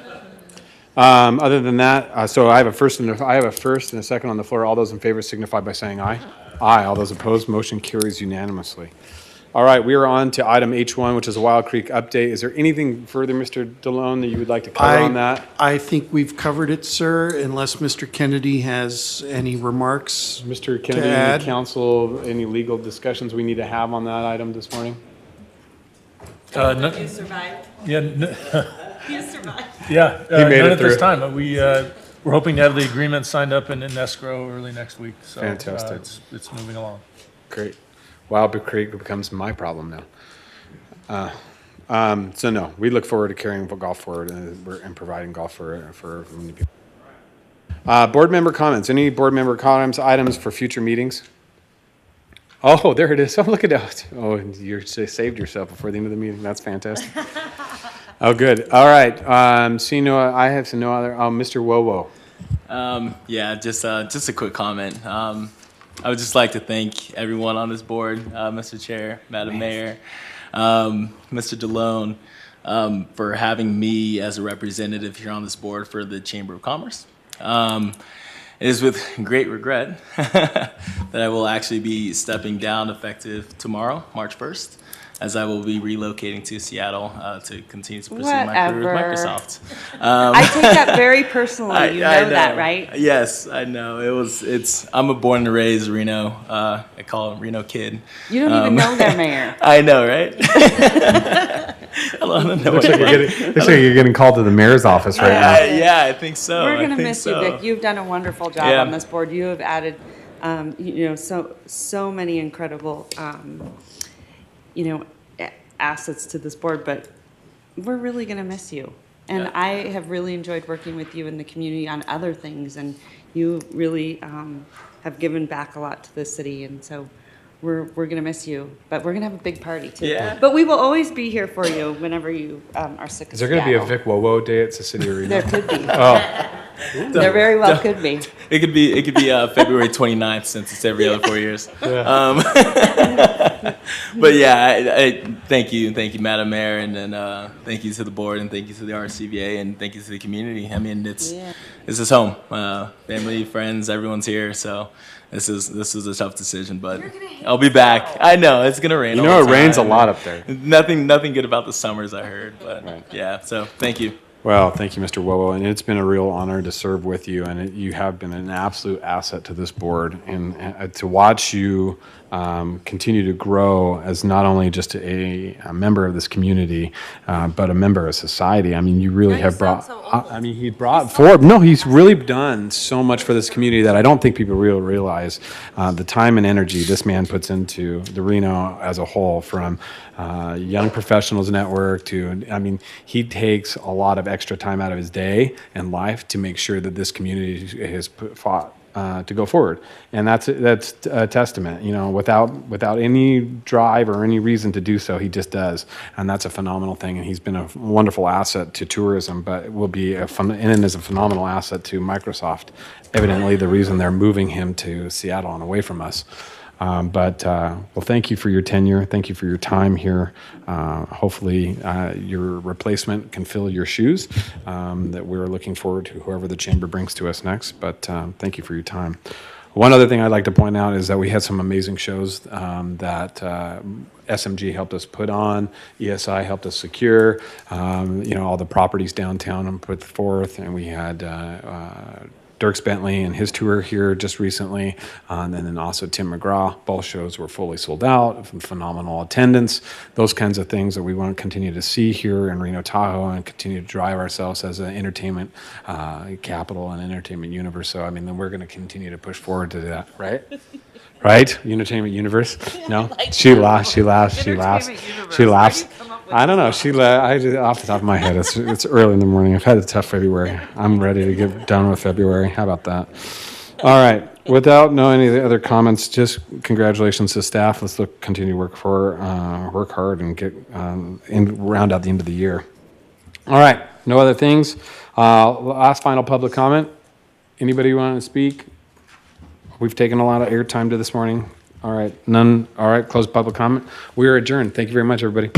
Other than that, so I have a first and a second on the floor. All those in favor signify by saying aye. Aye. All those opposed, motion carries unanimously. All right, we are on to item H1, which is a Wild Creek update. Is there anything further, Mr. DeLone, that you would like to cover on that? I think we've covered it, sir, unless Mr. Kennedy has any remarks. Mr. to Kennedy, add. any council, any legal discussions we need to have on that item this morning? No, You survived. yeah, You survived. yeah. He made None it at this through. time. We're hoping to have the agreement signed up and in escrow early next week. So Fantastic. It's moving along. Great. Wild Creek becomes my problem now. So no, we look forward to carrying golf forward and providing golf for many people. Board member comments. Any board member comments, items for future meetings? Oh, there it is. Oh, look at that. Oh, you saved yourself before the end of the meeting. That's fantastic. Oh, good. All right. See, I have no other. Mr. Wowo. Yeah, just a quick comment. I would just like to thank everyone on this board, Mr. Chair, Madam Mayor, Mr. DeLone, for having me as a representative here on this board for the Chamber of Commerce. It is with great regret that I will actually be stepping down effective tomorrow, March 1st, as I will be relocating to Seattle to continue to pursue my career with Microsoft. I take that very personally. You know that, right? Yes, I know. I'm a born and raised Reno. I call him Reno kid. You don't even know their mayor. I know, right? I don't know. Looks like you're getting called to the mayor's office right now. Yeah, I think so. We're going to miss you, Vic. You've done a wonderful job on this board. You have added, so many incredible, assets to this board, but we're really going to miss you. And I have really enjoyed working with you in the community on other things, and you really have given back a lot to the city, and so we're going to miss you. But we're going to have a big party, too. Yeah. But we will always be here for you whenever you are sick of Is there going to be a Seattle. Vic Wowo day at the City Arena? There could be. Oh. There very well could be. It could be February 29th since it's every other 4 years. Yeah. But yeah, I thank you, Madam Mayor, and then thank you to the board, and thank you to the RSCVA, and thank you to the community. I mean, this is home. Family, friends, everyone's here, so this is a tough decision, but I'll be back. I know it's gonna rain. You all know the it rains a time. lot up there. Nothing good about the summers, I heard, but yeah. So thank you. Well, thank you, Mr. Wowo, and it's been a real honor to serve with you, and you have been an absolute asset to this board, and to watch you continue to grow as not only just a member of this community, but a member of society. I mean, you really have brought. He brought forward. No, he's really done so much for this community that I don't think people really realize the time and energy this man puts into the Reno as a whole, from Young Professionals Network to. I mean, he takes a lot of extra time out of his day and life to make sure that this community has fought to go forward, and that's a testament. Without any drive or any reason to do so, he just does, and that's a phenomenal thing. And he's been a wonderful asset to tourism, but will be and is a phenomenal asset to Microsoft. Evidently, the reason they're moving him to Seattle and away from us. Well, thank you for your tenure. Thank you for your time here. Hopefully, your replacement can fill your shoes. That we're looking forward to whoever the chamber brings to us next. But thank you for your time. One other thing I'd like to point out is that we had some amazing shows that SMG helped us put on, ESI helped us secure. All the properties downtown and put forth, and we had. Dirks Bentley and his tour here just recently, and then also Tim McGraw. Both shows were fully sold out, phenomenal attendance, those kinds of things that we want to continue to see here in Reno Tahoe and continue to drive ourselves as an entertainment capital and entertainment universe. So, then we're going to continue to push forward to that, right? Right? Entertainment universe? No? She laughs. I don't know. Off the top of my head, it's early in the morning. I've had a tough February. I'm ready to get done with February. How about that? All right. Without knowing any other comments, just congratulations to staff. Let's continue to work hard and get round out the end of the year. All right. No other things. Last final public comment. Anybody want to speak? We've taken a lot of airtime to this morning. All right. None. All right. Close public comment. We are adjourned. Thank you very much, everybody.